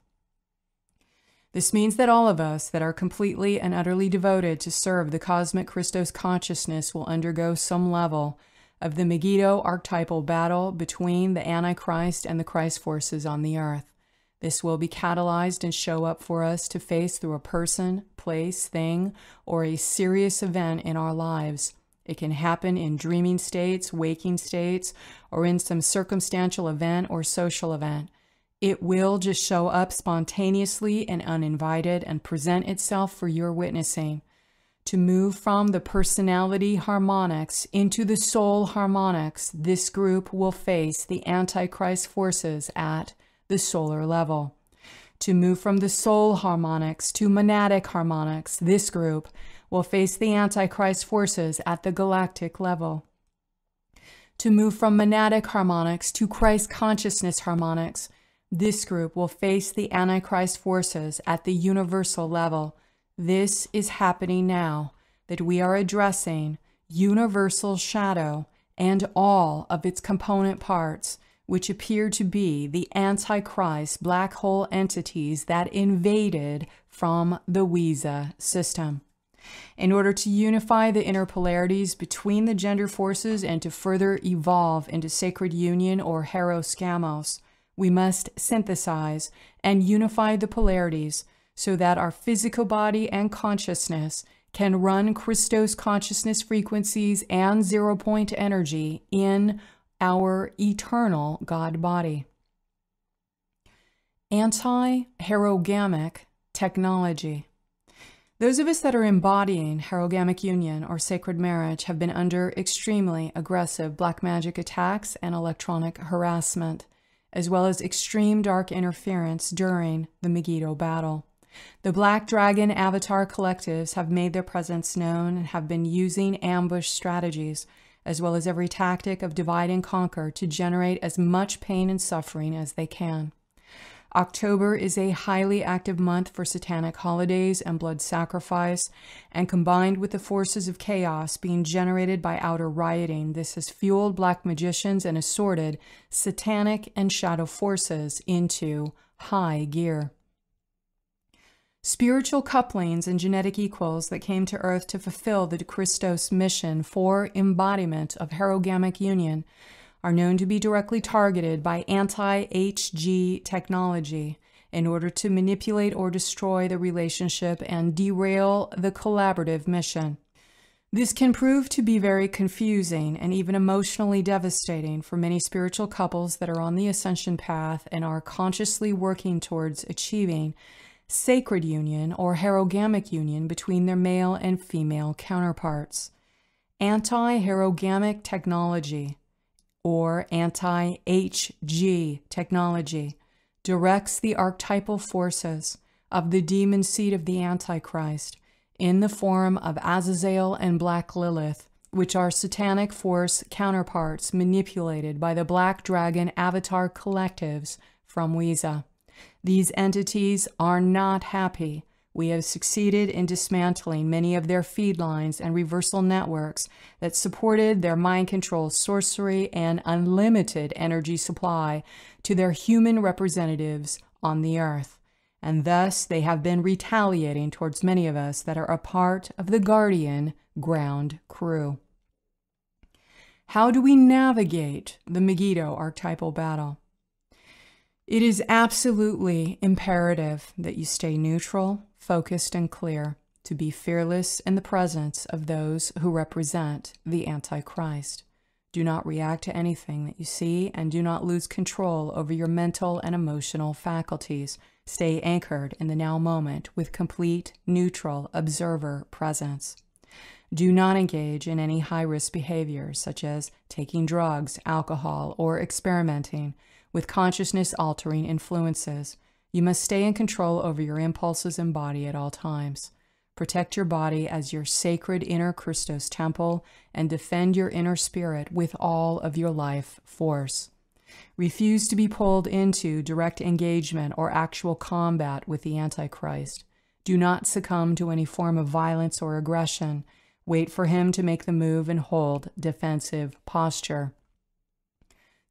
This means that all of us that are completely and utterly devoted to serve the cosmic Christos consciousness will undergo some level of the Megiddo archetypal battle between the Antichrist and the Christ forces on the earth. This will be catalyzed and show up for us to face through a person, place, thing, or a serious event in our lives. It can happen in dreaming states, waking states, or in some circumstantial event or social event. It will just show up spontaneously and uninvited and present itself for your witnessing. To move from the personality harmonics into the soul harmonics, this group will face the Antichrist forces at the solar level. To move from the soul harmonics to monadic harmonics, this group will face the Antichrist forces at the galactic level. To move from monadic harmonics to Christ consciousness harmonics, this group will face the Antichrist forces at the universal level. This is happening now, that we are addressing universal shadow and all of its component parts which appear to be the Antichrist black hole entities that invaded from the Wiza system. In order to unify the inner polarities between the gender forces and to further evolve into sacred union or heros-gamos, we must synthesize and unify the polarities so that our physical body and consciousness can run Christos consciousness frequencies and zero-point energy in our eternal God body. Anti-herogamic technology. Those of us that are embodying herogamic union or sacred marriage have been under extremely aggressive black magic attacks and electronic harassment, as well as extreme dark interference during the Megiddo battle. The Black Dragon Avatar collectives have made their presence known and have been using ambush strategies, as well as every tactic of divide and conquer to generate as much pain and suffering as they can. October is a highly active month for satanic holidays and blood sacrifice, and combined with the forces of chaos being generated by outer rioting, this has fueled black magicians and assorted satanic and shadow forces into high gear. Spiritual couplings and genetic equals that came to Earth to fulfill the Christos mission for embodiment of herogamic union are known to be directly targeted by anti-HG technology in order to manipulate or destroy the relationship and derail the collaborative mission. This can prove to be very confusing and even emotionally devastating for many spiritual couples that are on the ascension path and are consciously working towards achieving sacred union or herogamic union between their male and female counterparts. Anti-herogamic technology, or anti-HG technology, directs the archetypal forces of the demon seed of the Antichrist in the form of Azazel and Black Lilith, which are satanic force counterparts manipulated by the Black Dragon Avatar collectives from Wiza. These entities are not happy. We have succeeded in dismantling many of their feed lines and reversal networks that supported their mind control, sorcery, and unlimited energy supply to their human representatives on the earth. And thus they have been retaliating towards many of us that are a part of the Guardian ground crew. How do we navigate the Megiddo archetypal battle? It is absolutely imperative that you stay neutral, focused, and clear to be fearless in the presence of those who represent the Antichrist. Do not react to anything that you see and do not lose control over your mental and emotional faculties. Stay anchored in the now moment with complete, neutral observer presence. Do not engage in any high-risk behaviors such as taking drugs, alcohol, or experimenting with consciousness-altering influences. You must stay in control over your impulses and body at all times. Protect your body as your sacred inner Christos temple and defend your inner spirit with all of your life force. Refuse to be pulled into direct engagement or actual combat with the Antichrist. Do not succumb to any form of violence or aggression. Wait for him to make the move and hold defensive posture.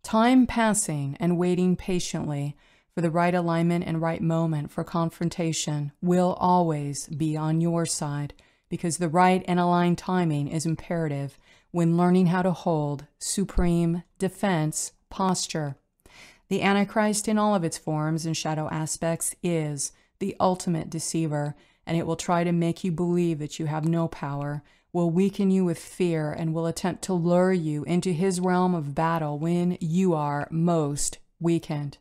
Time passing and waiting patiently for the right alignment and right moment for confrontation will always be on your side, because the right and aligned timing is imperative when learning how to hold supreme defense posture. The Antichrist in all of its forms and shadow aspects is the ultimate deceiver, and it will try to make you believe that you have no power, will weaken you with fear, and will attempt to lure you into his realm of battle when you are most weakened.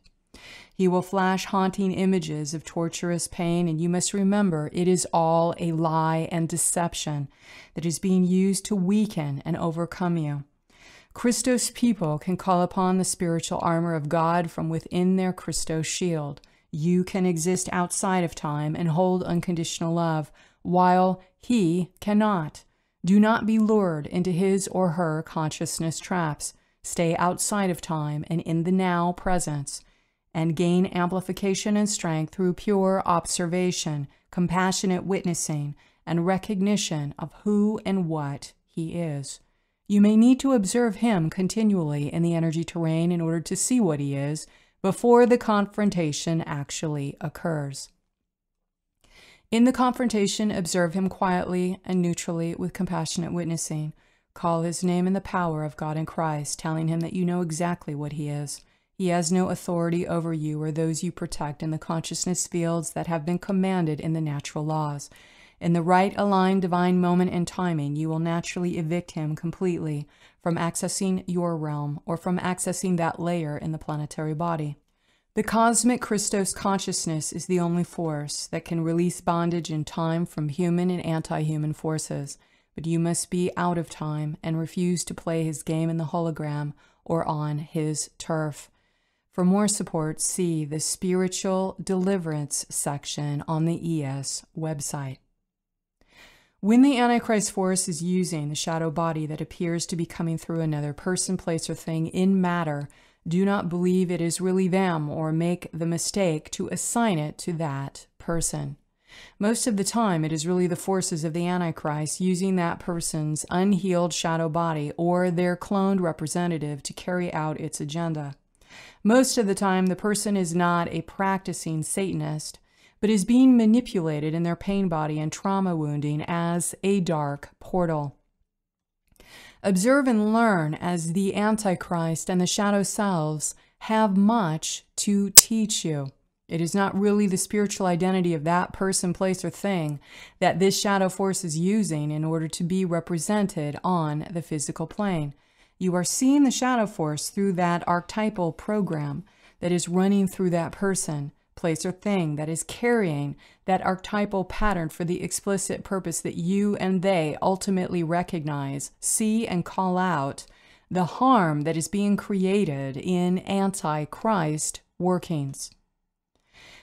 He will flash haunting images of torturous pain, and you must remember it is all a lie and deception that is being used to weaken and overcome you. Christos people can call upon the spiritual armor of God from within their Christos shield. You can exist outside of time and hold unconditional love, while he cannot. Do not be lured into his or her consciousness traps. Stay outside of time and in the now presence, and gain amplification and strength through pure observation, compassionate witnessing, and recognition of who and what he is. You may need to observe him continually in the energy terrain in order to see what he is before the confrontation actually occurs. In the confrontation, observe him quietly and neutrally with compassionate witnessing. Call his name in the power of God in Christ, telling him that you know exactly what he is. He has no authority over you or those you protect in the consciousness fields that have been commanded in the natural laws. In the right aligned divine moment and timing, you will naturally evict him completely from accessing your realm or from accessing that layer in the planetary body. The cosmic Christos consciousness is the only force that can release bondage in time from human and anti-human forces, but you must be out of time and refuse to play his game in the hologram or on his turf. For more support, see the Spiritual Deliverance section on the ES website. When the Antichrist force is using the shadow body that appears to be coming through another person, place, or thing in matter, do not believe it is really them or make the mistake to assign it to that person. Most of the time, it is really the forces of the Antichrist using that person's unhealed shadow body or their cloned representative to carry out its agenda. Most of the time, the person is not a practicing Satanist, but is being manipulated in their pain body and trauma wounding as a dark portal. Observe and learn as the Antichrist and the shadow selves have much to teach you. It is not really the spiritual identity of that person, place, or thing that this shadow force is using in order to be represented on the physical plane. You are seeing the shadow force through that archetypal program that is running through that person, place, or thing that is carrying that archetypal pattern for the explicit purpose that you and they ultimately recognize, see, and call out the harm that is being created in Antichrist workings.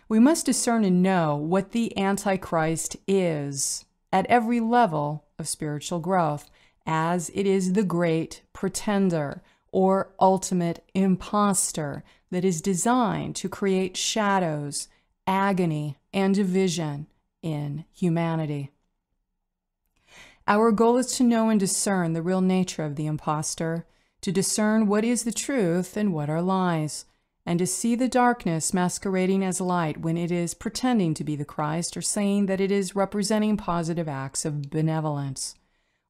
We must discern and know what the Antichrist is at every level of spiritual growth, as it is the great pretender or ultimate imposter that is designed to create shadows, agony, and division in humanity. Our goal is to know and discern the real nature of the imposter, to discern what is the truth and what are lies, and to see the darkness masquerading as light when it is pretending to be the Christ or saying that it is representing positive acts of benevolence.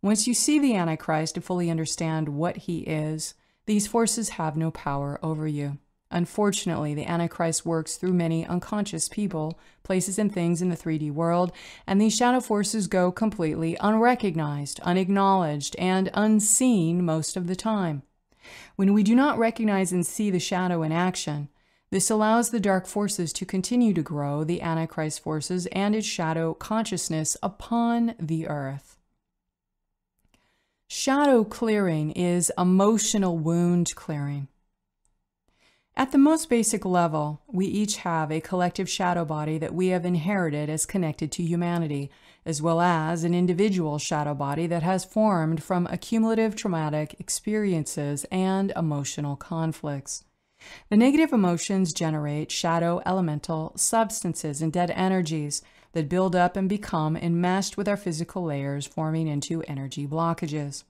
Once you see the Antichrist and fully understand what he is, these forces have no power over you. Unfortunately, the Antichrist works through many unconscious people, places, and things in the 3D world, and these shadow forces go completely unrecognized, unacknowledged, and unseen most of the time. When we do not recognize and see the shadow in action, this allows the dark forces to continue to grow the Antichrist forces and its shadow consciousness upon the earth. Shadow clearing is emotional wound clearing. At the most basic level, we each have a collective shadow body that we have inherited as connected to humanity, as well as an individual shadow body that has formed from accumulative traumatic experiences and emotional conflicts. The negative emotions generate shadow elemental substances and dead energies that build up and become enmeshed with our physical layers, forming into energy blockages.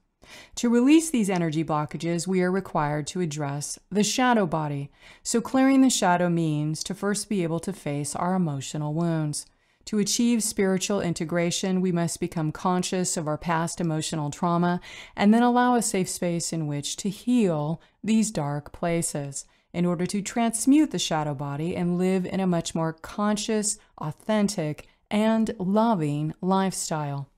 To release these energy blockages, we are required to address the shadow body. So clearing the shadow means to first be able to face our emotional wounds. To achieve spiritual integration, we must become conscious of our past emotional trauma and then allow a safe space in which to heal these dark places in order to transmute the shadow body and live in a much more conscious, authentic, and loving lifestyle.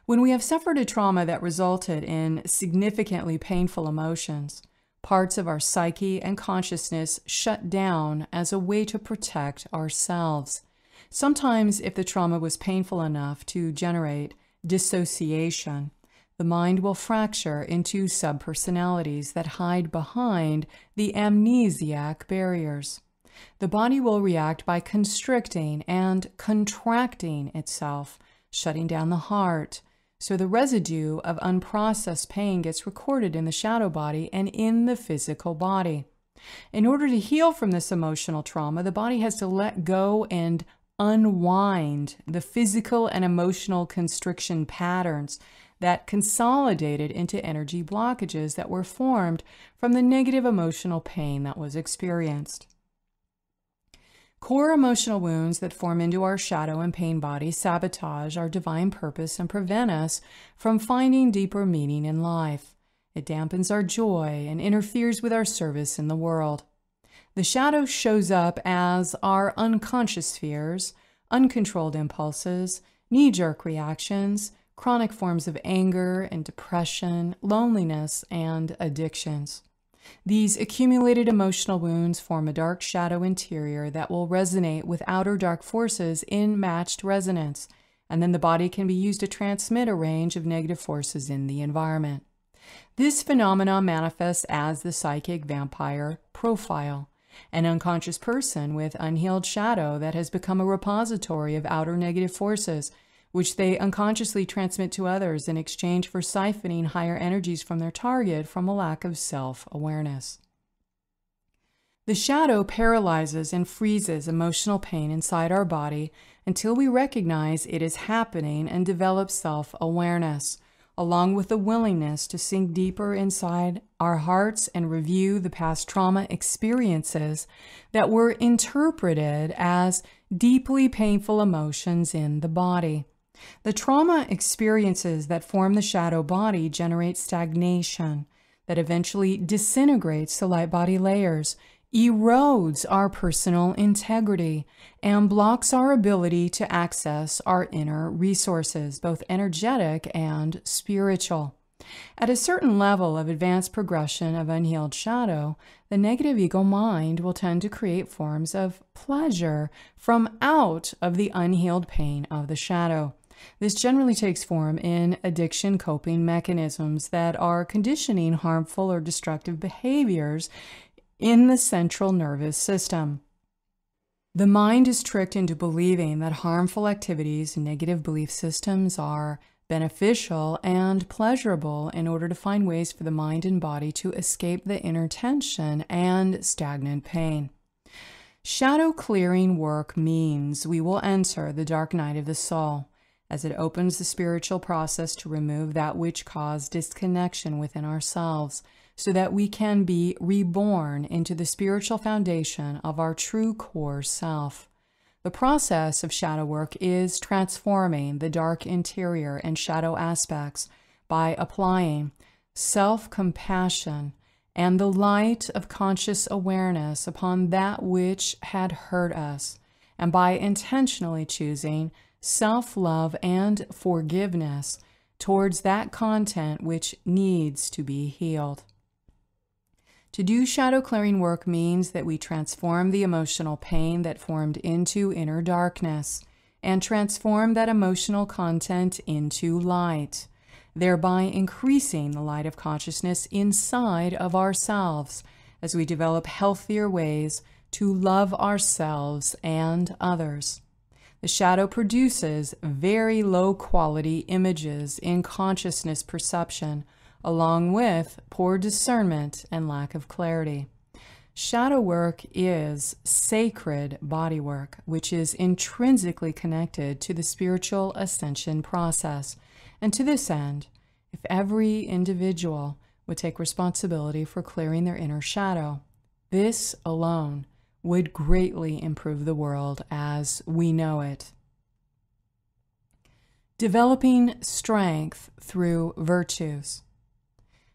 When we have suffered a trauma that resulted in significantly painful emotions, parts of our psyche and consciousness shut down as a way to protect ourselves. Sometimes, if the trauma was painful enough to generate dissociation, the mind will fracture into subpersonalities that hide behind the amnesiac barriers. The body will react by constricting and contracting itself, shutting down the heart. So the residue of unprocessed pain gets recorded in the shadow body and in the physical body. In order to heal from this emotional trauma, the body has to let go and unwind the physical and emotional constriction patterns that consolidated into energy blockages that were formed from the negative emotional pain that was experienced. Core emotional wounds that form into our shadow and pain body sabotage our divine purpose and prevent us from finding deeper meaning in life. It dampens our joy and interferes with our service in the world. The shadow shows up as our unconscious fears, uncontrolled impulses, knee-jerk reactions, chronic forms of anger and depression, loneliness, and addictions. These accumulated emotional wounds form a dark shadow interior that will resonate with outer dark forces in matched resonance, and then the body can be used to transmit a range of negative forces in the environment. This phenomenon manifests as the psychic vampire profile, an unconscious person with unhealed shadow that has become a repository of outer negative forces, which they unconsciously transmit to others in exchange for siphoning higher energies from their target from a lack of self-awareness. The shadow paralyzes and freezes emotional pain inside our body until we recognize it is happening and develop self-awareness, along with the willingness to sink deeper inside our hearts and review the past trauma experiences that were interpreted as deeply painful emotions in the body. The trauma experiences that form the shadow body generate stagnation that eventually disintegrates the light body layers, erodes our personal integrity, and blocks our ability to access our inner resources, both energetic and spiritual. At a certain level of advanced progression of unhealed shadow, the negative ego mind will tend to create forms of pleasure from out of the unhealed pain of the shadow. This generally takes form in addiction coping mechanisms that are conditioning harmful or destructive behaviors in the central nervous system. The mind is tricked into believing that harmful activities and negative belief systems are beneficial and pleasurable in order to find ways for the mind and body to escape the inner tension and stagnant pain. Shadow clearing work means we will enter the dark night of the soul, as it opens the spiritual process to remove that which caused disconnection within ourselves, so that we can be reborn into the spiritual foundation of our true core self. The process of shadow work is transforming the dark interior and shadow aspects by applying self-compassion and the light of conscious awareness upon that which had hurt us, and by intentionally choosing self-love and forgiveness towards that content which needs to be healed. To do shadow clearing work means that we transform the emotional pain that formed into inner darkness and transform that emotional content into light, thereby increasing the light of consciousness inside of ourselves as we develop healthier ways to love ourselves and others. The shadow produces very low-quality images in consciousness perception, along with poor discernment and lack of clarity. Shadow work is sacred body work, which is intrinsically connected to the spiritual ascension process. And to this end, if every individual would take responsibility for clearing their inner shadow, this alone would greatly improve the world as we know it. Developing strength through virtues.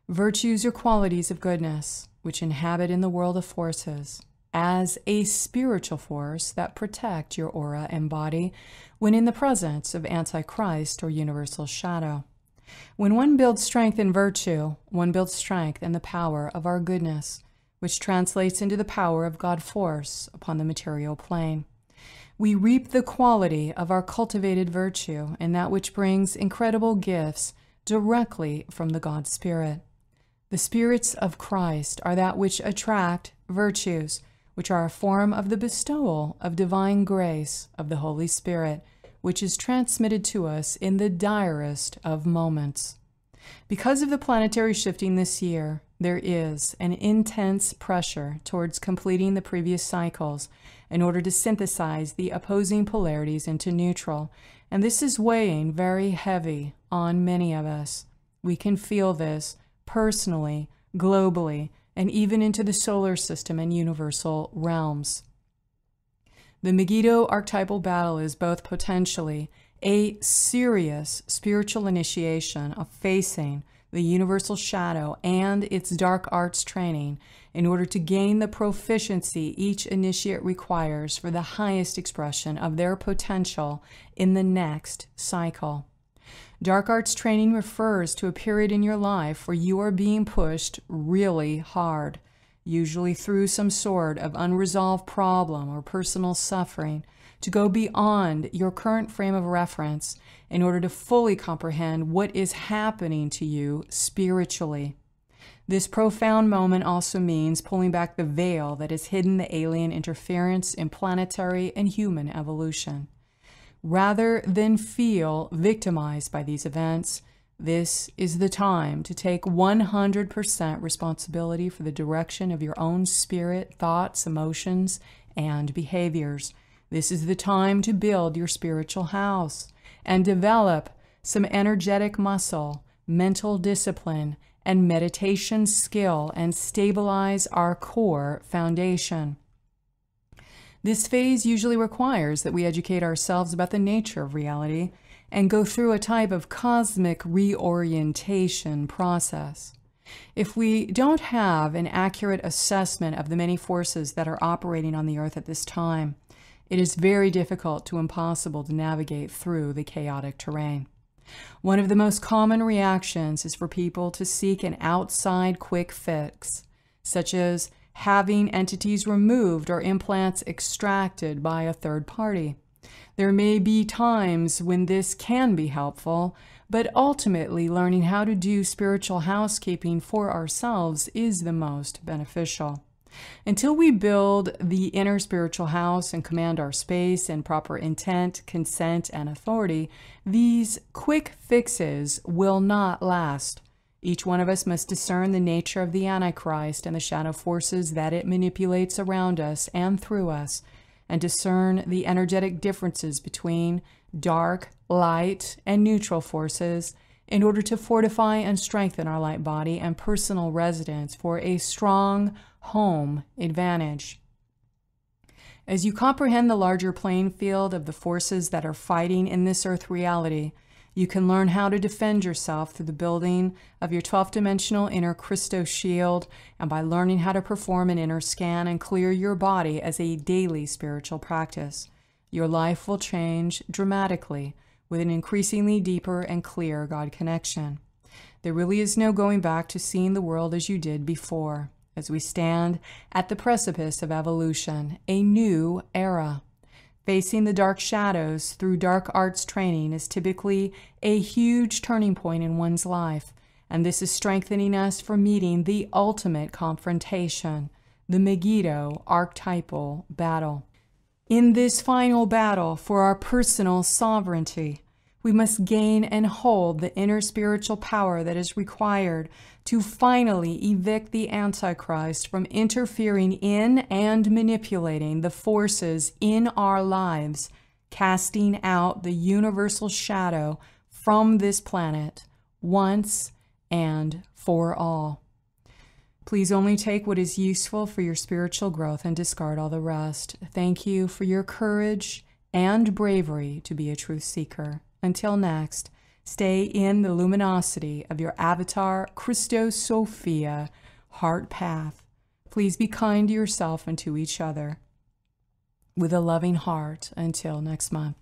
Virtues are qualities of goodness which inhabit in the world of forces as a spiritual force that protect your aura and body when in the presence of Antichrist or universal shadow. When one builds strength in virtue, one builds strength in the power of our goodness, which translates into the power of God force upon the material plane. We reap the quality of our cultivated virtue in that which brings incredible gifts directly from the God Spirit. The spirits of Christ are that which attract virtues, which are a form of the bestowal of divine grace of the Holy Spirit, which is transmitted to us in the direst of moments. Because of the planetary shifting this year, there is an intense pressure towards completing the previous cycles in order to synthesize the opposing polarities into neutral And this is weighing very heavy on many of us. We can feel this personally, globally, and even into the solar system and universal realms. The Megiddo archetypal battle is both potentially a serious spiritual initiation of facing the universal shadow and its dark arts training in order to gain the proficiency each initiate requires for the highest expression of their potential in the next cycle. Dark arts training refers to a period in your life where you are being pushed really hard, usually through some sort of unresolved problem or personal suffering, to go beyond your current frame of reference in order to fully comprehend what is happening to you spiritually. This profound moment also means pulling back the veil that has hidden the alien interference in planetary and human evolution. Rather than feel victimized by these events, this is the time to take 100% responsibility for the direction of your own spirit, thoughts, emotions, and behaviors. This is the time to build your spiritual house and develop some energetic muscle, mental discipline, and meditation skill and stabilize our core foundation. This phase usually requires that we educate ourselves about the nature of reality and go through a type of cosmic reorientation process. If we don't have an accurate assessment of the many forces that are operating on the earth at this time, it is very difficult to impossible to navigate through the chaotic terrain. One of the most common reactions is for people to seek an outside quick fix, such as having entities removed or implants extracted by a third party. There may be times when this can be helpful, but ultimately learning how to do spiritual housekeeping for ourselves is the most beneficial. Until we build the inner spiritual house and command our space in proper intent, consent, and authority, these quick fixes will not last. Each one of us must discern the nature of the Antichrist and the shadow forces that it manipulates around us and through us, and discern the energetic differences between dark, light, and neutral forces in order to fortify and strengthen our light body and personal residence for a strong home advantage. As you comprehend the larger playing field of the forces that are fighting in this earth reality, you can learn how to defend yourself through the building of your 12th-dimensional inner Christo shield and by learning how to perform an inner scan and clear your body as a daily spiritual practice. Your life will change dramatically with an increasingly deeper and clear God connection. There really is no going back to seeing the world as you did before, as we stand at the precipice of evolution, a new era. Facing the dark shadows through dark arts training is typically a huge turning point in one's life, and this is strengthening us for meeting the ultimate confrontation, the Megiddo archetypal battle. In this final battle for our personal sovereignty, we must gain and hold the inner spiritual power that is required to finally evict the Antichrist from interfering in and manipulating the forces in our lives, casting out the universal shadow from this planet once and for all. Please only take what is useful for your spiritual growth and discard all the rest. Thank you for your courage and bravery to be a truth seeker. Until next, stay in the luminosity of your avatar, Christos Sophia, heart path. Please be kind to yourself and to each other. With a loving heart, until next month.